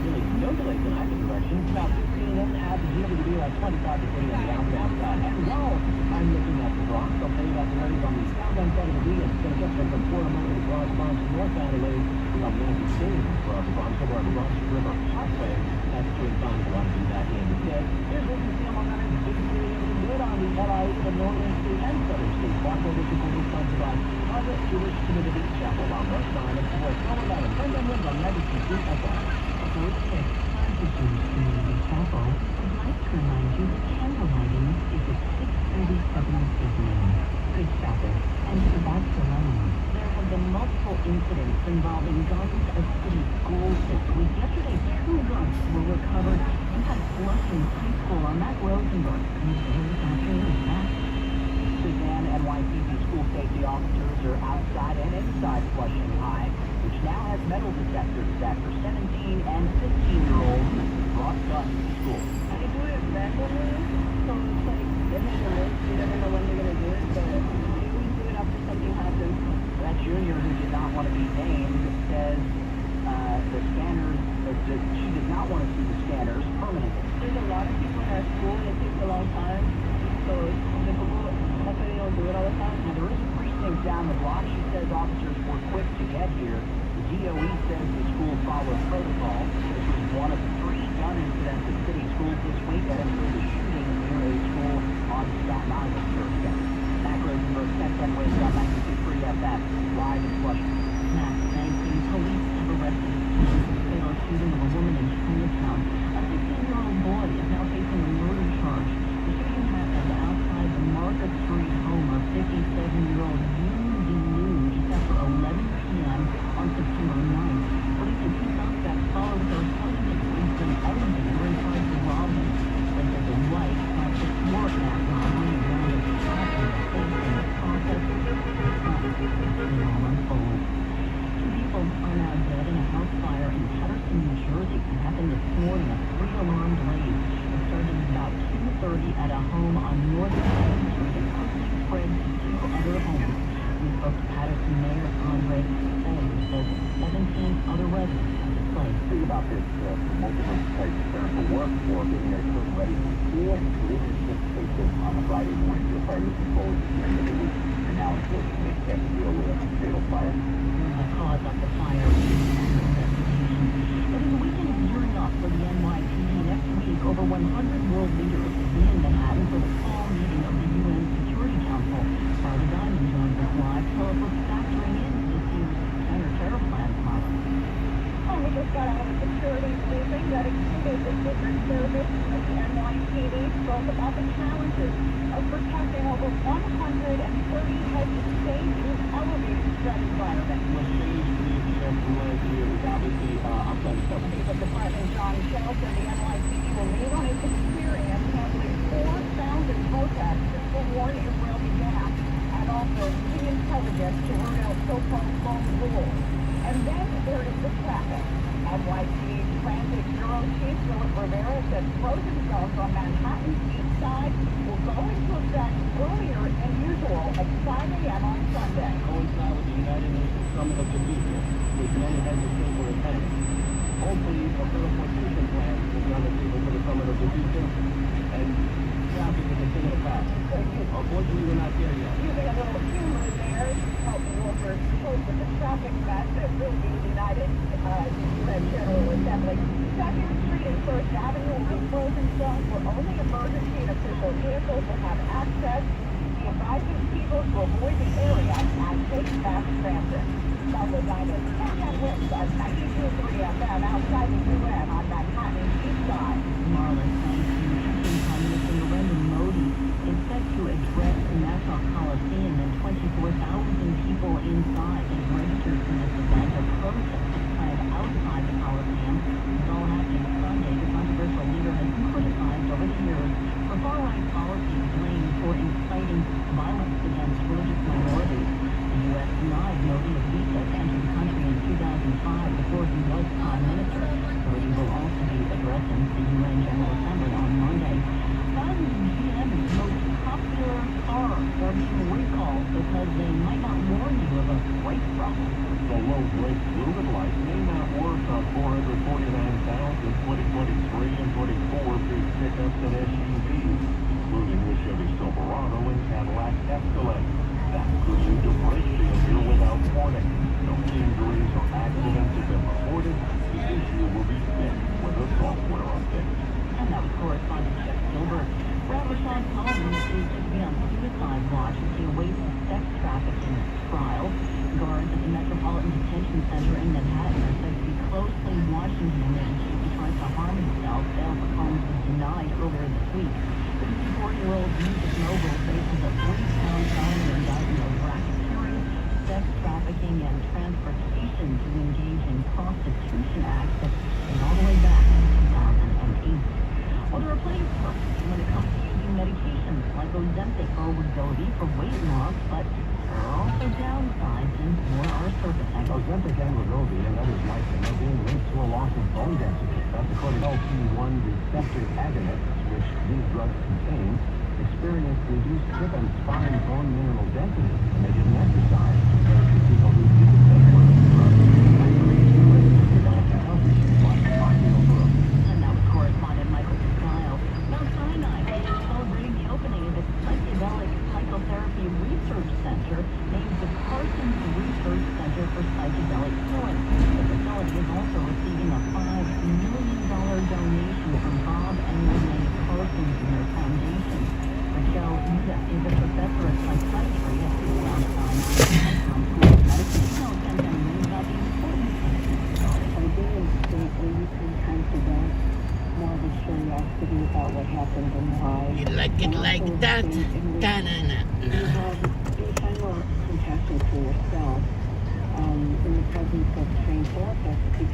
Really no delays in either direction. It's about 15 in as you to be like 25 to 30 on the outbound side. And while I'm looking at the Bronx, I'll tell you about the lanes on the southbound side of the D. It's going to get from Florida to the Bronx, northbound lanes from Yankee Stadium across the Bronx over on the Bronx River Parkway. That's doing fine if you want to do that in the day. Here's what you see on that end. Big good on the LIE, the Northern State and Southern State. Barco District is sponsored by Harvard Jewish Community Chapel on West 9 and 4. Call about it. 10 Wins on 92 FM. It's time for Jewish Community Chapel. I'd like to remind you that candle lighting is at 6:37 this evening. Good Sabbath. And for back to London, there have been multiple incidents involving guns at city schools this week. Yesterday, 2 guns were recovered inside Flushing High School on Matt Rosenberg. This afternoon, Matt. Suzanne, NYPD school safety officers are outside and inside Flushing High, which now has metal detectors after 17 and 15-year-olds brought guns to school. They do it randomly, so it's like they hit a list. You never know when they're going to do it, but they always do it after something happens. That junior who did not want to be named says the scanners, she did not want to see the scanners permanently. There's a lot of people at school and it takes a long time, so it's difficult. That's why they don't do it all the time. Now, there is a free precincts down the block. She says officers were quick to get here. The DOE says the school followed protocol. This was one of 3 gun incidents at city schools this week that included a shooting near a school on Staten Island Thursday. Mac Rosenberg, 1010 West on 92.3 FM, live in Flushing. Mac, thank you. Police have arrested a fatal shooting of a woman in Chinatown. A 16-year-old boy is now facing a murder charge. The shooting happened outside the Market Street home of 57-year-old just after 11 p.m. on September 9th. Police and 2 suspects followed her husband into an elevator and tried to rob him. They said the wife tried to thwart that robbery and wound up shot in the face in the process. It all unfolds. 2 people are now dead in a house fire in Patterson, New Jersey. It happened this morning, a 3-alarm blaze. It started about 2:30 at a home on North Patterson Street and quickly spread to 2 other homes. We spoke to Patterson Mayor Andre Sayers, who says 17 other residents have displaced. Think about this, multiple types of parents work or being there so ready for school. Leadership cases on a Friday morning. You're probably looking forward to the end of the week. And now unfortunately they have to deal with a fatal fire. The cause of the fire is under investigation. It is a weekend of gearing up for the NYPD. Next week, over 100 world leaders will be in Manhattan for the fall meeting of the UN Security Council. Carla Diamond joins us live. Tell us what's factoring into this year's counter-terror plan, Carla. We just got out of a security briefing that included the Secret Service of the NYPD spoke about the challenges of protecting over 130 heads of stage in elevated threat environment. What changed the example last year is obviously outside the company. Chief of Department John Shell said the NYPD will lean on its experience handling 4,000 protests since the war in Israel began, and also key intelligence to root out so-called lone wolves. And then there is the traffic. NYPD Transit Bureau Chief Philip Rivera said frozen zones on Manhattan's east side will go into effect earlier than usual at 5 a.m. on Sunday. Coincide with the United Nations Summit of the Future, which many heads of state were attending. Hopefully, a transportation plan will be on the table for the Summit of the Future, and traffic will continue to pass. Unfortunately, we're not there yet. Using a little humor there to help the workers cope with the traffic mess that will be the United General Assembly. Second Street and First Avenue will be frozen zones where only emergency and official vehicles will have access. He advises people to avoid the area and take mass transit. Carla Diamond, 1010 West on 92.3 FM outside the UN on Manhattan's east side. Marla, thank you. Indian Prime Minister Narendra Modi is set to address the Nassau Coliseum, and 24,000 people inside have registered for this event. A protest is planned outside the Coliseum. It's all happening Sunday. The controversial leader has been criticized over the years for far-right policies blamed for inciting violence against religious minorities. The U.S. denied Modi a visa to enter the country in 2005 before he was Prime Minister. Modi will also be addressing the UN General Assembly on Monday. Thousands of GM's most popular cars are being recalled because they might not warn you of a brake problem. The low brake fluid light may not work on 449,000 2023 and 24 big pickups and SUVs, including the Chevy Silverado and Cadillac Escalade. That could lead to brake failure without warning. No injuries or accidents have been reported. The issue will be fixed with a software update. And that was correspondent Jeff Gilbert. Rapper Sean Combs is to be on suicide watch as he awaits a sex trafficking trial. Guards at the Metropolitan Detention Center in Manhattan are said to be closely watching him in case he tries to harm himself. Bail for Combs was denied earlier this week. The 54-year-old music mogul faces a 3-count felony indictment of racketeering, sex trafficking, and transportation to engage in prostitution acts that date all the way back to 2008. Well, there are plenty of perks when it comes to using medications like Ozempic or Wegovy for weight loss, but there are also downsides, and more are surfacing. Ozempic and Wegovy and others like them are being linked to a loss of bone density. That's according to LP-1 receptor agonists, which these drugs contain, experience reduced hip and spine bone mineral density when they didn't exercise compared to people who didn't take one of the drugs. And now with correspondent Michael Sapra. Mount Sinai is celebrating the opening of its psychedelic psychotherapy research center named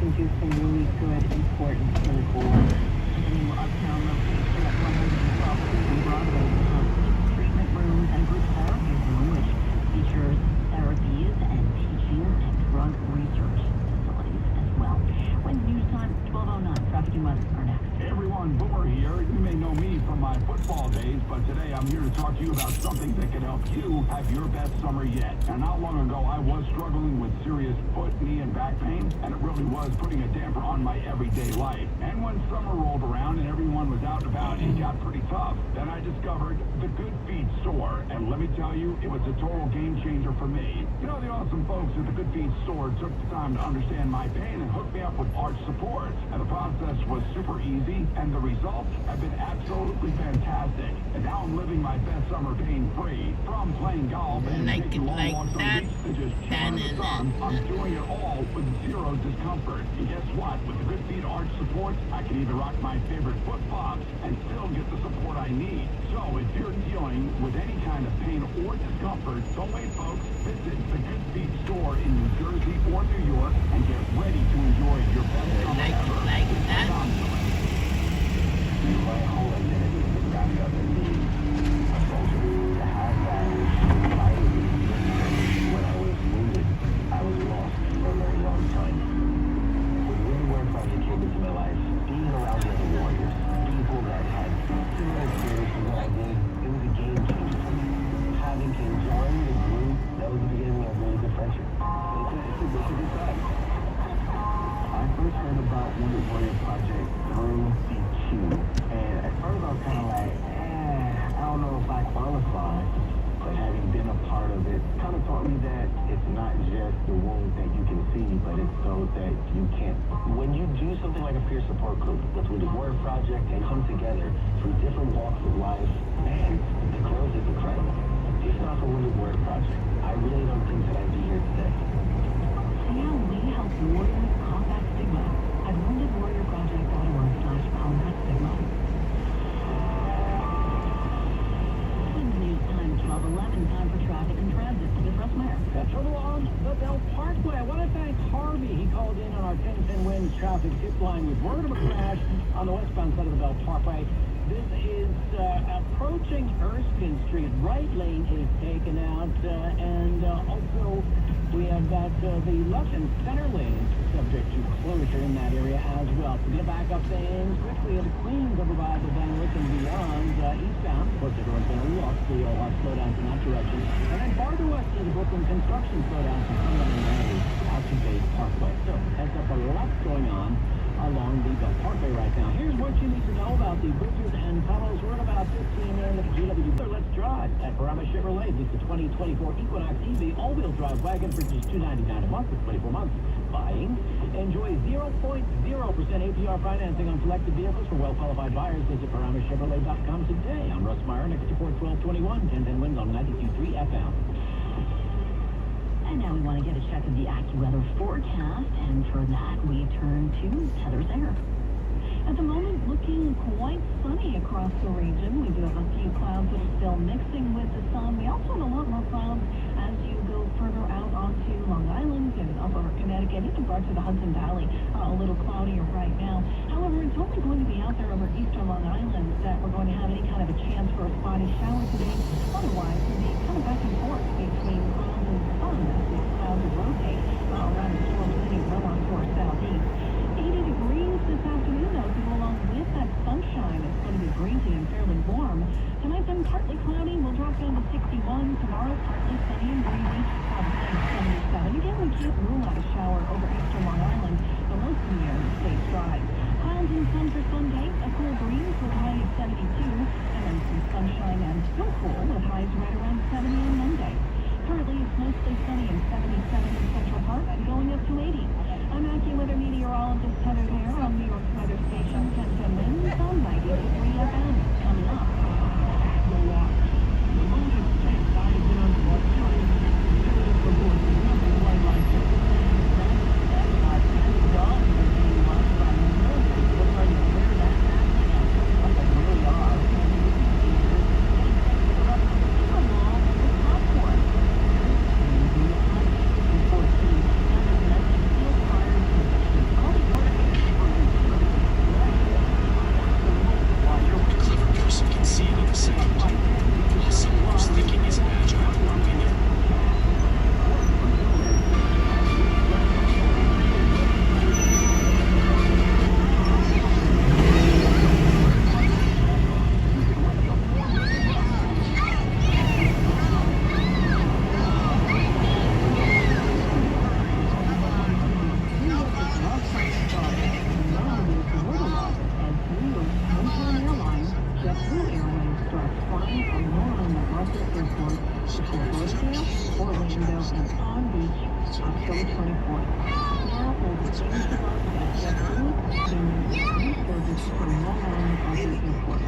can do some really good, important clinical work. The new uptown location at 112th Street and Broadway has treatment rooms and group therapy room, which features therapies and teaching and drug research facilities as well. When news time, 12:09. Traffic and weather are next. Hey everyone, Boomer here. You may know me from my football days, but today I'm here to talk to you about something that can help you have your best summer yet. And not long ago, I was struggling with serious foot, knee, and back pain, and it really was putting a damper on my everyday life. And when summer rolled around and everyone was out and about, it got pretty tough. Then I discovered the Good Feet store, and let me tell you, it was a total game changer for me. You know, the awesome folks at the Good Feet store took the time to understand my pain and hooked me up with arch support. And the process was super easy, and the results have been absolutely fantastic. And now I'm living my best summer pain-free. From playing golf and taking long walks on the beach to just chill in the sun, I'm doing it all with zero discomfort. And guess what? With the Good Feet arch support, I can even rock my favorite foot pops and still get the support I need. So if you're dealing with any kind of pain or discomfort, don't wait, folks. Visit the Good Feet store in New Jersey or New York and get ready to enjoy your best summer ever. My whole identity is wrapped up in being a soldier. To have that society when I was wounded, I was lost for a very long time. When the Wounded Warrior Project came into my life, being around the other warriors, people that had similar experiences that I did, it was a game changer for me. Having to join the group, that was the beginning of a really good friendship. It's a good time. I first heard about Wounded Warrior Project through BQ, and at first I was kind of like, I don't know if I qualify, but having been a part of it kind of taught me that it's not just the wounds that you can see, but it's those that you can't. When you do something like a peer support group, with the Warrior Project, and come together through different walks of life, man, the growth is incredible. If not for Wounded Warrior Project, I really don't think that I'd be here today. See how we help warriors combat stigma at woundedwarriorproject.org/combat stigma. News time 12:11. Time for traffic and transit with Russ Meyer. Trouble on the Bell Parkway. I want to thank Harvey. He called in on our 1010 Winds traffic tip line with word of a crash on the westbound side of the Bell Parkway. This is approaching Erskine Street. Right lane is taken out, and also we have got the left and center lanes subject to closure in that area as well. So we're going to back up things quickly into Queens over by the Van Wyck and beyond eastbound. Of course, everyone's going to walk, so you'll have slowdowns in that direction. And then farther west is the Brooklyn construction slowdowns from Sunday out to Bay Parkway. So heads up, a lot going on along the Bell Parkway right now. Here's what you need to know about the Bridges and tunnels. We're at about 15 in GW. Let's drive at Barama Chevrolet. This is the 2024 Equinox EV all-wheel drive wagon for just $299 a month for 24 months. Buying. Enjoy 0.0% APR financing on selected vehicles for well-qualified buyers. Visit BaramaChevrolet.com today. I'm Russ Meyer, next to Port 1221, 1010 Winds on 92.3 FM. And now we want to get a check of the AccuWeather forecast, and for that we turn to Heather's Air. At the moment, looking quite sunny across the region. We do have a few clouds that are still mixing with the sun. We also have a lot more clouds as you go further out onto Long Island and upper Connecticut, even parts of the Hudson Valley. A little cloudier right now. However, it's only going to be out there over eastern Long Island that we're going to have any kind of a chance for a spotty shower today. Otherwise, we'll be kind of back and forth between clouds and sun as these clouds rotate around the storm city well on to our southeast. 80 degrees this afternoon, though, to go along with that sunshine. It's going to be breezy and fairly warm. Tonight, then, partly cloudy. We'll drop down to 61. Tomorrow, partly sunny and breezy. 77. Again, we can't rule out a shower over eastern Long Island, but most of the air stays dry. Clouds and sun for Sunday. A cool breeze with a high of 72. And then some sunshine and still cool with highs right around 70 on Monday. Currently, it's mostly sunny and 77 in Central Park and going up Airport. Now, over 80 flights of JetBlue being service from Long Island Other Airport.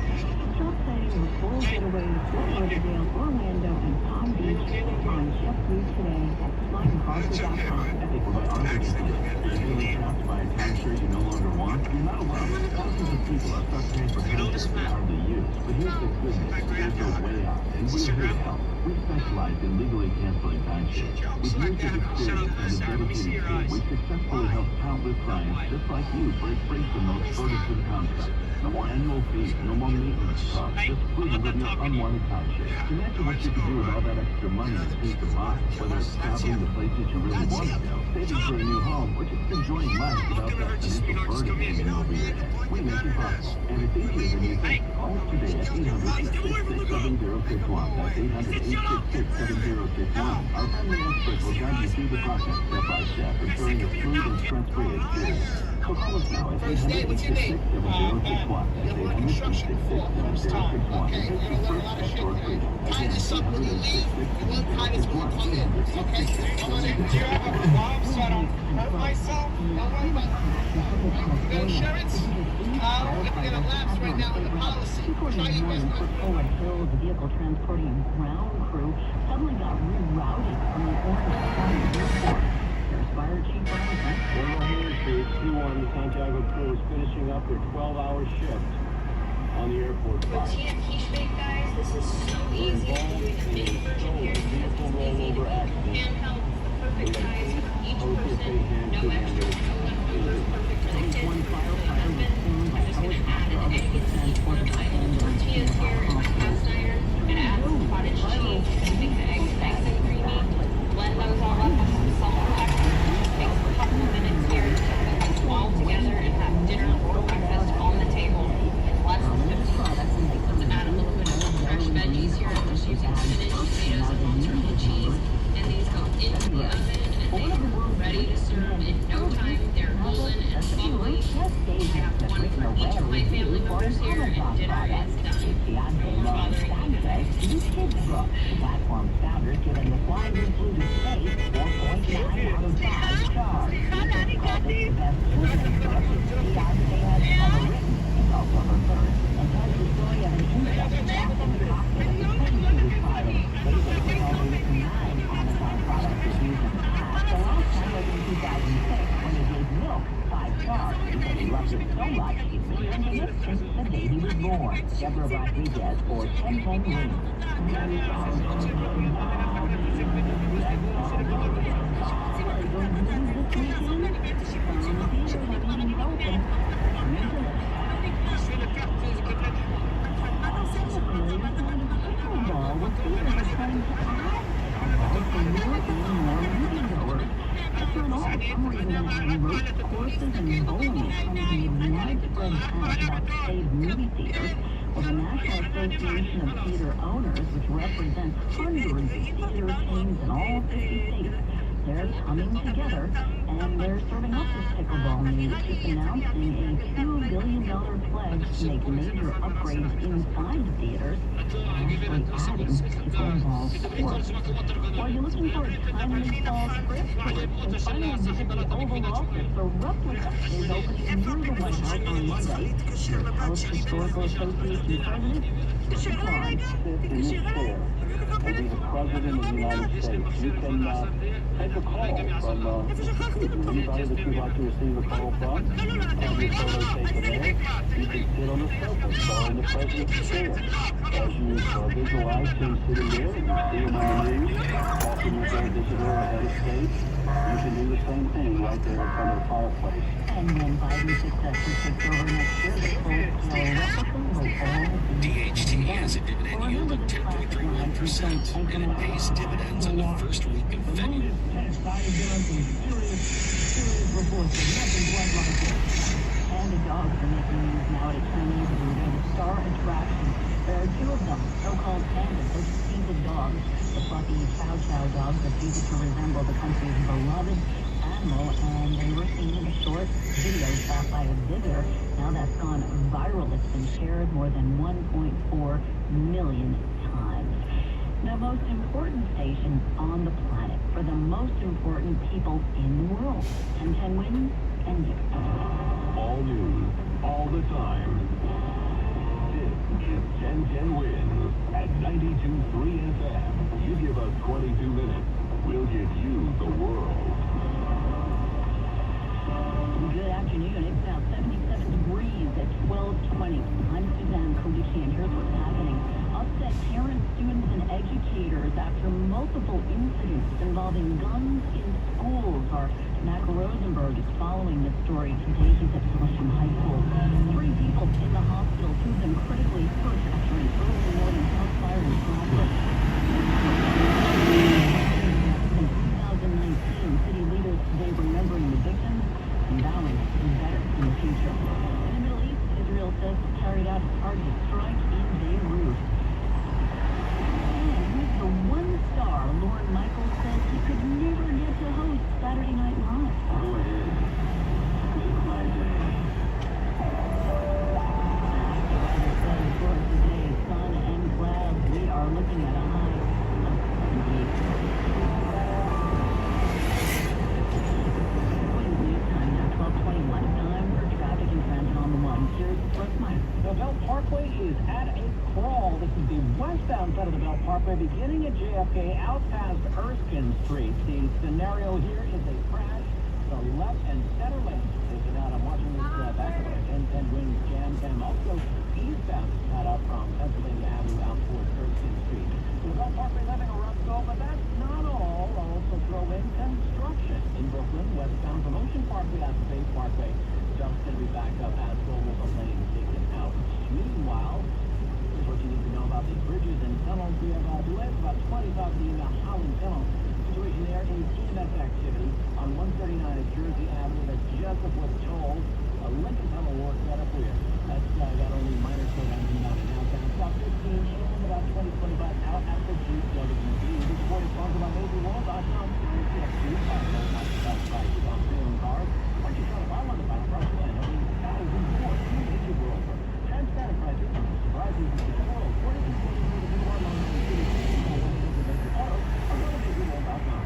Stop saying the full getaway to Fort Lauderdale, Orlando, and Palm Beach on JetBlue today at flyingcargo.com. I think we're going to argue this. If you're feeling trapped by a timeshare you no longer want, you're not alone. Thousands of people are stuck paying for timeshares they hardly use. But here's the good news. Rates are way up, and we're here to help. We specialize in legally canceling timeshares. With years of experience and a dedicated team, we've successfully helped countless clients just like you break free from those burdensome contracts. No more annual fees, no more maintenance costs, just freedom of your unwanted timeshare. Imagine what you could do with all that extra money and peace of mind, whether it's traveling to places you really want to go, saving for a new home, or just enjoying life without that financial burden hanging over your head. We make it possible, and it's easier than you think. Call us today at 800-866-7061. That's 800-866-7061. Our friendly experts will guide you through the process step by step, ensuring a smooth and stress-free experience. So call us now at 800-866-7061. Kind of something when you leave, you want kindness when you come in. Okay? I'm gonna make sure I have a bomb so I don't hurt myself. Don't worry about it. The insurance, we're looking at a lapse right now in the policy. Try your best. The vehicle transporting ground crew suddenly got rerouted from the Orange County Airport. There's Fire Chief Brian. Here, Chief. 2-1, the Santiago crew is finishing up their 12-hour shift on the airport fire. Guys, this is so easy. Vehicle rollover accident. Handheld, the perfect size for each person. No extra perfect connected. I'm just going to add an egg into each one of my tortillas here in my cast iron. I'm going to add some cottage cheese to make the eggs nice and creamy. Blend those all up with some salt and pepper. Takes a couple of minutes here to put them all together and have dinner or breakfast on the table. Less than 50 minutes. Add a little bit of fresh veggies here. I'm just using spinach, potatoes, and mozzarella cheese. And these go into the oven and they are ready to serve in no time. They're golden and bubbly. I have one for each of my family members here and dinner is done. No more bothering me today. The platform's founder giving the flying included space 4.9 out of 5 stars. Called it the best children's book Beyonce has ever written. It's also her third, and tells the story of an insect trapped in the cockpit of the plane she was piloting. Basically, only written 9 Amazon product reviews in the past. The last time was in 2006 when he gave Milk 5 stars because he loved it so much he's been drinking it since the baby was born. Deborah Rodriguez for 1010 Wings. Courses and bowling comes with widespread talk about saved movie theaters. Well, the National Association of Theater Owners, which represents hundreds of theater chains in all 50 states, they're coming together and they're serving up this pickleball news, just announcing a $2 billion pledge to make major upgrades inside the theaters and actually adding pickleball courts. While you're looking for a timely fall script tour, and finally visit the Oval Office, a replica is opening near the White House on Monday. Your House Historical Association President, Mr. Klein. Sit in this chair and be the President of the United States. You can take a call from anybody that you'd like to receive a call from. Have your photo taken there. You can sit on the sofa, so in the President's chair. As you visualize him sitting there, and you see him on the news, often with their visitor ahead of state. You can do the same thing right there in front of the fireplace. And when Biden's successor takes over next year, the full-scale replica will all be DHT has a dividend yield of 10.31%, and it pays dividends in the first week of February. Panda dogs are making news now at a Chinese zoo. They're the star attraction. There are 2 of them, so-called pandas. They're painted dogs, the fluffy chow chow dogs that seem to resemble the country's beloved animal, and they were seen in a short video shot by a visitor. Now that's gone viral. It's been shared more than 1.4 million times. The most important station on the planet for the most important people in the world. 1010 wins and you. All news, all the time. This is 1010 Wins at 92.3 FM. You give us 22 minutes, we'll give you the world. Good afternoon. It's about 77 degrees at 12:20. I'm Suzanne Kodikian. Here's what's happening. Upset parents, students, and educators after multiple incidents involving guns in schools. Our Mac Rosenberg is following this story today. He's at Flushing High School. 3 people in the hospital, 2 of them critically hurt after an early morning house fire in Providence. In 2019, city leaders today remembering the victims and vowing to do better in the future. In the Middle East, Israel says it carried out a targeted strike in Beirut. And with the one star, Lorne Michaels says he could never get to host Saturday Night Live. Go ahead. Make my day. For today, sun and clouds, we are looking at a high of 78. Time now, 12:21. Time for traffic and transit on the one. Here's Brooke Meyer. The Belt Parkway is at a crawl. This is the westbound side of the Belt Parkway, beginning at JFK out past Erskine Street. The scenario here is a crash. The left and center lane is it out. I'm watching this back of the 1010 Wings jam cam. Also eastbound is cut up from Pennsylvania Avenue out towards Erskine Street. The Belt Parkway having a rough go, but that's not all. I'll also throw in construction in Brooklyn, westbound from Ocean Parkway out to Bay Parkway. Just going to be backed up as Global Lane taken out. Meanwhile, here's what you need to know about these bridges and tunnels. We have delays about 25 in the Holland Tunnel. Situation there is EMS activity on 139 at Jersey Avenue. That's just before the toll. Lincoln Tunnel will work better for you. That's got only minor slowdowns in and out. Down about 15 and about 20-25 out at the GWB. This report is sponsored by MajorWorld.com. Get to prices on pre-owned cars. Aren't you trying to buy one to buy a brush in? Only thousands more. Major World. Transparent prices. Surprises in the world. What is important to the world on the city? Auto. Or go to MajorWorld.com.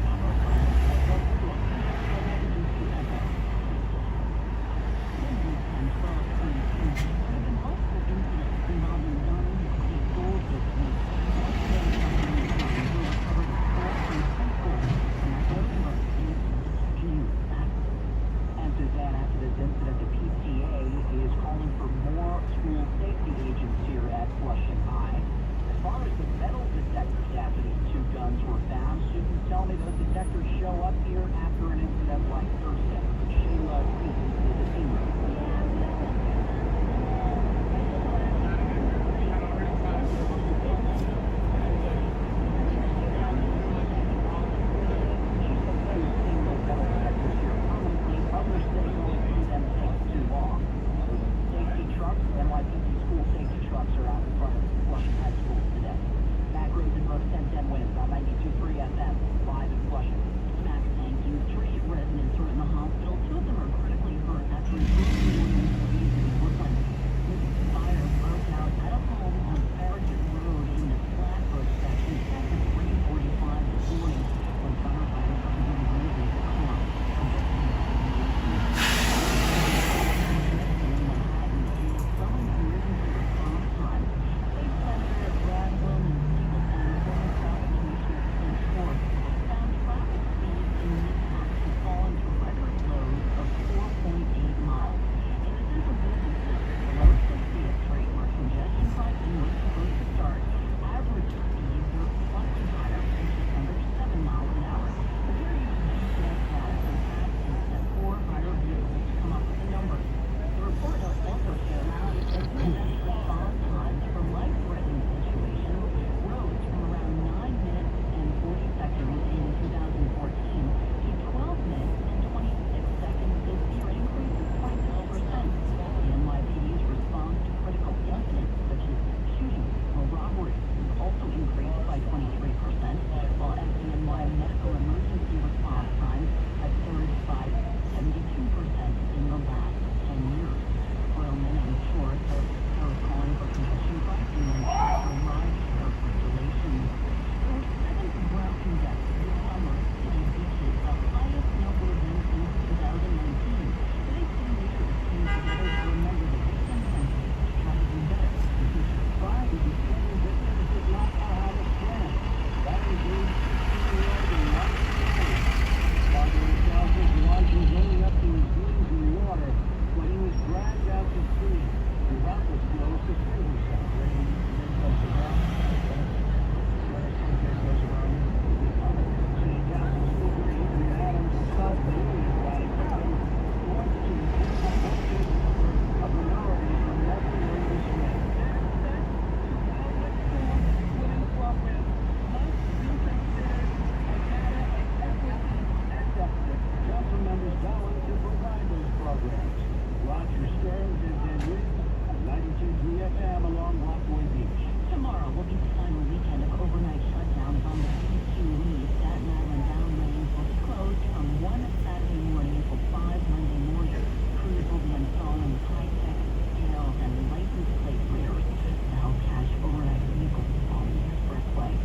Stearns is in Reed, 92 FM along Rockaway Beach. Tomorrow will be the final weekend of overnight shutdowns on the PQE. Staten Island down lanes will be closed from 1 Saturday morning until 5 Monday morning. Crews will be installing high-tech scales and license plate readers to help catch overnight vehicles on the expressway.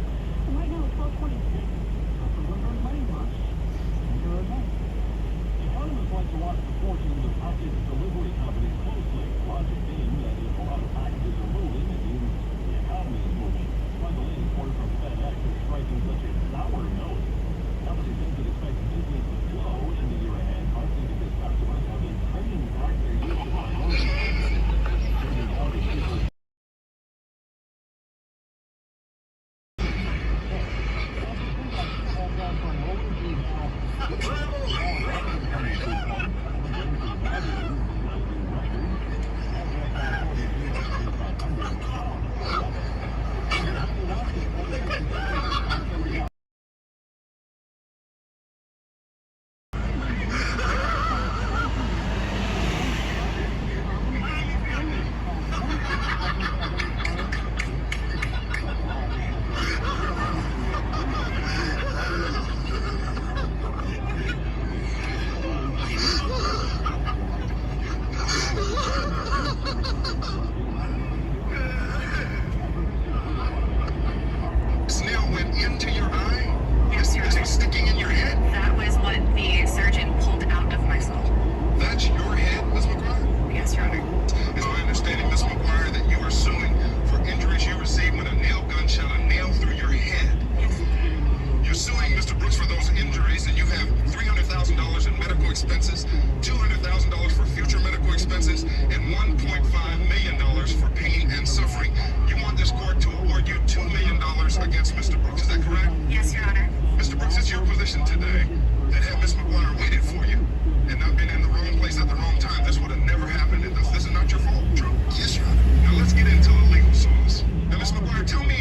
Right now, it's 12:26. That's a River Money Rush. Enter event. Economists like to watch the fortunes of package delivery companies closely. Logic being that if a lot of packages are moving, it means the economy is moving. Like the latest report from FedEx is striking such a sour note. The company says it expects business to slow in the year ahead, partly because customers have been trading back their use of priority services, turning out to shippers. Snail went into your eye? Yes, sir. Is it sticking in your head? That was what the surgeon pulled out of my skull. That's your head, Ms. McGuire? Yes, Your Honor. It's my understanding, Ms. McGuire, that you are suing for injuries you received when a nail gun shot a nail through your head. You're suing Mr. Brooks for those injuries, and you have $300,000 in medical expenses, $200,000 for future medical expenses, and $1.5 million for pain and suffering. You want this court to award you $2 million against Mr. Brooks. Is that correct? Yes, Your Honor. Mr. Brooks, it's your position today that had Ms. McGuire waited for you and not been in the wrong place at the wrong time, this would have never happened. And this is not your fault. True? Yes, Your Honor. Now let's get into the legal sauce. Now, Ms. McGuire, tell me,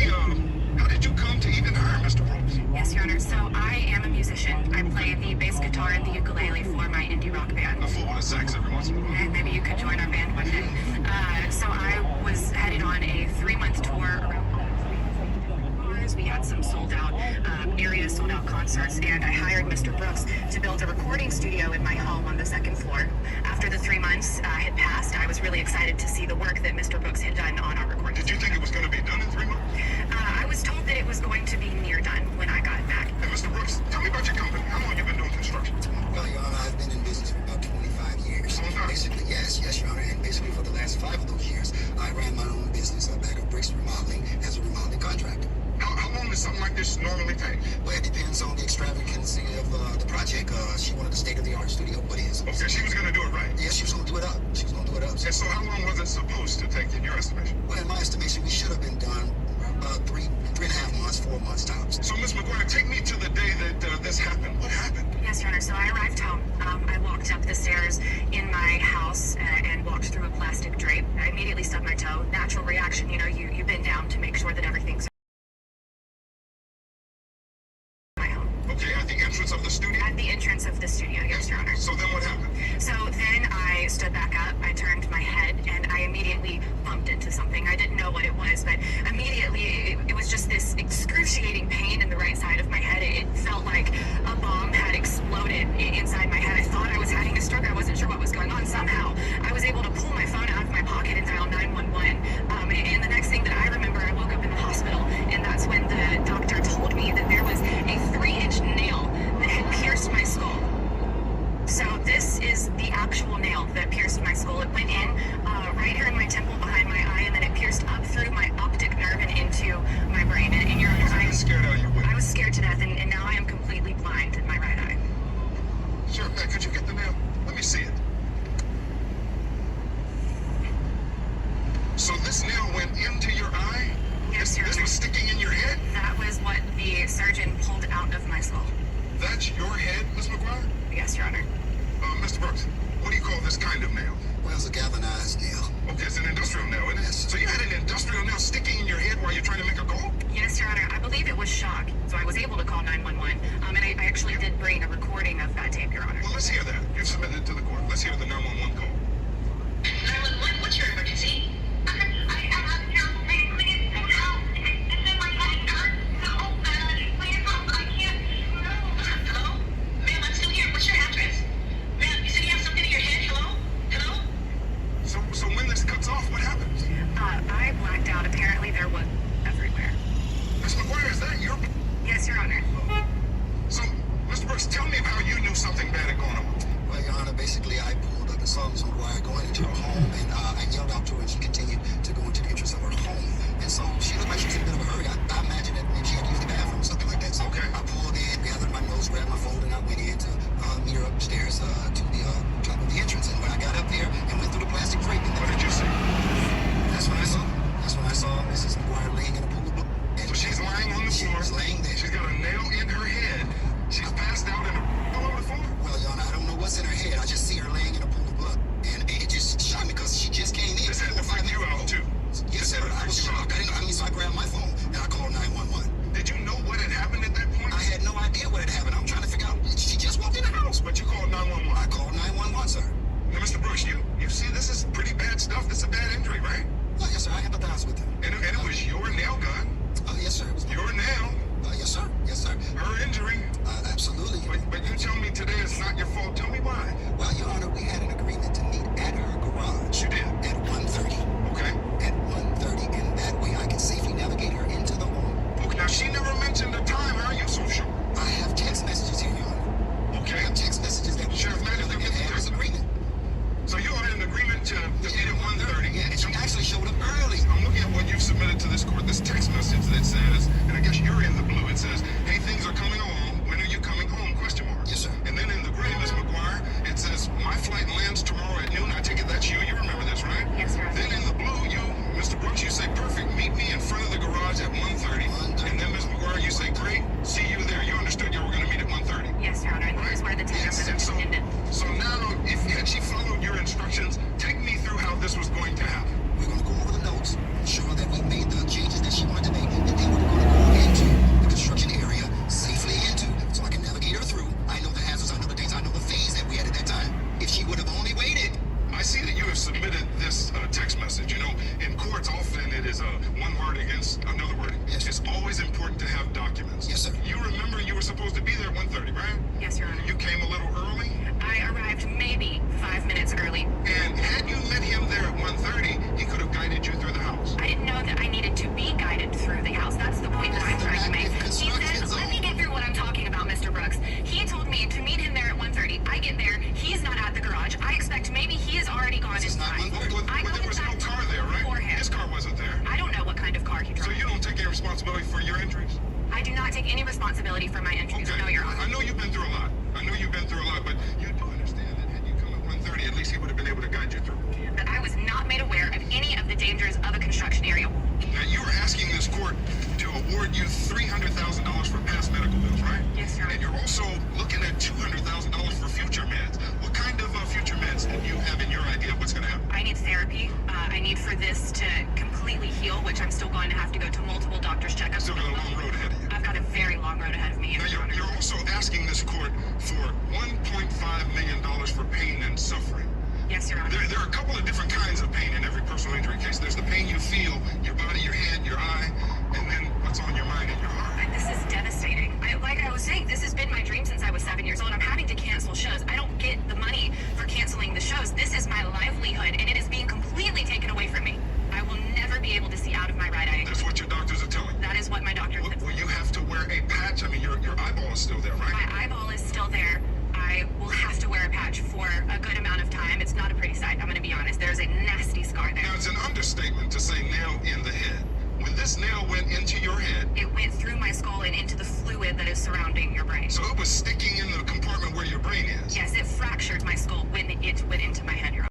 how did you come to even hire Mr. Brooks? Yes, Your Honor. So I am a musician. I play the bass guitar and the ukulele for my indie rock band. I fool with a sax every once in a while. And maybe you could join our band one day. So I was headed on a 3-month tour around. We had some sold-out areas, sold-out concerts, and I hired Mr. Brooks to build a recording studio in my home on the 2nd floor. After the 3 months had passed, I was really excited to see the work that Mr. Brooks had done on our recording. Did you think it was going to be done in 3 months? I was told that it was going to be near done when I got back. Hey, Mr. Brooks, tell me about your company. How long have you been doing construction? Well, Your Honor, I've been in business for about 25 years. Basically, yes, Your Honor. And basically for the last 5 of those years, I ran my own business, Back of Bricks Remodeling, as a remodeling contractor. How long does something like this normally take? Well, it depends on the extravagancy of the project. She wanted a state-of-the-art studio, but it is. Okay, she was going to do it right. Yeah, she was going to do it up. And so how long was it supposed to take in your estimation? Well, in my estimation, we should have been done 3.5 months, 4 months tops. So, Ms. McGuire, take me to the day that this happened. What happened? Yes, Your Honor. So I arrived home. I walked up the stairs in my house and walked through a plastic drape. I immediately stubbed my toe. Natural reaction, you bend down to make sure that everything's Okay, at the entrance of the studio? At the entrance of the studio, yes, Your Honor. So then what happened? So then I stood back up, I turned my head, and I immediately bumped into something. I didn't know what it was, but immediately it was just this excruciating pain in the right side of my head. It felt like a bomb had exploded inside my head. I thought I was having a stroke. I wasn't sure what was going on. Somehow, I was able to pull my phone out of my pocket and dial 911. And the next thing that I remember, I woke up in the hospital, and that's when the doctor told me that there was a 3-inch nail that had pierced my skull. So this is the actual nail that pierced my skull. It went in right here in my temple behind my eye, and then it pierced up through my optic nerve and into my brain. And Your Honor, I was scared to death, and now I am completely blind in my right eye. Sure, could you get the nail? Let me see it. So this nail went into your eye? Yes, Your Honor. This was sticking in your head? That was what the surgeon pulled out of my skull. That's your head, Ms. McGuire? Yes, Your Honor. Mr. Brooks, what do you call this kind of nail? Well, it's a galvanized nail. Okay, it's an industrial nail, isn't it? Yes. So you had an industrial nail sticking in your head while you're trying to make a call? Yes, Your Honor. I believe it was shock, so I was able to call 911. And I actually did bring a recording of that tape, Your Honor. Well, let's hear that. You've submitted it to the court. Let's hear the 911 call. saw Ms. McGuire going into her home, and I yelled out to her, and she continued to go into the entrance of her home. And so she looked like she was in a bit of a hurry. I imagine that maybe she had to use the bathroom or something like that. So I pulled in, gathered my notes, grabbed my phone, and I went in to meet her upstairs to the top of the entrance. And when I got up there and went through the plastic draping, What did you see? That's when I saw. That's when I saw Mrs. McGuire laying in a pool of blood. So she's lying on the floor. She's laying there. She's got a nail in her head. She's passed out all over the floor. Well, Your Honor, I don't know what's in her head. I just see her laying in a pool of blood. And it just shocked me because she just came in. This had to freak you out, too. Yes, sir. I was shocked. So I grabbed my phone and I called 911. Did you know what had happened at that point? I had no idea what had happened. I'm trying to figure out. She just walked in the house. But you called 911. I called 911, sir. Now, Mr. Brooks, you see, this is pretty bad stuff. This is a bad injury, right? Yes, sir. I empathize with her. And it was your nail gun. Yes, sir. Your nail. Yes, sir. Yes, sir. Her injury. Absolutely. But you tell me today it's not your fault. Tell me why. Well, Your Honor, we had an agreement to meet at her garage. You did? At 1:30. Okay. At 1:30, and that way I can safely navigate her into the home. Okay, now she never mentioned the time. How are you so sure? I have text messages here, Your Honor. Okay. I have text messages that Sheriff Magic, and had this agreement. So you had an agreement to meet at 1:30. Yeah, and she actually showed up early. I'm looking at what you've submitted to this court, this text message that says, and I guess you're in the blue, it says, hey, things are coming along. When are you coming home? Question mark. Yes, sir. And then in the gray, Ms. McGuire, it says, my flight lands tomorrow at noon. I take it that's you. You remember this, right? Yes, sir. Then in the blue, you, Mr. Brooks, you say, perfect. Meet me in front of the garage at 1:30. And then Ms. McGuire, you say, great. See you there. You understood you were going to meet at 1:30. Yes, Your Honor, and that is where the text message ended. So now, had she followed your instructions, take me through how this was going to happen. We're going to go over the notes, ensure that we made the changes that she wanted to make, and then we're going to go into the construction area, safely into, so I can navigate her through. I know the hazards, I know the dates, I know the phase that we had at that time. If she would have only waited. I see that you have submitted this text message. You know, in courts, often it is one word against another word. Yes. It's always important to have documents. Yes, sir. You remember you were supposed to be there at 1:30, right? Yes, Your Honor. You came a little early? I arrived maybe 5 minutes early. And had you met him there at 1:30, he could have guided you through the house. I didn't know that I needed to be guided through the house. That's the point that I'm trying to make. He said, let me get through what I'm talking about, Mr. Brooks. He told me to meet him there at 1:30. I get there. He's not at the garage. I expect maybe he has already gone inside. I go There was no car there, right? for him. His car wasn't there. I don't know what kind of car he So drove. you don't take any responsibility for your injuries? I do not take any responsibility for my injuries. Okay. No, Your Honor. I know you've been through a lot. But you do understand that had you come at 1:30, at least he would have been able to guide you through. But I was not made aware of any of the dangers of a construction area. Now, you were asking this court to award you $300,000 for past medical bills, right? Yes, sir. And you're also looking at $200,000 for future meds. What kind of future meds do you have in your idea of what's going to happen? I need therapy. I need for this to completely heal, which I'm still going to have to go to multiple doctor's checkups. Still got a long road ahead of you. I've got a very long road ahead of me. Now, you're also asking this court for $1.5 million for pain and suffering. Yes, Your Honor. There are a couple of different kinds of pain in every personal injury case. There's the pain you feel, your body, your head, your eye, and then what's on your mind and your heart. This is devastating. Like I was saying, this has been my dream since I was 7 years old. I'm having to cancel shows. I don't get the money for canceling the shows. This is my livelihood, and it is being completely taken away from me. I will never be able to see out of my right eye. That's what your doctors are telling you. That is what my doctor said. Will you have to wear a patch? I mean, your eyeball is still there, right? My eyeball is still there. I will have to wear a patch for a good amount of time. It's not a pretty sight, I'm going to be honest. There's a nasty scar there. Now, it's an understatement to say nail in the head. When this nail went into your head... It went through my skull and into the fluid that is surrounding your brain. So it was sticking in the compartment where your brain is? Yes, it fractured my skull when it went into my head, Your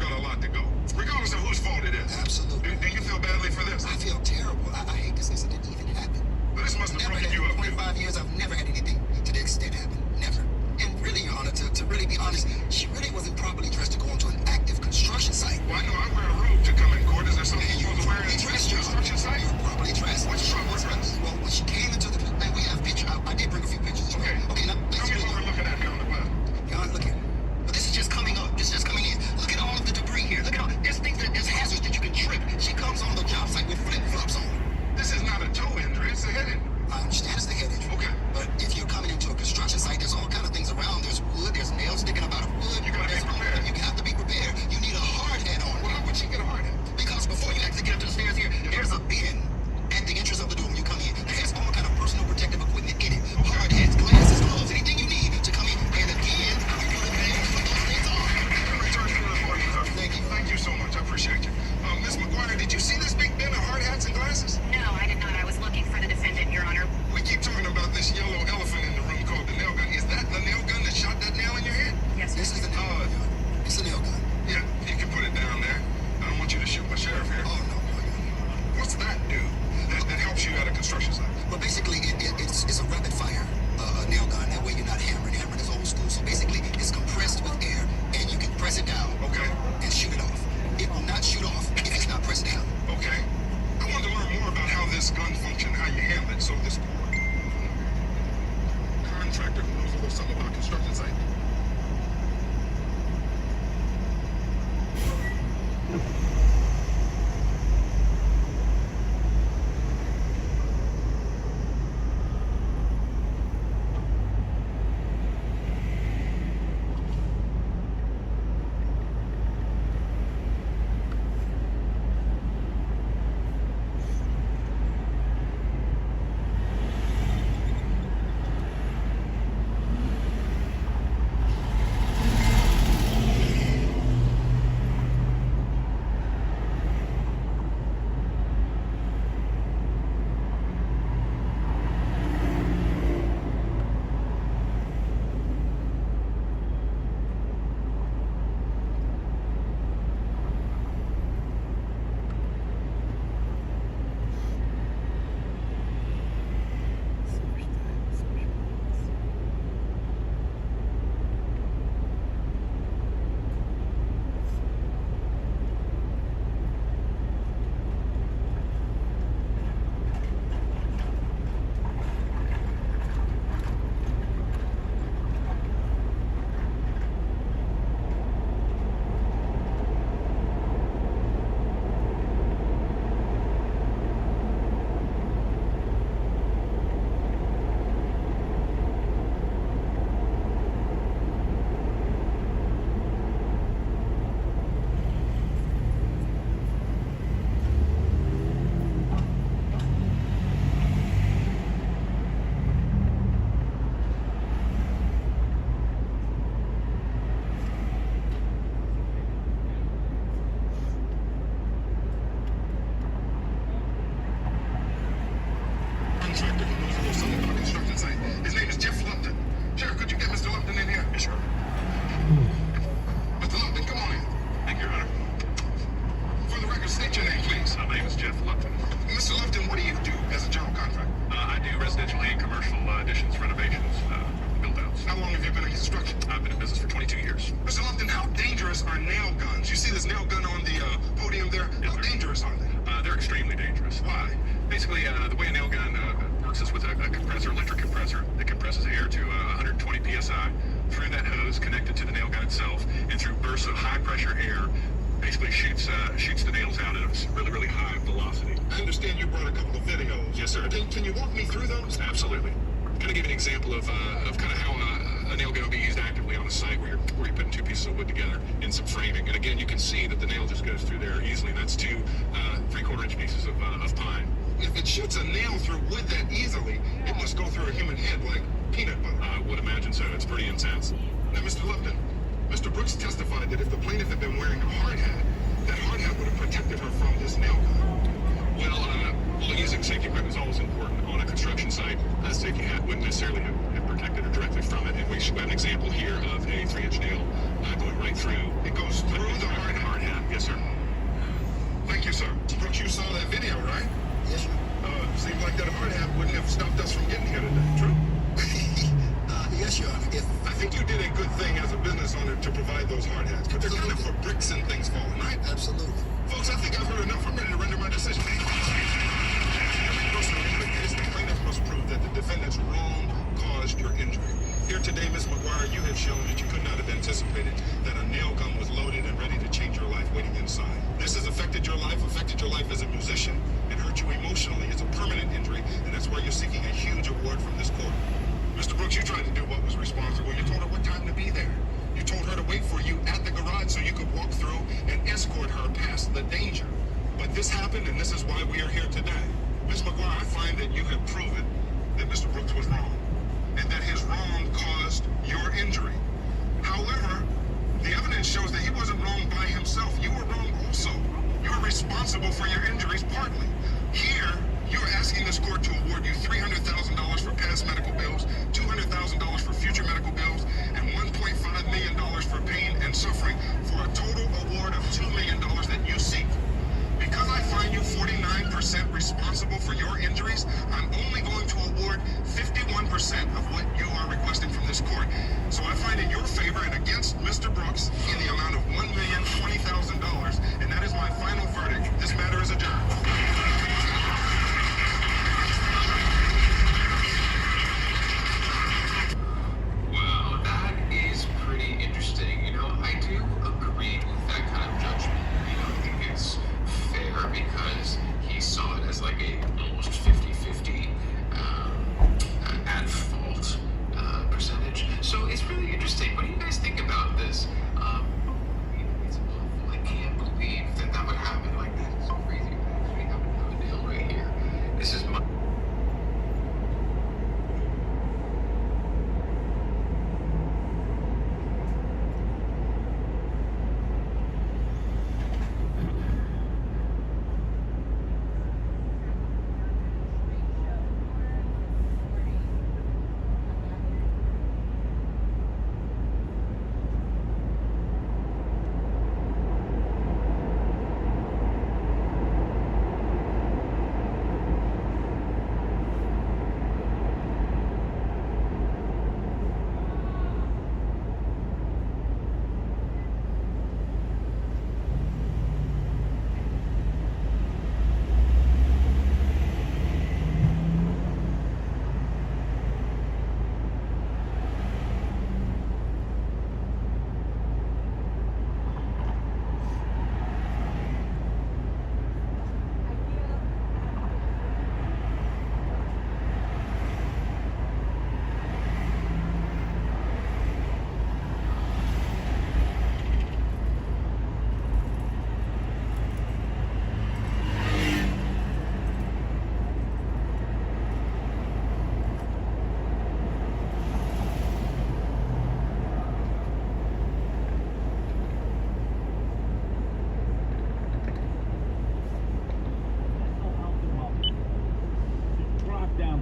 Honor. Got a lot to go. Regardless of whose fault it is. Absolutely. Do you feel badly for this? I feel terrible. I hate this incident even happened. But this must have broken you up. 25 years, I've never had anything to the extent happen. Never. And really, Your Honor, to really be honest, she really wasn't properly dressed to go onto an active construction site. Well, I know I wear a robe to come in court. Is there something you're supposed to wear in a construction site? You're properly dressed. What's properly dressed? Well, when she came into the... Man, we have pictures. I did bring a few pictures. Okay. Okay, now... Tell me what we're looking at here on the left. Your Honor, look here. But this is just coming up. This is just coming in. Look at all of the debris here. Look at all... There's things there's hazards that you can trip. She comes on the job site with flip-flops on. This is not a toe injury. It's a head injury. I understand it's the head injury. Okay. But if you're coming into a construction site, there's all kind of things around. There's wood. There's nails sticking up out of wood. You gotta be prepared. You have to be prepared. You need a hard hat on. Well, how would she of some of our construction sites. Contractor who knows a little something about construction site. His name is Jeff Lupton. Sheriff, could you get Mr. Lupton in here? Sure. Mr. Lupton, come on in. Thank you, Your Honor. For the record, state your name, please. My name is Jeff Lupton. Mr. Lupton, what do you do as a general contractor? I do residential and commercial additions, renovations, build-outs. How long have you been in construction? I've been in business for 22 years. Mr. Lupton, how dangerous are nail guns? You see this nail gun on the podium there? Yes, how sir. dangerous are they? They're extremely dangerous. Why? Basically, the way a nail gun works is with a compressor, electric compressor, that compresses air to 120 psi through that hose connected to the nail gun itself, and through bursts of high-pressure air, basically shoots the nails out at a really, really high velocity. I understand you brought a couple of videos. Yes, sir. Can you walk me through those? Absolutely. Kind of give you an example of kind of how a nail gun will be used actively on a site where you're putting two pieces of wood together in some framing. And again, you can see that the nail just goes through there easily. And that's two 3/4 inch pieces of pine. If it shoots a nail through wood that easily, it must go through a human head like peanut butter. I would imagine so. It's pretty intense. Now, Mr. Lupton, Mr. Brooks testified that if the plaintiff had been wearing a hard hat, that hard hat would have protected her from this nail gun. Well, using safety equipment is always important on a construction site. A safety hat wouldn't necessarily have protected her directly from it. And we have an example here of a 3-inch nail going right through. It goes through the hard hat? Yes, sir. Thank you, sir. Brooks, you saw that video, right? Yes, sir. Seems like that hard hat wouldn't have stopped us from getting here today. True? Yes, Your Honor. I think you did a good thing as a business owner to provide those hard hats, because they're kind of for bricks and things falling, right? Absolutely. Folks, I think I've heard enough. I'm ready to render my decision. Every person in the case, the plaintiff must prove that the defendant's wrong caused your injury. Here today, Ms. McGuire, you have shown that you could not have anticipated that a nail gun was loaded and ready to change your life waiting inside. This has affected your life as a musician, and hurt you emotionally. It's a permanent injury, and that's why you're seeking a huge award from this court. Mr. Brooks, you tried to do what was responsible. You told her what time to be there. You told her to wait for you at the garage so you could walk through and escort her past the danger. But this happened, and this is why we are here today. Ms. McGuire, I find that you have proven that Mr. Brooks was wrong, and that his wrong caused your injury. However, the evidence shows that he wasn't wrong by himself. You were wrong also. You were responsible for your injuries partly. Here, you're asking this court to award you $300,000 for past medical bills, $200,000 for future medical bills, and $1.5 million for pain and suffering, for a total award of $2 million that you seek. Because I find you 49% responsible for your injuries, I'm only going to award 51% of what you are requesting from this court. So I find in your favor and against Mr. Brooks in the amount of $1,020,000, and that is my final verdict. This matter is adjourned. Wow. it's really interesting. What do you guys think about this? It's awful. I can't believe that would happen like that. It's crazy. It actually happened to a deal right here. This is my...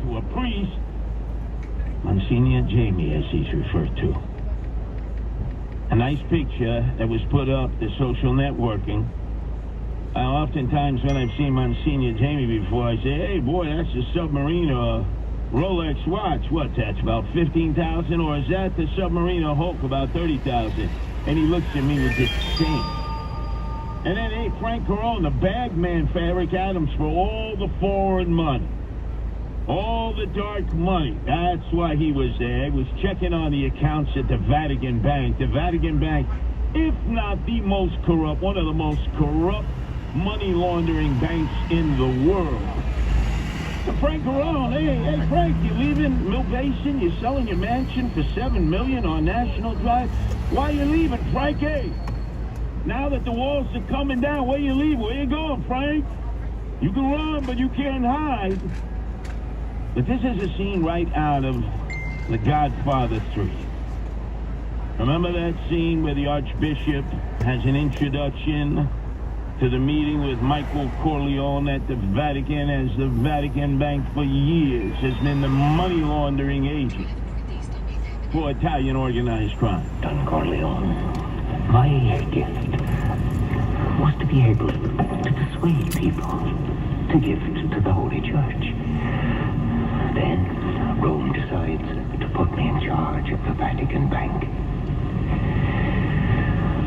A priest, Monsignor Jamie, as he's referred to. A nice picture that was put up to social networking. Oftentimes when I've seen Monsignor Jamie before, I say, hey, boy, that's a submarine or Rolex watch. What, that's about 15,000? Or is that the submarine or Hulk, about 30,000? And he looks at me with disdain. And then, hey, Frank Carone, the bag man for Eric Adams for all the foreign money. All the dark money. That's why he was there. He was checking on the accounts at the Vatican Bank. The Vatican Bank, if not the most corrupt, one of the most corrupt money laundering banks in the world. So Frank Carone, hey, Frank, you leaving Mill Basin? You're selling your mansion for $7 million on National Drive? Why are you leaving, Frank? Hey, now that the walls are coming down, where you leaving? Where you going, Frank? You can run, but you can't hide. But this is a scene right out of The Godfather 3. Remember that scene where the Archbishop has an introduction to the meeting with Michael Corleone at the Vatican, as the Vatican Bank for years has been the money laundering agent for Italian organized crime. Don Corleone, my gift was to be able to persuade people to give to the Holy Church. Then Rome decides to put me in charge of the Vatican Bank.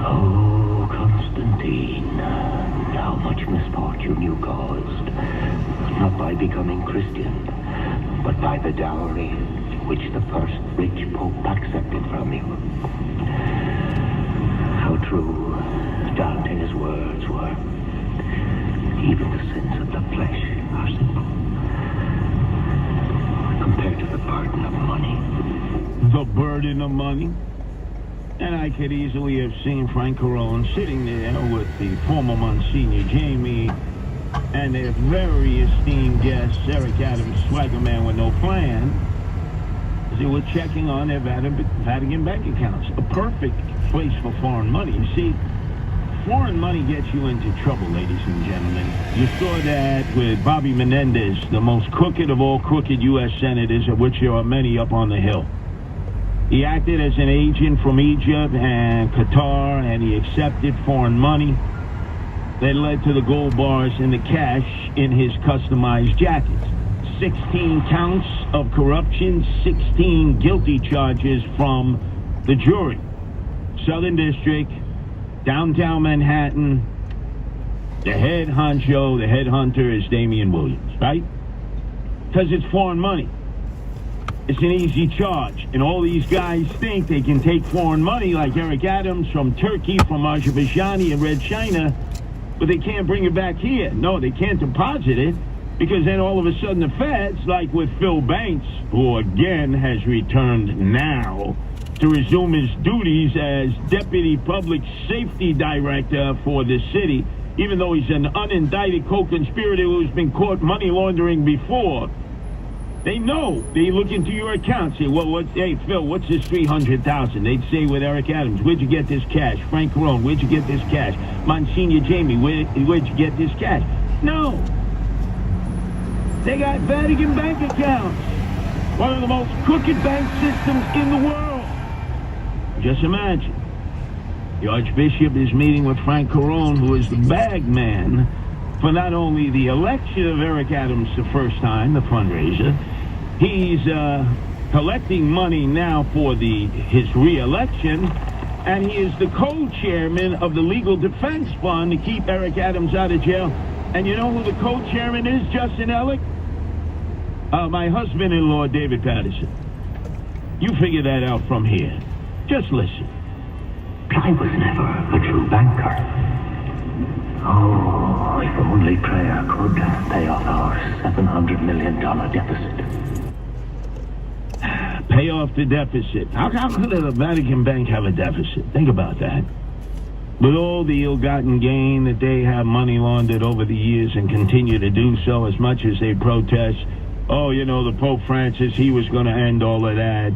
Oh, Constantine, how much misfortune you caused. Not by becoming Christian, but by the dowry which the first rich pope accepted from you. How true Dante's words were. Even the sins of the flesh are simple compared to the burden of money. The burden of money? And I could easily have seen Frank Carone sitting there with the former Monsignor Jamie and their very esteemed guest, Eric Adams, swagger man with no plan, as they were checking on their Vatican bank accounts. A perfect place for foreign money. You see, foreign money gets you into trouble, ladies and gentlemen. You saw that with Bobby Menendez, the most crooked of all crooked U.S. senators, of which there are many up on the Hill. He acted as an agent from Egypt and Qatar, and he accepted foreign money that led to the gold bars and the cash in his customized jackets. 16 counts of corruption, 16 guilty charges from the jury. Southern District, downtown Manhattan. The head honcho, the head hunter is Damian Williams, right? Because it's foreign money. It's an easy charge. And all these guys think they can take foreign money like Eric Adams from Turkey, from Azerbaijan and Red China, but they can't bring it back here. No, they can't deposit it, because then all of a sudden the feds, like with Phil Banks, who again has returned now to resume his duties as Deputy Public Safety Director for the city, even though he's an unindicted co-conspirator who's been caught money laundering before. They know. They look into your account, say, well, hey, Phil, what's this $300,000? They'd say with Eric Adams, where'd you get this cash? Frank Carone, where'd you get this cash? Monsignor Jamie, where'd you get this cash? No. They got Vatican bank accounts. One of the most crooked bank systems in the world. Just imagine. The Archbishop is meeting with Frank Carone, who is the bag man for not only the election of Eric Adams the first time, the fundraiser, he's collecting money now for his re-election, and he is the co-chairman of the Legal Defense Fund to keep Eric Adams out of jail. And you know who the co-chairman is, Justin Ellick? My husband-in-law, David Patterson. You figure that out from here. Just listen. I was never a true banker. Oh, if only prayer could pay off our $700 million deficit. Pay off the deficit. How could the Vatican Bank have a deficit? Think about that. With all the ill-gotten gain that they have money laundered over the years and continue to do so, as much as they protest, oh, you know, the Pope Francis, he was going to end all of that.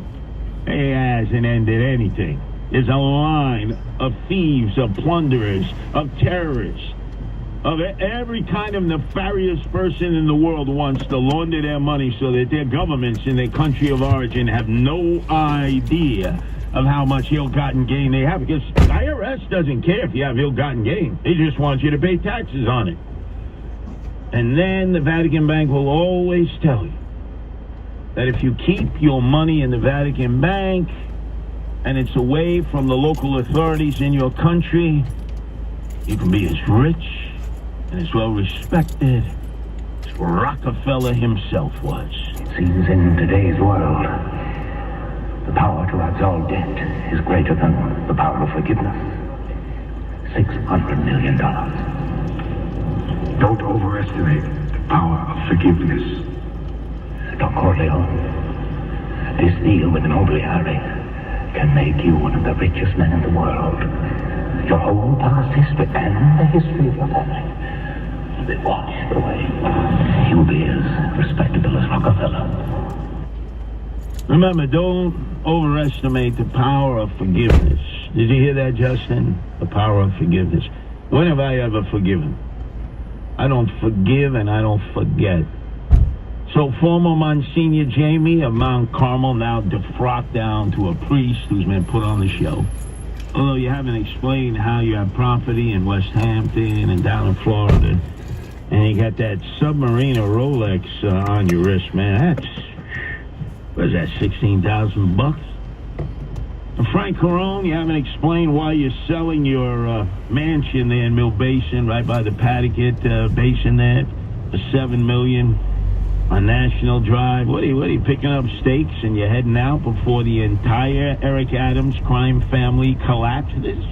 He hasn't ended anything. There's a line of thieves, of plunderers, of terrorists, of every kind of nefarious person in the world who wants to launder their money so that their governments in their country of origin have no idea of how much ill-gotten gain they have. Because the IRS doesn't care if you have ill-gotten gain. They just want you to pay taxes on it. And then the Vatican Bank will always tell you that if you keep your money in the Vatican Bank and it's away from the local authorities in your country, you can be as rich and as well respected as Rockefeller himself was. It seems in today's world, the power to absolve debt is greater than the power of forgiveness. $600 million. Don't overestimate the power of forgiveness. Don Corleone, this deal with the Nobiliari can make you one of the richest men in the world. Your whole past history and the history of your family will be washed away. You'll be as respectable as Rockefeller. Remember, don't overestimate the power of forgiveness. Did you hear that, Justin? The power of forgiveness. When have I ever forgiven? I don't forgive and I don't forget. So former Monsignor Jamie of Mount Carmel now defrocked down to a priest who's been put on the shelf. Although you haven't explained how you have property in West Hampton and down in Florida, and you got that Submariner Rolex on your wrist, man. That's, what is that, $16,000? And Frank Carone, you haven't explained why you're selling your mansion there in Mill Basin, right by the Patagot Basin there, for $7 million on National Drive. What are you picking up stakes and you're heading out before the entire Eric Adams crime family collapses?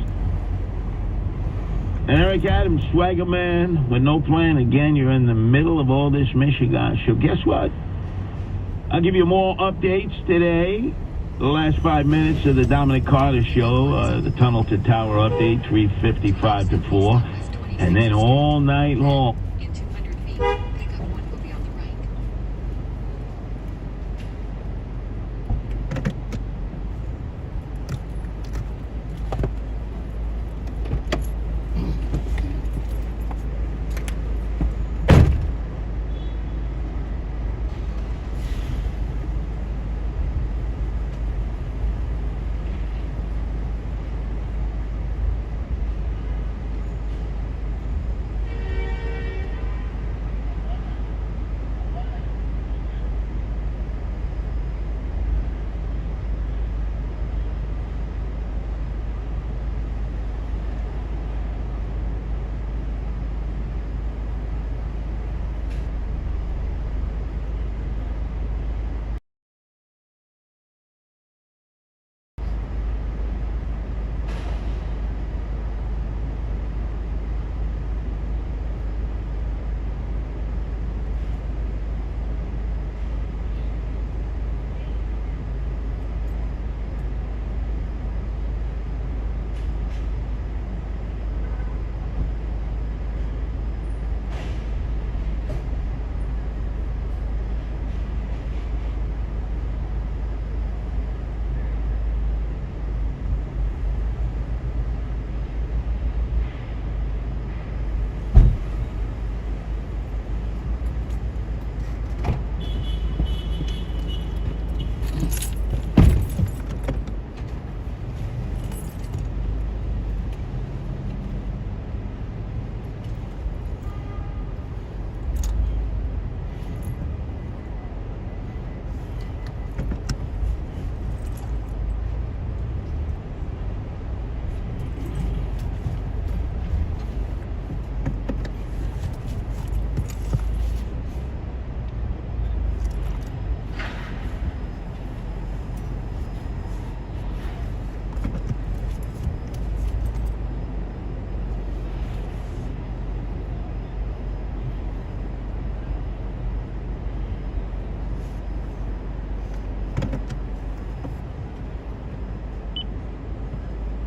And Eric Adams, swagger man, with no plan. Again, you're in the middle of all this Michigan. So guess what? I'll give you more updates today. The last 5 minutes of the Dominic Carter Show, the Tunnel to Tower update, 3:55 to 4. And then all night long.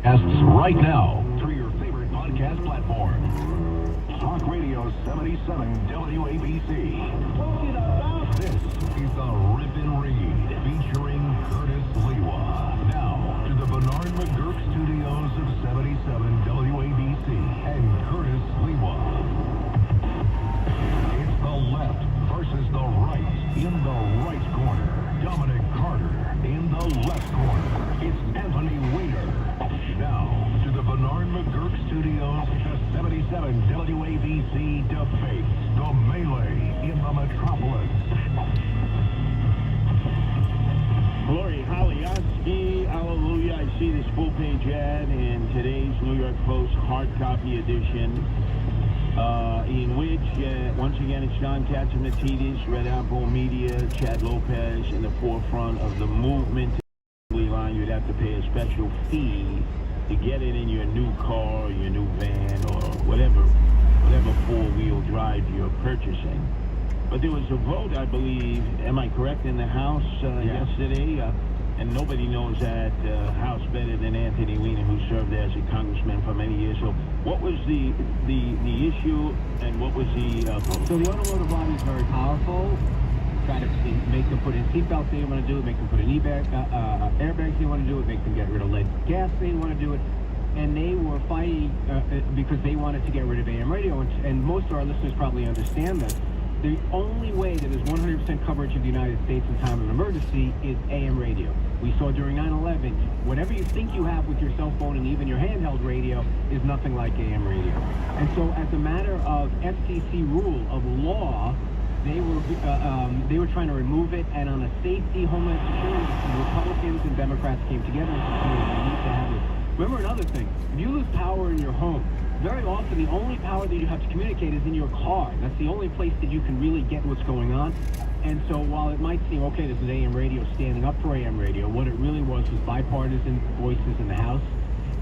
right now through your favorite podcast platform. Talk Radio 77 WABC. This is the Rip and Read featuring Curtis Lewa. Now to the Bernard McGurk studios of 77 WABC and Curtis Lewa. It's the left versus the right. In the right corner, Dominic Carter. In the left corner, it's Anthony Weiner. Now, to the Bernard McGurk studios, the 77 WABC debate, the melee in the metropolis. Glory, hallelujah, hallelujah. I see this full-page ad in today's New York Post hard copy edition, in which, once again, it's John Katzimatidis, Red Apple Media, Chad Lopez in the forefront of the movement. You'd have to pay a special fee to get it in your new car, your new van, or whatever four-wheel drive you're purchasing. But there was a vote, I believe, am I correct, in the House yesterday? And nobody knows that House better than Anthony Weiner, who served as a congressman for many years. So what was the issue, and what was the vote? So the automotive lobby is very powerful. Try to make them put in seatbelts they want to do it, make them put in airbags they want to do it, make them get rid of lead gas they want to do it. And they were fighting because they wanted to get rid of AM radio. And most of our listeners probably understand this. The only way that is 100% coverage of the United States in time of emergency is AM radio. We saw during 9/11, whatever you think you have with your cell phone and even your handheld radio is nothing like AM radio. And so as a matter of FCC rule of law, they were trying to remove it, and on a safety, homeland security, Republicans and Democrats came together and said, we need to have it. Remember another thing, if you lose power in your home, very often the only power that you have to communicate is in your car. That's the only place that you can really get what's going on. And so while it might seem, okay, this is AM radio standing up for AM radio, what it really was bipartisan voices in the House,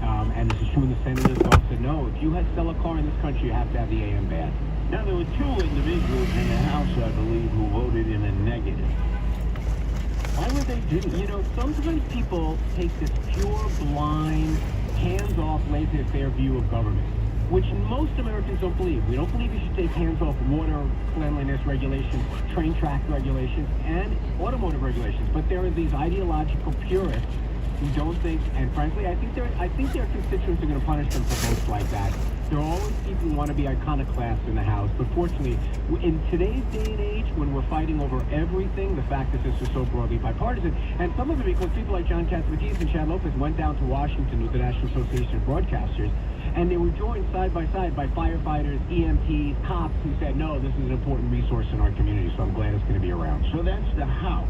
and this is true in the Senate as well, said, no, if you sell a car in this country, you have to have the AM ban. Now, there were two individuals in the House, I believe, who voted in a negative. Why would they do that? You know, sometimes people take this pure, blind, hands-off, laissez-faire view of government, which most Americans don't believe. We don't believe you should take hands-off water cleanliness regulations, train track regulations, and automotive regulations. But there are these ideological purists who don't think, and frankly, I think their constituents are going to punish them for votes like that. There are always people who want to be iconoclasts in the House, but fortunately, in today's day and age, when we're fighting over everything, the fact that this is so broadly bipartisan, and some of it because people like John Katzimatidis and Chad Lopez went down to Washington with the National Association of Broadcasters, and they were joined side by side by firefighters, EMTs, cops, who said, no, this is an important resource in our community, so I'm glad it's going to be around. So that's the House.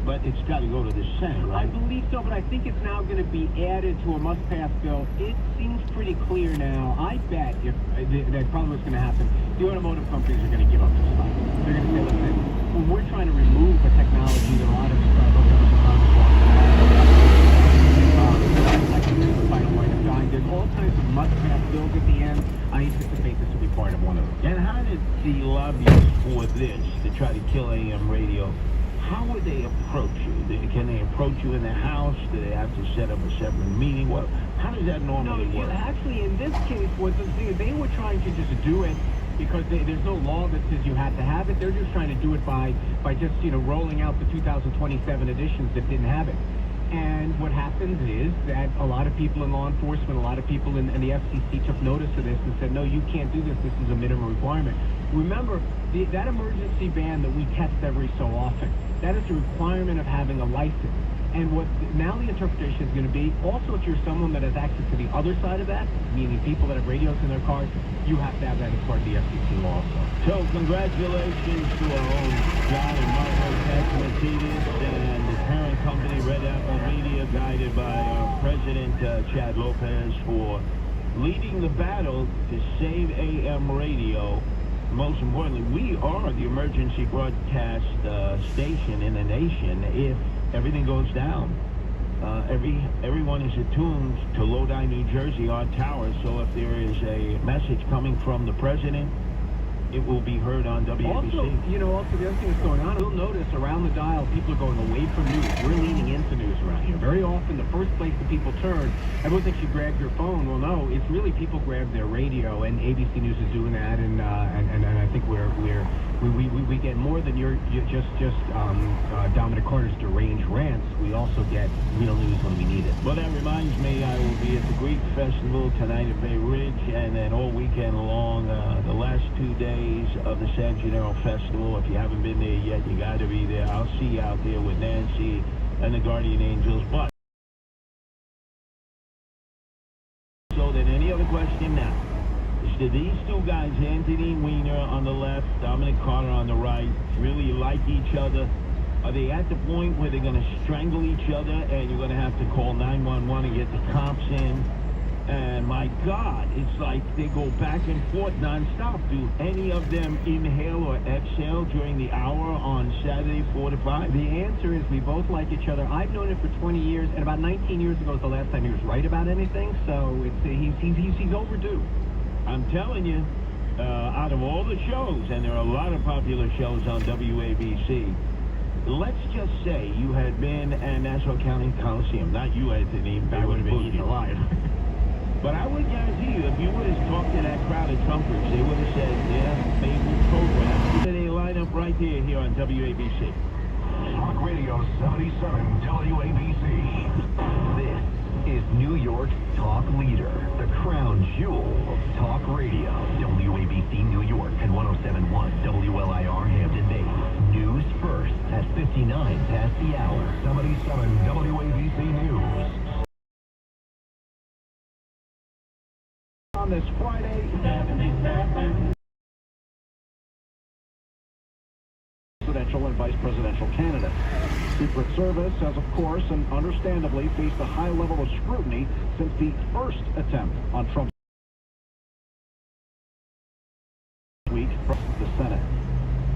But it's got to go to the Senate, right? I believe so, but I think it's now going to be added to a must-pass bill. It seems pretty clear now. I bet if that probably what's going to happen, the automotive companies are going to give up this stuff. They're going to say, listen, when we're trying to remove a technology that a lot of I think this is the final line of dying. There's all kinds of must-pass bills at the end. I anticipate this will be part of one of them. And how did the lobbyists for this, to try to kill AM radio, how would they approach you? Can they approach you in the House? Do they have to set up a separate meeting? How does that normally work? Actually, in this case, they were trying to just do it because there's no law that says you have to have it. They're just trying to do it by just rolling out the 2027 editions that didn't have it. And what happens is that a lot of people in law enforcement, a lot of people in the FCC took notice of this and said, no, you can't do this. This is a minimum requirement. Remember, that emergency ban that we test every so often, that is a requirement of having a license. And what now the interpretation is going to be, also if you're someone that has access to the other side of that, meaning people that have radios in their cars, you have to have that as part of the FCC law also. So congratulations to our own John and Michael Katzimatidis and the parent company Red Apple Media, guided by our president Chad Lopez, for leading the battle to save AM radio. Most importantly, we are the emergency broadcast station in the nation if everything goes down. Everyone is attuned to Lodi, New Jersey, our tower, so if there is a message coming from the president it will be heard on WABC. Also, the other thing that's going on, you'll notice around the dial, people are going away from news. We're leaning into news around here. Very often, the first place that people turn, everyone thinks you grab your phone. Well, no, it's really people grab their radio, and ABC News is doing that, and I think we get more than just Dominic Carter's deranged rants. We also get real news when we need it. Well, that reminds me, I will be at the Greek Festival tonight at Bay Ridge, and then all weekend long, the last 2 days of the San Gennaro Festival. If you haven't been there yet, you got to be there. I'll see you out there with Nancy and the Guardian Angels. But so then any other question now? Do these two guys, Anthony Weiner on the left, Dominic Carter on the right, really like each other? Are they at the point where they're going to strangle each other and you're going to have to call 911 and get the cops in? And my God, it's like they go back and forth nonstop. Do any of them inhale or exhale during the hour on Saturday 4 to 5? The answer is we both like each other. I've known him for 20 years, and about 19 years ago was the last time he was right about anything. So he's overdue. I'm telling you, out of all the shows, and there are a lot of popular shows on WABC, let's just say you had been at Nassau County Coliseum. Not you, Anthony. That would have been eaten alive. But I would guarantee you, if you would have talked to that crowd of Trumpers, they would have said, yeah, maybe program. They line up right here on WABC. Talk Radio 77 WABC. This is New York's talk leader, the crown jewel of talk radio. WABC New York and 107.1 WLIR Hampton Bays. News first at 59 past the hour. 77 WABC News. On this Friday, 77. Presidential and vice presidential candidates. Secret Service has, of course, and understandably, faced a high level of scrutiny since the first attempt on Trump's week from the Senate.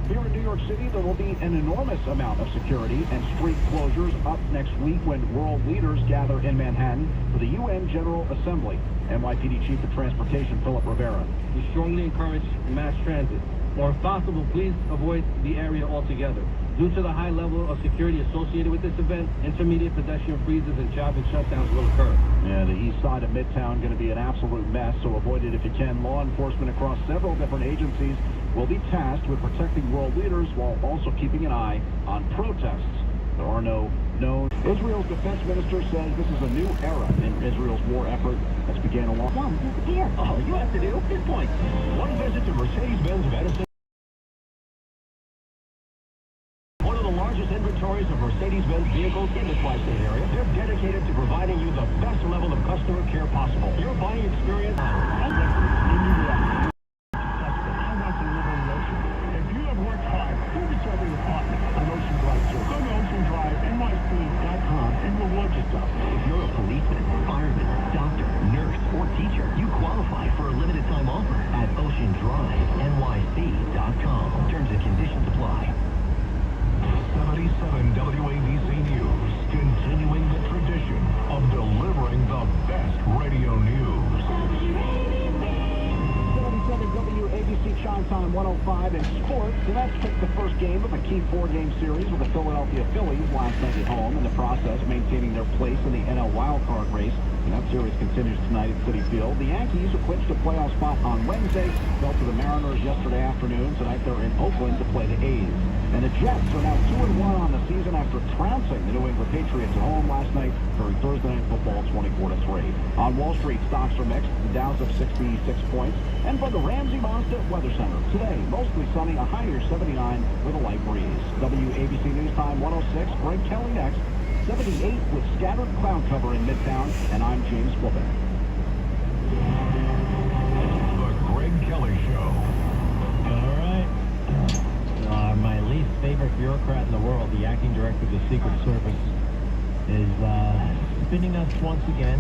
Here in New York City, there will be an enormous amount of security and street closures up next week when world leaders gather in Manhattan for the UN General Assembly. NYPD Chief of Transportation Philip Rivera. We strongly encourage mass transit. Or if possible, please avoid the area altogether. Due to the high level of security associated with this event, intermediate pedestrian freezes and traffic shutdowns will occur. Yeah, the east side of Midtown going to be an absolute mess, so avoid it if you can. Law enforcement across several different agencies will be tasked with protecting world leaders while also keeping an eye on protests. There are no known. Israel's defense minister says this is a new era in Israel's war effort that's began a long time. Here. All you have to do is point. One visit to Mercedes-Benz of Edison. One of the largest inventories of Mercedes-Benz vehicles in the tri-state area. They're dedicated to providing you the best level of customer care possible. Your buying experience. If you're a policeman, fireman, doctor, nurse, or teacher, you qualify for a limited time offer at OceanDriveNYC.com. Terms and conditions apply. 77 WABC News, continuing the tradition of delivering the best radio news. 77 WABC Chime Time 105 in sports. The Nets took the first game of a key four-game series with the Philadelphia Phillies last night at home, in the process maintaining their place in the NL wildcard race. And that series continues tonight at Citi Field. The Yankees, who clinched a playoff spot on Wednesday, fell to the Mariners yesterday afternoon. Tonight they're in Oakland to play the A's. And the Jets are now 2-1 on the season after trouncing the New England Patriots at home last night during Thursday Night Football 24-3. On Wall Street, stocks are mixed. The Dow's up 66 points. And from the Ramsey Mazda Weather Center, today, mostly sunny, a high near 79 with a light breeze. WABC News Time 106, Greg Kelly next. 78 with scattered cloud cover in Midtown, and I'm James Flippin. The Greg Kelly Show. All right. My least favorite bureaucrat in the world, the acting director of the Secret Service, is spinning us once again.